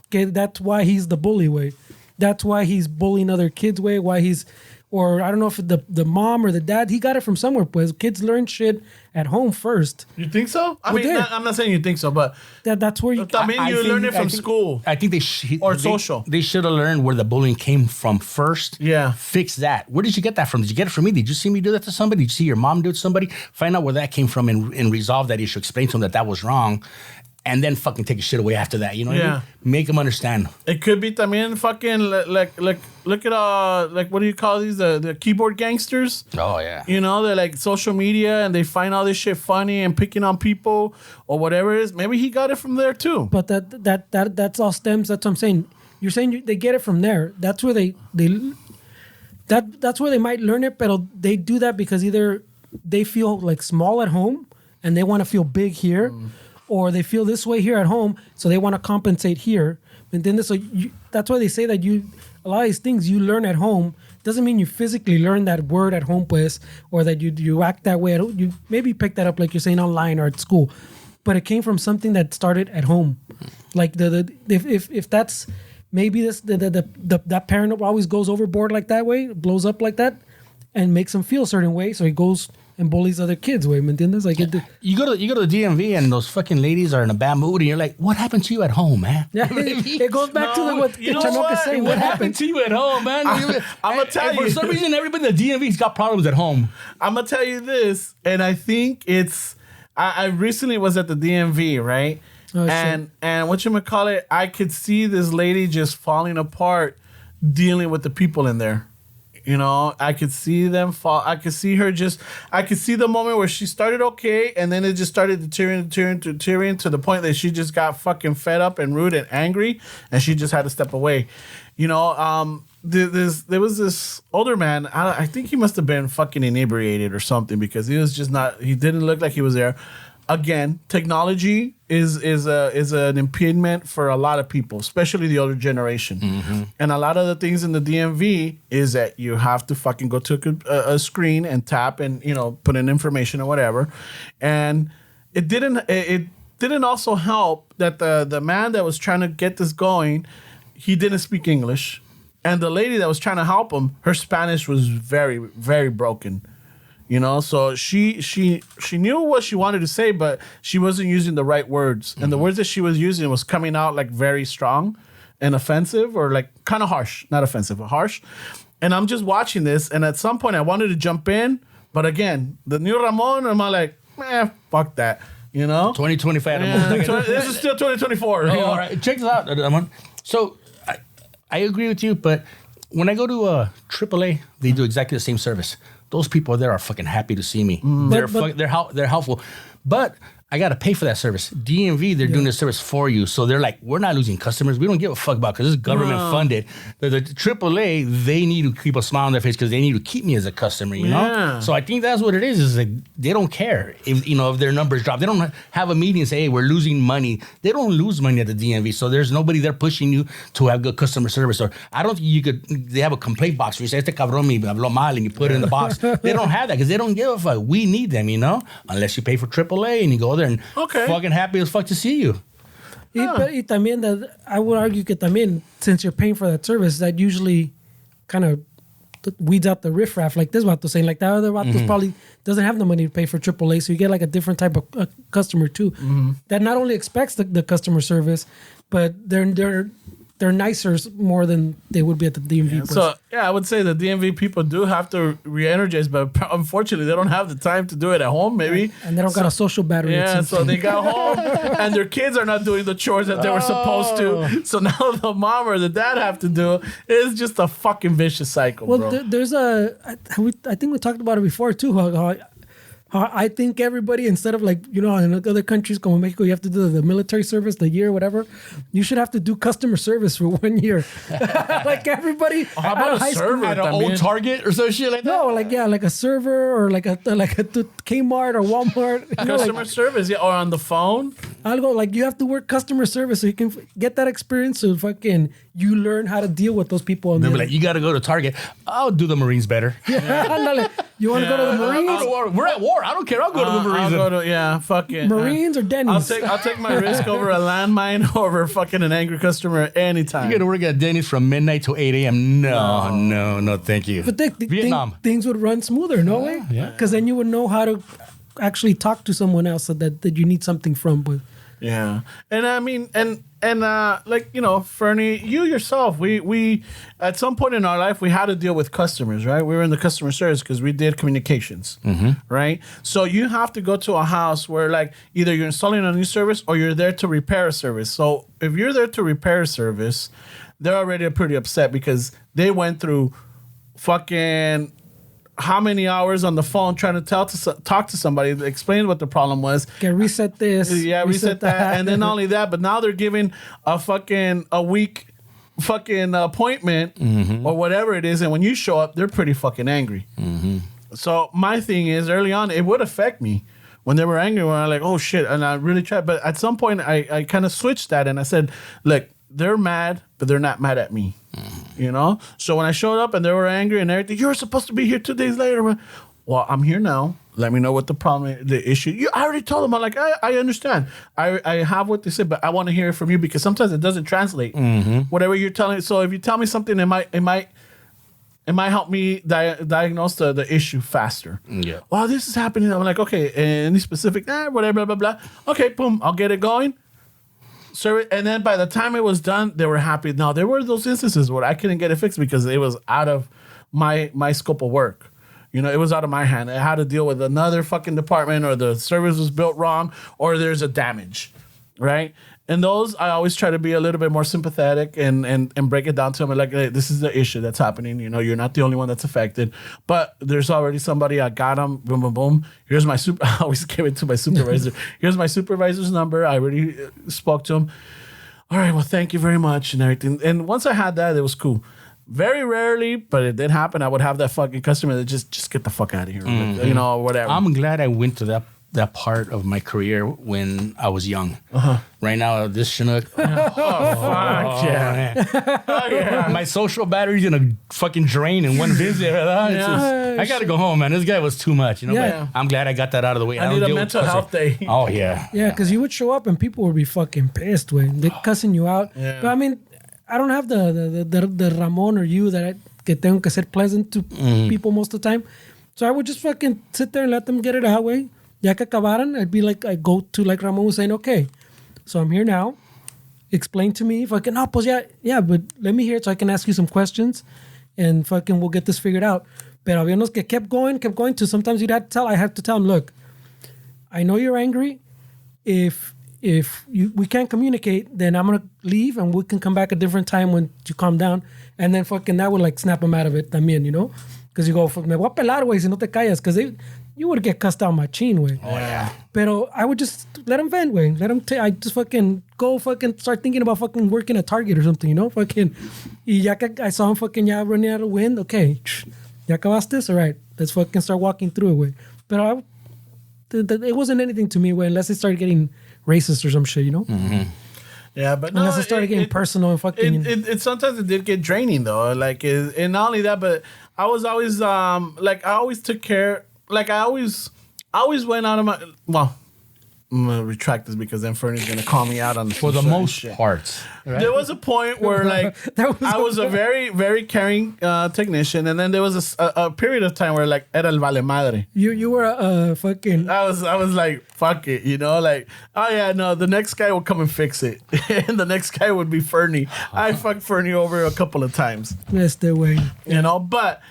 Okay, that's why he's the bully way. That's why he's bullying other kids way. Why he's, or I don't know if the mom or the dad, he got it from somewhere. Pues kids learn shit at home first. You think so? I mean, I'm not saying you think so, but that's where you. I mean, you learn it from school. I think social. They should have learned where the bullying came from first. Yeah. Fix that. Where did you get that from? Did you get it from me? Did you see me do that to somebody? Did you see your mom do it to somebody? Find out where that came from and resolve that issue. Explain to them that was wrong. And then fucking take your shit away after that. You know what I mean? Make them understand. It could be también fucking like look at like what do you call these the keyboard gangsters? Oh yeah. You know, they're like social media and they find all this shit funny and picking on people or whatever it is. Maybe he got it from there too. But that's all stems. That's what I'm saying. You're saying they get it from there. That's where that's where they might learn it. But they do that because either they feel like small at home and they want to feel big here. Or they feel this way here at home, so they want to compensate here. And then that's why they say that a lot of these things you learn at home doesn't mean you physically learn that word at home, pues, or that you act that way. You maybe pick that up like you're saying online or at school, but it came from something that started at home. Like if that's maybe that parent always goes overboard like that way, blows up like that, and makes him feel a certain way, so he goes and bullies other kids, way, ¿me entiendes? Like you go to the DMV and those fucking ladies are in a bad mood and you're like, what happened to you at home, man? Yeah, it goes back to what Chonuc is saying. What happened to you at home, man? I'm gonna tell you. For some reason, everybody in the DMV's got problems at home. I'm gonna tell you this, and I think it's. I recently was at the DMV, right? Oh, and whatchamacallit, I could see this lady just falling apart dealing with the people in there. You know, I could see them fall. I could see her I could see the moment where she started okay, and then it just started deteriorating to the point that she just got fucking fed up and rude and angry, and she just had to step away. You know, there was this older man. I think he must have been fucking inebriated or something because he was just not. He didn't look like he was there. Again, technology is an impediment for a lot of people, especially the older generation. And a lot of the things in the DMV is that you have to fucking go to a screen and tap and put in information or whatever. And it didn't also help that the man that was trying to get this going, he didn't speak English, and the lady that was trying to help him, her Spanish was very, very broken. So she knew what she wanted to say, but she wasn't using the right words. And the words that she was using was coming out like very strong and offensive, or like kind of harsh, not offensive, but harsh. And I'm just watching this, and at some point I wanted to jump in, but again, the new Ramon, I'm like, fuck that, 2025. This is still 2024. All right, check this out, Ramon. So I agree with you, but when I go to AAA, they do exactly the same service. Those people there are fucking happy to see me. They're helpful. But I got to pay for that service. DMV, they're doing the service for you. So they're like, we're not losing customers. We don't give a fuck about because this is government funded. The AAA, they need to keep a smile on their face because they need to keep me as a customer, you know? So I think that's what it is like they don't care if their numbers drop. They don't have a meeting and say, hey, we're losing money. They don't lose money at the DMV. So there's nobody there pushing you to have good customer service. Or I don't think they have a complaint box where you say, este cabrón me habló mal, and you put it in the box. They don't have that because they don't give a fuck. We need them, unless you pay for AAA and you go there and fucking happy as fuck to see you. Y también that I would argue que también, since you're paying for that service, that usually kind of weeds out the riffraff, like this vato saying, like that other vato probably doesn't have the money to pay for AAA, so you get like a different type of customer too. That not only expects the customer service, but they're nicer more than they would be at the DMV. So I would say the DMV people do have to re-energize, but unfortunately they don't have the time to do it at home, maybe. And they don't got a social battery. Yeah, so they got home and their kids are not doing the chores that they were supposed to. So now the mom or the dad have to do it. It's just a fucking vicious cycle, bro. There's I think we talked about it before too, how I think everybody, instead of like, you know, in other countries, como Mexico, you have to do the military service, the year, whatever. You should have to do customer service for 1 year. Like everybody. How about a server At an old Target or some shit like that? No, like, yeah, like a server or like a Kmart or Walmart. You know, Customer service, yeah, or on the phone. Algo like you have to work customer service so you can get that experience so fucking you learn how to deal with those people. They'll be like, you got to go to Target. I'll do the Marines better. Yeah, you want to go to the Marines? We're at war. I don't care. I'll go to the Marines. I'll go to, fuck it. Marines or Denny's? I'll take my risk over a landmine over fucking an angry customer anytime. You got to work at Denny's from midnight to 8 a.m. No, thank you. But Vietnam. Things would run smoother, no way? Yeah. Because then you would know how to actually talk to someone else that you need something from. But yeah, and I mean, and like, you know, Fernie, you yourself, we at some point in our life we had to deal with customers, right? We were in the customer service because we did communications, right? So you have to go to a house where like either you're installing a new service or you're there to repair a service. So if you're there to repair a service, they're already pretty upset because they went through fucking how many hours on the phone trying to talk to somebody, explain what the problem was. Okay, reset this. Yeah, reset that. And then not only that, but now they're giving a week fucking appointment or whatever it is. And when you show up, they're pretty fucking angry. So my thing is, early on, it would affect me. When they were angry, when I'm like, oh shit. And I really tried. But at some point, I kind of switched that and I said, look, they're mad, but they're not mad at me. You know? So when I showed up and they were angry and everything, you're supposed to be here 2 days later. Well, I'm here now. Let me know what the problem is, the issue. I already told them. I'm like, I understand. I have what they said, but I want to hear it from you because sometimes it doesn't translate. Whatever you're telling. So if you tell me something, it might help me diagnose the issue faster. Yeah. Well, this is happening. I'm like, okay, any specific, whatever, blah, blah, blah. Okay, boom, I'll get it going. And then by the time it was done, they were happy. Now, there were those instances where I couldn't get it fixed because it was out of my scope of work. You know, it was out of my hand. I had to deal with another fucking department, or the service was built wrong, or there's a damage, right? And those, I always try to be a little bit more sympathetic and break it down to them. Like, hey, this is the issue that's happening. You know, you're not the only one that's affected. But there's already somebody. I got them. Boom, boom, boom. Here's my I always give it to my supervisor. Here's my supervisor's number. I already spoke to him. All right, well, thank you very much and everything. And once I had that, it was cool. Very rarely, but it did happen. I would have that fucking customer that just get the fuck out of here. You know, whatever. I'm glad I went to that part of my career when I was young. Right now, this Chonuc. Fuck yeah. Oh, yeah. My social battery's gonna fucking drain in one visit. I gotta go home, man. This guy was too much, you know. Yeah. But I'm glad I got that out of the way. I need a mental health day. Oh yeah. Yeah, because you would show up and people would be fucking pissed when they're cussing you out. Yeah. But I mean, I don't have the Ramon or you that que tengo que ser pleasant to people most of the time. So I would just fucking sit there and let them get it out way. Ya que acabaran, I'd be like, I go to like Ramon was saying, okay, so I'm here now. Explain to me. Fucking, no, pues yeah, but let me hear it so I can ask you some questions and fucking we'll get this figured out. Pero había unos que kept going to sometimes I have to tell them, look, I know you're angry. If we can't communicate, then I'm gonna leave and we can come back a different time when you calm down. And then fucking that would like snap them out of it también, you know? Because you go, me voy a pelar, güey, si no te callas. Because you would get cussed out machine, güey. Oh, yeah. Pero I would just let them vent, güey. I just fucking go fucking start thinking about fucking working at Target or something, you know? Fucking, y ya que I saw him fucking ya running out of wind, okay, ya acabaste? All right, let's fucking start walking through it, güey. But it wasn't anything to me, güey, unless it started getting racist or some shit, you know? Yeah, but unless it started getting personal and fucking. It sometimes it did get draining though. Like, and not only that, but I was always like I always took care. Like I always went out of my. Well, I'm gonna retract this because then Fernie's gonna call me out on for the most part. Right? There was a point where like I was a very, very caring technician, and then there was a period of time where like era el vale madre. You were a fucking. I was like fuck it, you know, like oh yeah, no, the next guy will come and fix it, and the next guy would be Fernie. I fucked Fernie over a couple of times. That's the way, you know, but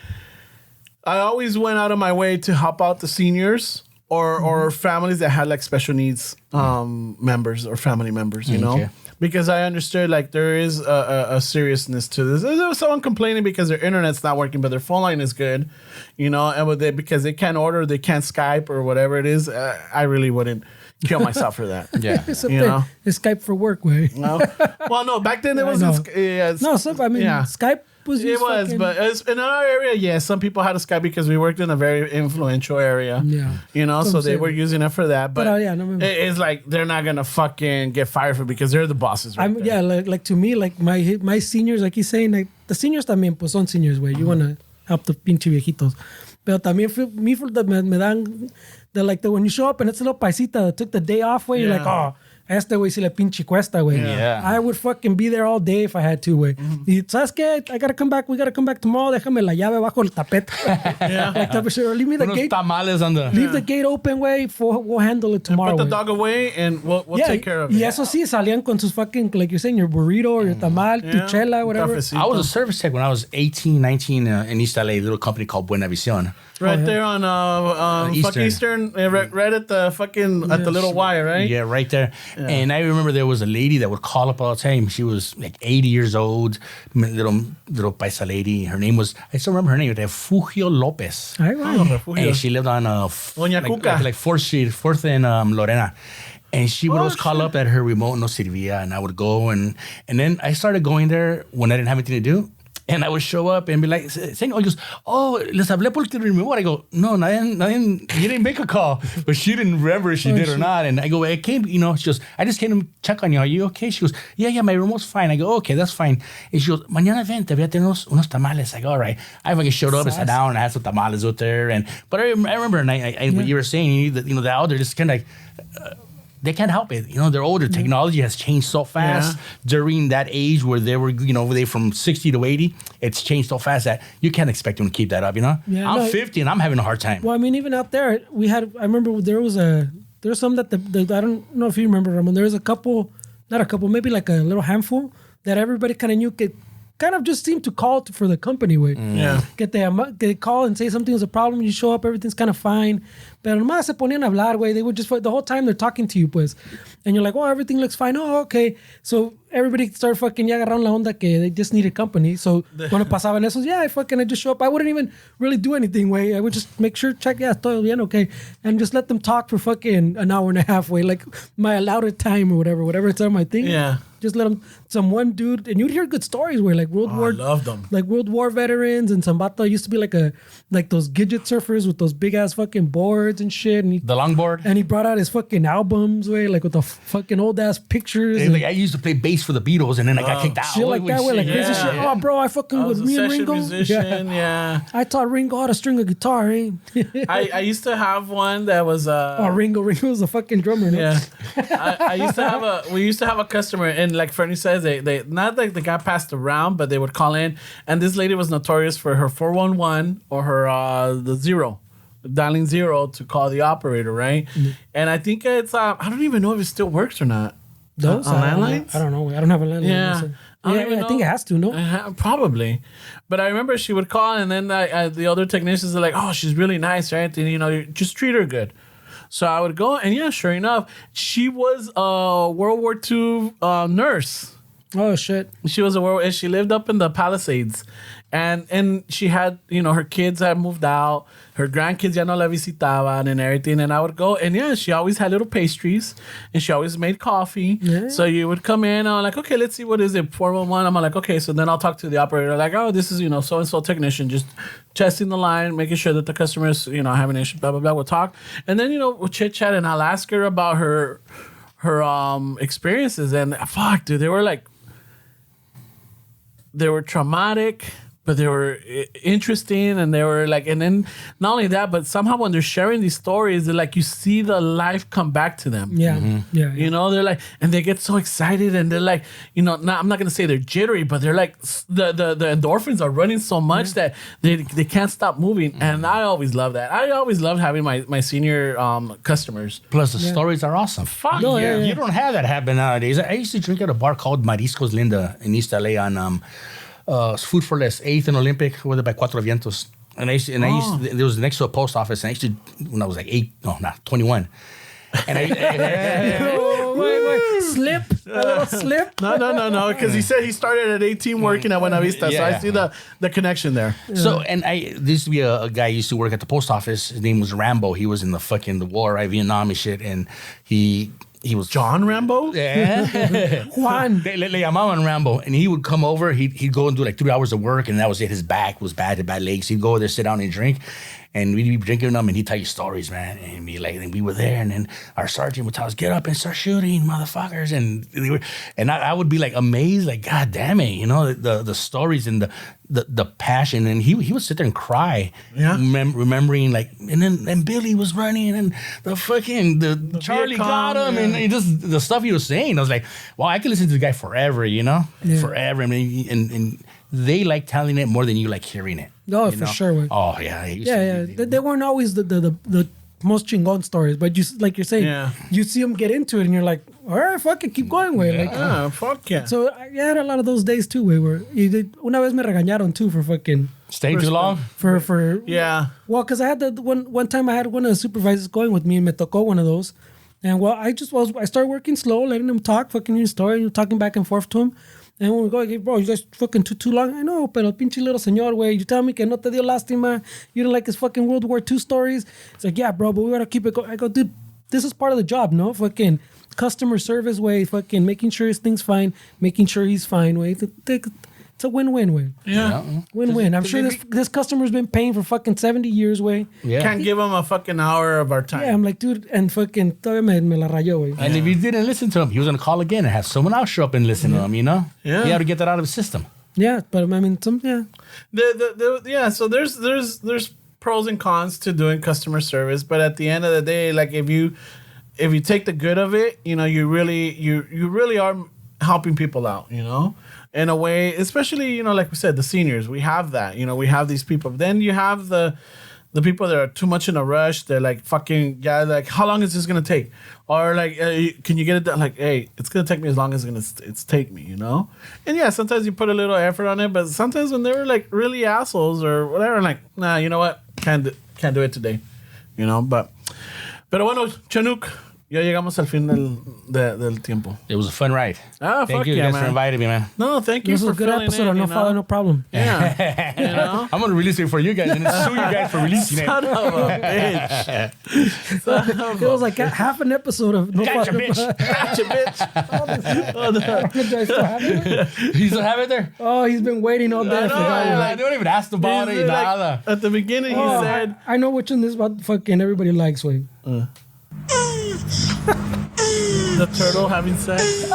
I always went out of my way to help out the seniors or families that had like special needs members or family members, you know. Because I understood like there is a seriousness to this. There was someone complaining because their internet's not working, but their phone line is good, you know, and because they can't order, they can't Skype or whatever it is. I really wouldn't kill myself for that. Yeah, you know, it's Skype for work way. No. Well, no, back then it wasn't. Skype was. It was, fucking, but in our area, yeah, some people had a Skype because we worked in a very influential area. Yeah, you know, so they were using it for that. But it's like they're not gonna fucking get fired for because they're the bosses. Right there. Yeah, like to me, like my seniors, like he's saying, like the seniors también, pues son seniors, way. You wanna help the pinche viejitos. Pero también me dan when you show up and it's a little paisita that took the day off, way. You're like, oh. Este güey si le pinche cuesta, güey. Yeah. I would fucking be there all day if I had to, güey. Y ¿sabes qué? I gotta come back. We gotta come back tomorrow. Déjame la llave bajo el tapete. Like that, sure. Leave me the gate. Tamales on the... Leave the gate open, güey. We'll handle it tomorrow. Put the dog away and we'll take care of it. Y eso sí, salían con sus fucking, like you're saying, your burrito or your tamal, tu chela, whatever. I was a service tech when I was 18, 19 in East LA, a little company called Buena Visión. Right there on Eastern, right at the fucking, at the little Y, right? Yeah, right there. Yeah. And I remember there was a lady that would call up all the time. She was like 80 years old, little paisa lady. Her name was, I still remember her name, Refugio Lopez. And she lived on like 4th Street, 4th and Lorena. And she would always call up at her remote, no servía, and I would go. And then I started going there when I didn't have anything to do. And I would show up and be like, Señor, he goes, oh, les hablé por el remote. I go, no, nadie, you didn't make a call. But she didn't remember if she did or not. And I go, I came, you know, she goes, I just came to check on you. Are you okay? She goes, yeah, my remote's fine. I go, okay, that's fine. And she goes, mañana ven, te voy a tener unos tamales. I go, all right. I fucking showed up and sat down and I had some tamales out there. But I remember, and what you were saying, the elder just kind of like, they can't help it. You know, they're older. Technology has changed so fast during that age where they were, you know, they from 60 to 80. It's changed so fast that you can't expect them to keep that up, you know? Yeah, I'm 50 and I'm having a hard time. Well, I mean, even out there, I remember there was some that I don't know if you remember, Ramon. There was maybe like a little handful that everybody kind of knew kind of just seemed to call for the company, way. Yeah. They call and say something was a problem, you show up, everything's kind of fine. Pero nomás se ponían a hablar, güey. They would just, the whole time they're talking to you, pues. And you're like, oh, everything looks fine. Oh, okay. So everybody started fucking ya agarraron la onda que they just needed company. So cuando pasaban esos, I just show up. I wouldn't even really do anything, güey. I would just make sure, check, todo bien, okay. And just let them talk for fucking an hour and a half, güey. Like my allowed time or whatever it's on my thing. Yeah. Just let them, some one dude, and you'd hear good stories where like World War. I love them. Like World War veterans, and some vato used to be like those Gidget surfers with those big ass fucking boards and shit. And the longboard. And he brought out his fucking albums, way, like with the fucking old ass pictures. Like, I used to play bass for the Beatles, and then I got kicked out. Shit like that, way, like crazy shit. Oh, bro, I fucking with me and Ringo. Musician, yeah. I taught Ringo how to string a guitar, eh? I used to have one that was Ringo was a fucking drummer. Yeah. We used to have a customer, and like Fernie says, they not like the guy passed around, but they would call in, and this lady was notorious for her 411 or her the zero, dialing 0 to call the operator, right? Mm-hmm. And I think it's I don't even know if it still works or not. Those on landlines? I don't know. I don't have a landline. Yeah. I think it has to, no? Probably. But I remember she would call, and then the other technicians are like, oh, she's really nice, right? And, you just treat her good. So I would go, and yeah, sure enough, she was a World War II nurse. Oh, shit. She was and she lived up in the Palisades. And she had, her kids had moved out. Her grandkids ya no la visitaban and everything. And I would go, and yeah, she always had little pastries. And she always made coffee. Yeah. So you would come in, I'm like, okay, let's see, what is it, 411? I'm like, okay. So then I'll talk to the operator. Like, oh, this is, so-and-so technician. Just testing the line, making sure that the customers, having an issue, blah, blah, blah. We'll talk. And then, we'll chit-chat, and I'll ask her about her experiences. And fuck, dude, they were traumatic, but they were interesting, and they were like, and then not only that, but somehow when they're sharing these stories, they're like, you see the life come back to them. Yeah. Mm-hmm. Yeah. They're like, and they get so excited, and they're like, I'm not going to say they're jittery, but they're like, the endorphins are running so much that they can't stop moving. Mm-hmm. And I always love that. I always loved having my senior customers. Plus the stories are awesome. Fuck yeah. You don't have that happen nowadays. I used to drink at a bar called Mariscos Linda in East LA on Food for Less, 8th and Olympic, with by Cuatro Vientos. And I used to, there was next to a post office, and I used to, when I was like 21. And wait. Slip? A little slip? No. Because he said he started at 18 working at Buena Vista. So I see the connection there. So, and there used to be a guy who used to work at the post office. His name was Rambo. He was in the war, right? Vietnam and shit. And he was John Rambo? Yeah. Juan. Le llamaban Rambo. And he would come over. He'd go and do like 3 hours of work. And that was it. His back was bad, bad legs. He'd go there, sit down and drink. And we'd be drinking them, and he'd tell you stories, man. And be like, and we were there, and then our sergeant would tell us, "Get up and start shooting, motherfuckers!" And I would be like amazed, like, God damn it, the stories and the passion. And he would sit there and cry, remembering like, and then Billy was running, and the Charlie got him, and just the stuff he was saying. I was like, wow, I could listen to this guy forever, forever. I mean, and they like telling it more than you like hearing it. Oh, for sure. Way. Oh, yeah. They weren't always the most chingon stories, but like you're saying, you see them get into it, and you're like, all right, fuck it, keep going, way. Yeah. Fuck yeah. So I had a lot of those days too, way, where una vez me regañaron too for fucking staying too long. For yeah. Well, because I had one time I had one of the supervisors going with me, and me tocó one of those, and I started working slow, letting him talk, fucking his story, talking back and forth to him. And when we go, hey, bro, you guys fucking too long. I know, pero pinche little señor, güey. You tell me que no te dio lástima. You don't like his fucking World War II stories. It's like, yeah, bro, but we gotta keep it going. I go, dude, this is part of the job, no? Fucking customer service way, fucking making sure his thing's fine, making sure he's fine, way. It's a win-win, way. Yeah. Win-win. I'm sure this customer's been paying for fucking 70 years, way. Yeah. Can't give him a fucking hour of our time. Yeah, I'm like, dude, and fucking todavía me la rayó, way. And if you didn't listen to him, he was going to call again and have someone else show up and listen to him, Yeah. He had to get that out of his system. Yeah, but I mean, So there's pros and cons to doing customer service, but at the end of the day, like if you take the good of it, you really are helping people out, in a way, especially, like we said, the seniors, we have that, we have these people. Then you have the people that are too much in a rush. They're like, fucking, yeah, like, how long is this going to take? Or like, can you get it done? Like, hey, it's going to take me as long as it's take me, And yeah, sometimes you put a little effort on it, but sometimes when they're like really assholes or whatever, I'm like, nah, you know what? Can't do it today, Pero bueno, Chonuc, ya llegamos al fin del tiempo. It was a fun ride. Thank you guys for inviting me, man. No, thank you for a good episode. No problem. Yeah. I'm going to release it for you guys and sue you guys for releasing it. Son of a bitch. It was like half an episode of no Gotcha, fucking- bitch. Gotcha, bitch. Do I still have it? You still have it there? Oh, he's been waiting all day. I forgot. I don't even ask about it. He's like, Nada. at the beginning, he Oh, said, I know which one this about fucking everybody likes, way. the turtle having sex.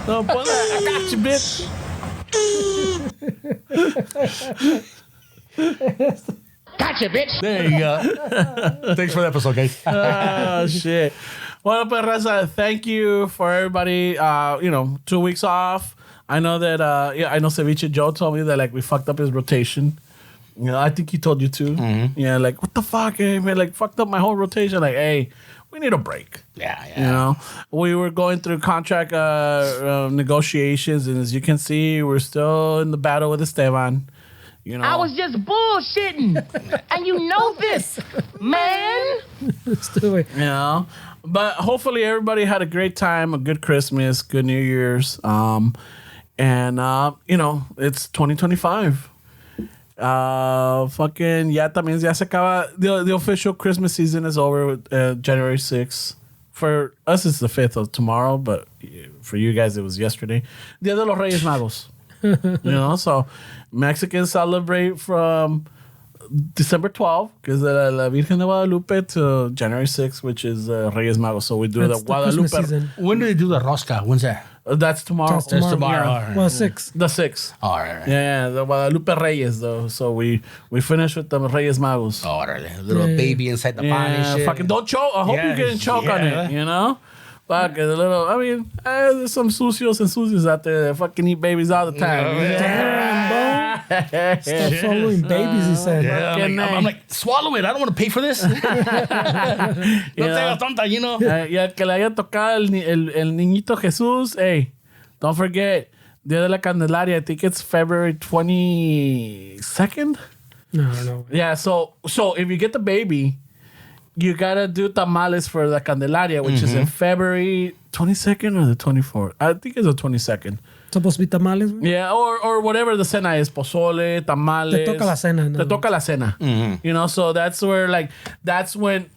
No, ponle, I got you, bitch. Gotcha, bitch. There you go. Thanks for the episode, guys. Oh, shit. Well, but Raza, thank you for everybody. 2 weeks off. I know that, I know Ceviche Joe told me that, like, we fucked up his rotation. I think he told you too. Mm-hmm. Yeah, like, what the fuck, hey, man? Like, fucked up my whole rotation. Like, hey, we need a break. Yeah. We were going through contract negotiations, and as you can see, we're still in the battle with Esteban. I was just bullshitting. And you know this, man. Let's do it. But hopefully everybody had a great time, a good Christmas, good New Year's. It's 2025. Fucking ya también ya se acaba. The official Christmas season is over with January 6th. For us, it's the 5th of tomorrow, but for you guys, it was yesterday. Dia de los Reyes Magos. So Mexicans celebrate from December 12th, because la Virgen de Guadalupe, to January 6th, which is Reyes Magos. So we do That's the Christmas Guadalupe. season. When do they do the rosca? When's that? That's tomorrow. That's tomorrow. All right. Well, 6. The 6th. All right. Yeah, the Guadalupe Reyes, though. So we finish with the Reyes Magos. Oh, a little baby inside the pond and shit. Fucking don't choke. I hope you're getting choked on it, Fuck, a little, there's some sucios and sucios out there that fucking eat babies all the time. Damn, bro. Stop following babies, he said. Yeah, I'm like, swallow it. I don't want to pay for this. No te hagas tonta, Y al que le haya tocado el niñito Jesús, hey, don't forget, Dia de la Candelaria, I think it's February 22nd. No, I don't know. Yeah, so if you get the baby, you gotta do tamales for the Candelaria, which is in February 22nd or the 24th. I think it's the 22nd. Supposed to be tamales, güey? Yeah, or whatever the cena is, pozole, tamales. Te toca la cena, no? Te toca la cena. You know, so that's where that's when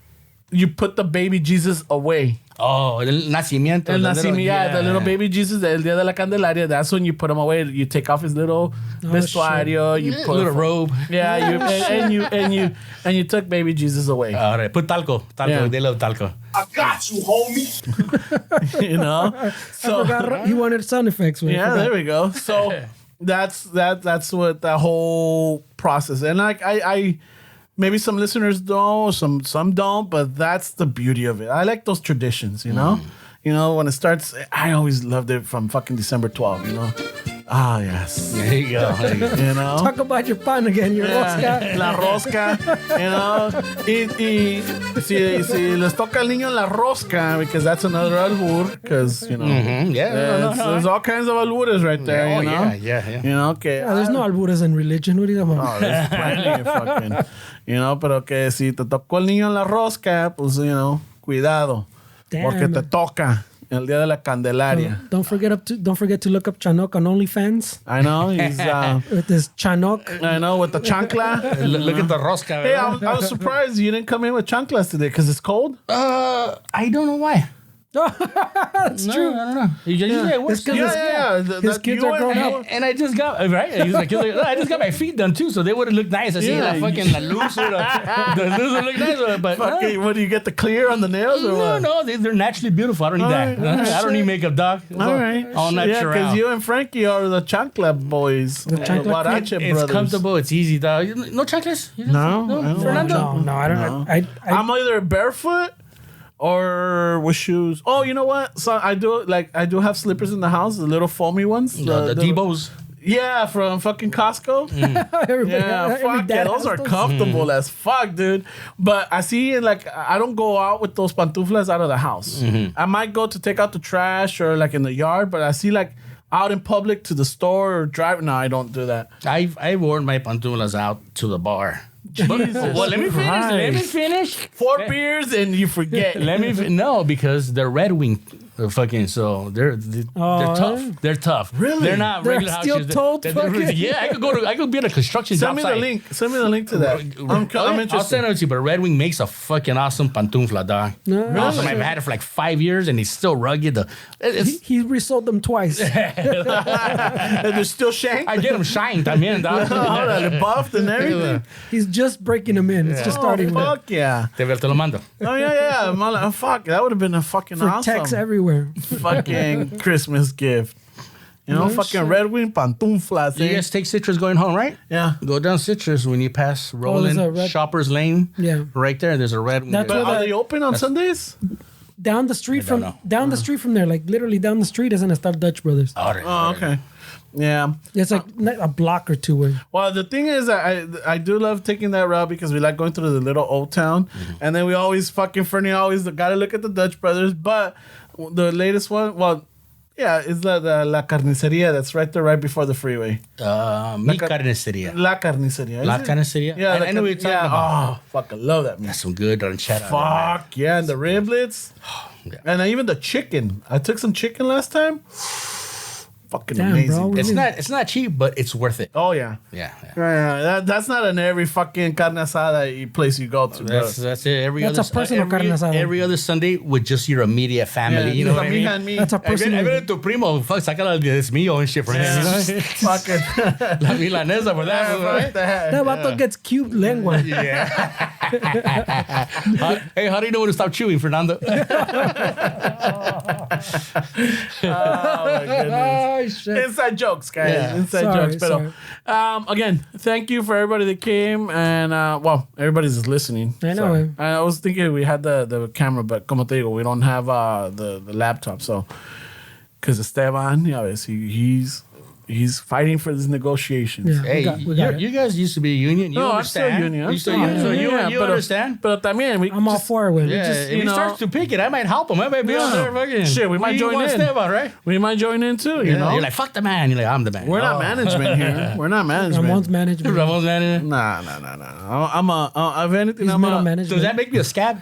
you put the baby Jesus away. Oh, el nacimiento. El nacimiento, the little baby Jesus, el día de la Candelaria. That's when you put him away. You take off his little vestuario. You put little robe. Yeah, and you took baby Jesus away. Ahora, put talco, Yeah. they love talco. I got you, homie. You know, so He wanted sound effects, güey. yeah, there we go. So that's what the whole process. And like I maybe some listeners know, some don't, but that's the beauty of it. I like those traditions, you know? You know, when it starts, I always loved it from fucking December 12th, you know? Ah, yes. There you go. You know? Talk about your pan again, your rosca. La rosca, you know? Y si les toca al niño la rosca, because that's another albur, because, you know, Yeah, there's all kinds of albures right there, you know? Yeah. You know, que... Yeah, there's no alburas in religion. What are you talking about? Oh, there's plenty of fucking, you know, pero que si te tocó el niño en la rosca, pues, you know, cuidado. Damn. Porque te toca el día de la Candelaria. Don't forget to look up Chonuc on OnlyFans I know, he's, with this Chonuc. I know, with the chancla. Look at the rosca. Hey, I was surprised you didn't come in with chanclas today because it's cold. I don't know why. That's true. I don't know. Yeah. It's 'cause his kids are grown up. And I just got right. He's like, I just got my feet done too, so they would have looked nice. I see Yeah. la fucking la luz, the luz would look nice, but Fucking, what do you get the clear on the nails or what? no, they're naturally beautiful. I don't need that. right. I don't need makeup, dog. All right. all Yeah, natural. because you and Frankie are the chancla boys. The chancla Guarache It's brothers. comfortable. It's easy, dog. No chanclas? No, I don't Fernando? No, I don't. I I'm either barefoot or with shoes. Oh, you know what? So I do have slippers in the house, the little foamy ones. The Debos. Yeah, from fucking Costco. everybody, Yeah, every fuck yeah, dad those has are comfortable as fuck, dude. But I see, like, I don't go out with those pantuflas out of the house. I might go to take out the trash or like in the yard, but I see like out in public to the store or drive. No, I don't do that. I've worn my pantuflas out to the bar. Jesus Well, let me Christ. finish. 4 beers and you forget. No, because they're Red Wing fucking, so they're tough. They're tough. Really? They're not They're regular house shoes. steel-toed fucking- Yeah, I could be at a construction Send job me site. the link. Send me the link to that. I'm interested. I'll send it to you, but Red Wing makes a fucking awesome pantufla, dog. No. Awesome. I've had it for like 5 years and it's still rugged. he resold them twice. And they're still shanked. I get them shine también, dog. They're buffed and everything. He's just breaking them in. It's just starting with Fuck yeah. Te lo mando. Oh yeah. Fuck, that would have been a fucking for awesome text everywhere. fucking Christmas gift. You know, fucking Red Wing pantuflas. You guys take Citrus going home, right? Yeah. Go down Citrus when you pass there's Roland a red- Shoppers Lane. Yeah. Right there, there's a Red Wing. That's But where are they open on Sundays? Down the street don't from know. the street from there, like literally down the street, isn't Star Dutch Brothers. Oh, okay. Yeah. It's like a block or two away. Well, the thing is, I do love taking that route because we like going through the little old town, and then we always fucking Fernie always gotta look at the Dutch Brothers. But the latest one, well, yeah, it's La Carniceria that's right there, right before the freeway. Mi carniceria. La Carniceria. La is it? carniceria? Yeah, I know what you're talking about. Oh, fuck, I love that. Man. That's some good ranchera. Fuck yeah, and the riblets, Yeah. and even the chicken. I took some chicken last time. Fucking Damn, amazing. bro. It's not cheap, but it's worth it. Oh yeah. Yeah. That's not in every fucking carne asada place you go to. That's it. That's a personal carne asada. Every other Sunday with just your immediate family. You know what I mean? And me. That's a I personal. bet tu primo, fuck, sácala es mío and shit for him. You know? Fucking. La milanesa for that. Fuck that. That vato gets cubed lengua. Hey, how do you know when to stop chewing, Fernando? Oh my goodness. Oh shit. Inside jokes, guys. Yeah. Inside Sorry, jokes. But again, thank you for everybody that came, and well, everybody's just listening. I know, Sorry. eh? I was thinking we had the camera, but como te digo, we don't have the laptop, so because Esteban, yeah, he's He's fighting for this negotiations. Yeah. Hey, you guys used to be a union. You No, I'm understand? still union. You still union. So you understand? But también, I'm all for it. If he starts to pick it, I might help him. I might be on there fucking. Shit, we might join in. Step on, right? We might join in too, you know? You're like, fuck the man. You're like, I'm the man. We're not management here. We're not management. Ramon's management. Ramon's management. Nah. I'm if anything, He's I'm middle a... management. Does that make me a scab?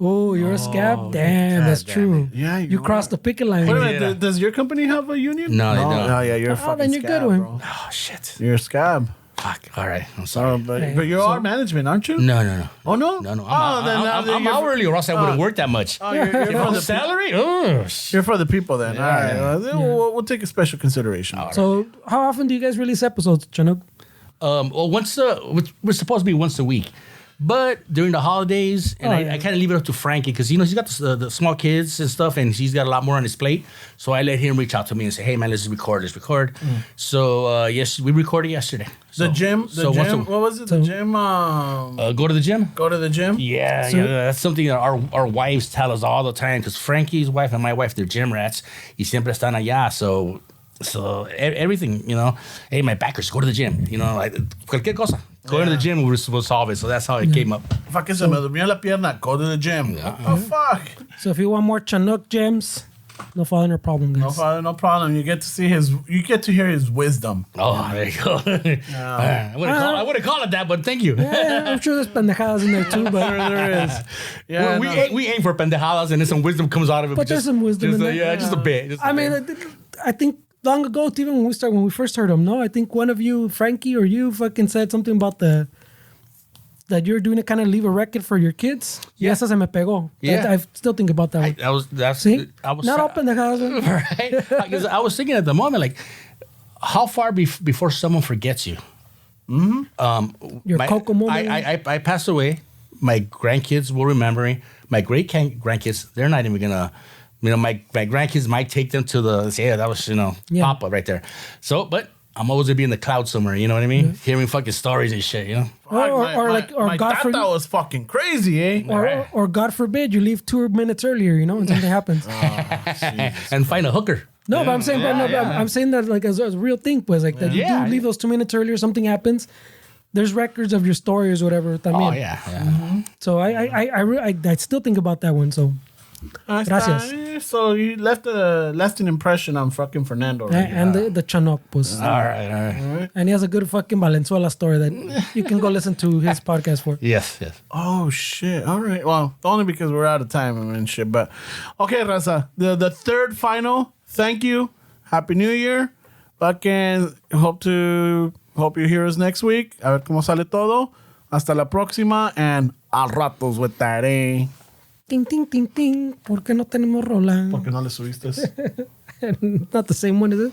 Oh, you're a scab? Damn, that's true. Yeah, you crossed the picket line. Wait a minute, does your company have a union? No, they don't. Oh, yeah, you're a fucking then you're scab, good one. bro. Oh, shit. You're a scab. Fuck. All right. I'm sorry. But you're our management, aren't you? No. Oh, no? No. you're I'm hourly or else I wouldn't work that much. Oh, you're for the salary? Oh, You're for the people then. Yeah, All right. We'll take a special consideration. So, how often do you guys release episodes, Chonuc? Well, we're supposed to be once a week. But during the holidays, and I kind of leave it up to Frankie because, he's got the small kids and stuff, and he's got a lot more on his plate. So I let him reach out to me and say, hey, man, let's record. So, yes, we recorded yesterday. The gym? What was it? The gym? Go to the gym? Go to the gym? Yeah, that's something that our wives tell us all the time because Frankie's wife and my wife, they're gym rats. Y siempre están allá, so everything, hey, my backers, go to the gym. Like cualquier cosa. Go to the gym, we'll solve it. So that's how it came up. Fuck, se me durmió la pierna. Go to the gym. Oh, fuck. So if you want more Chonuc gems, no father, no problem, guys. No father, no problem. You get to hear his wisdom. Oh, there you go. I wouldn't call it that, but thank you. Yeah, I'm sure there's pendejadas in there too, but There is. Yeah, we aim for pendejadas, and then some wisdom comes out of it. But there's some wisdom in there. Just a bit. I think long ago, even when we first heard him, I think one of you, Frankie or you, fucking said something about that you're doing it kind of leave a record for your kids. Yeah. Esa se me pegó. Yeah. I still think about that one. See? Not all pendejadas. Right? Because I was thinking at the moment, like, how far before someone forgets you? Mm-hmm. Your Coco moment. I passed away. My grandkids will remember me. My great grandkids, they're not even gonna. My grandkids might take them to that was Papa right there. So, but I'm always gonna be in the cloud somewhere. You know what I mean? Hearing fucking stories and shit. My God forbid, tata was fucking crazy, eh? Or God forbid, you leave 2 minutes earlier, and something happens. And find a hooker. No, but I'm saying, I'm saying that like as a real thing, pues like that you do leave those 2 minutes earlier, something happens. There's records of your stories or whatever. Oh yeah. Mm-hmm. So I still think about that one. So. Gracias. So you left a lasting impression on fucking Fernando. Right? And the Chonuc, pues. All right. And he has a good fucking Valenzuela story that you can go listen to his podcast for. Yes. Oh, shit. All right. Well, only because we're out of time and shit. But, okay, Raza. The third final. Thank you. Happy New Year. Fucking hope you hear us next week. A ver cómo sale todo. Hasta la próxima. And al ratos with that, eh? Ting, ting, ting, ting. ¿Por qué no tenemos rola? ¿Por qué no le subiste? Not the same one, is it?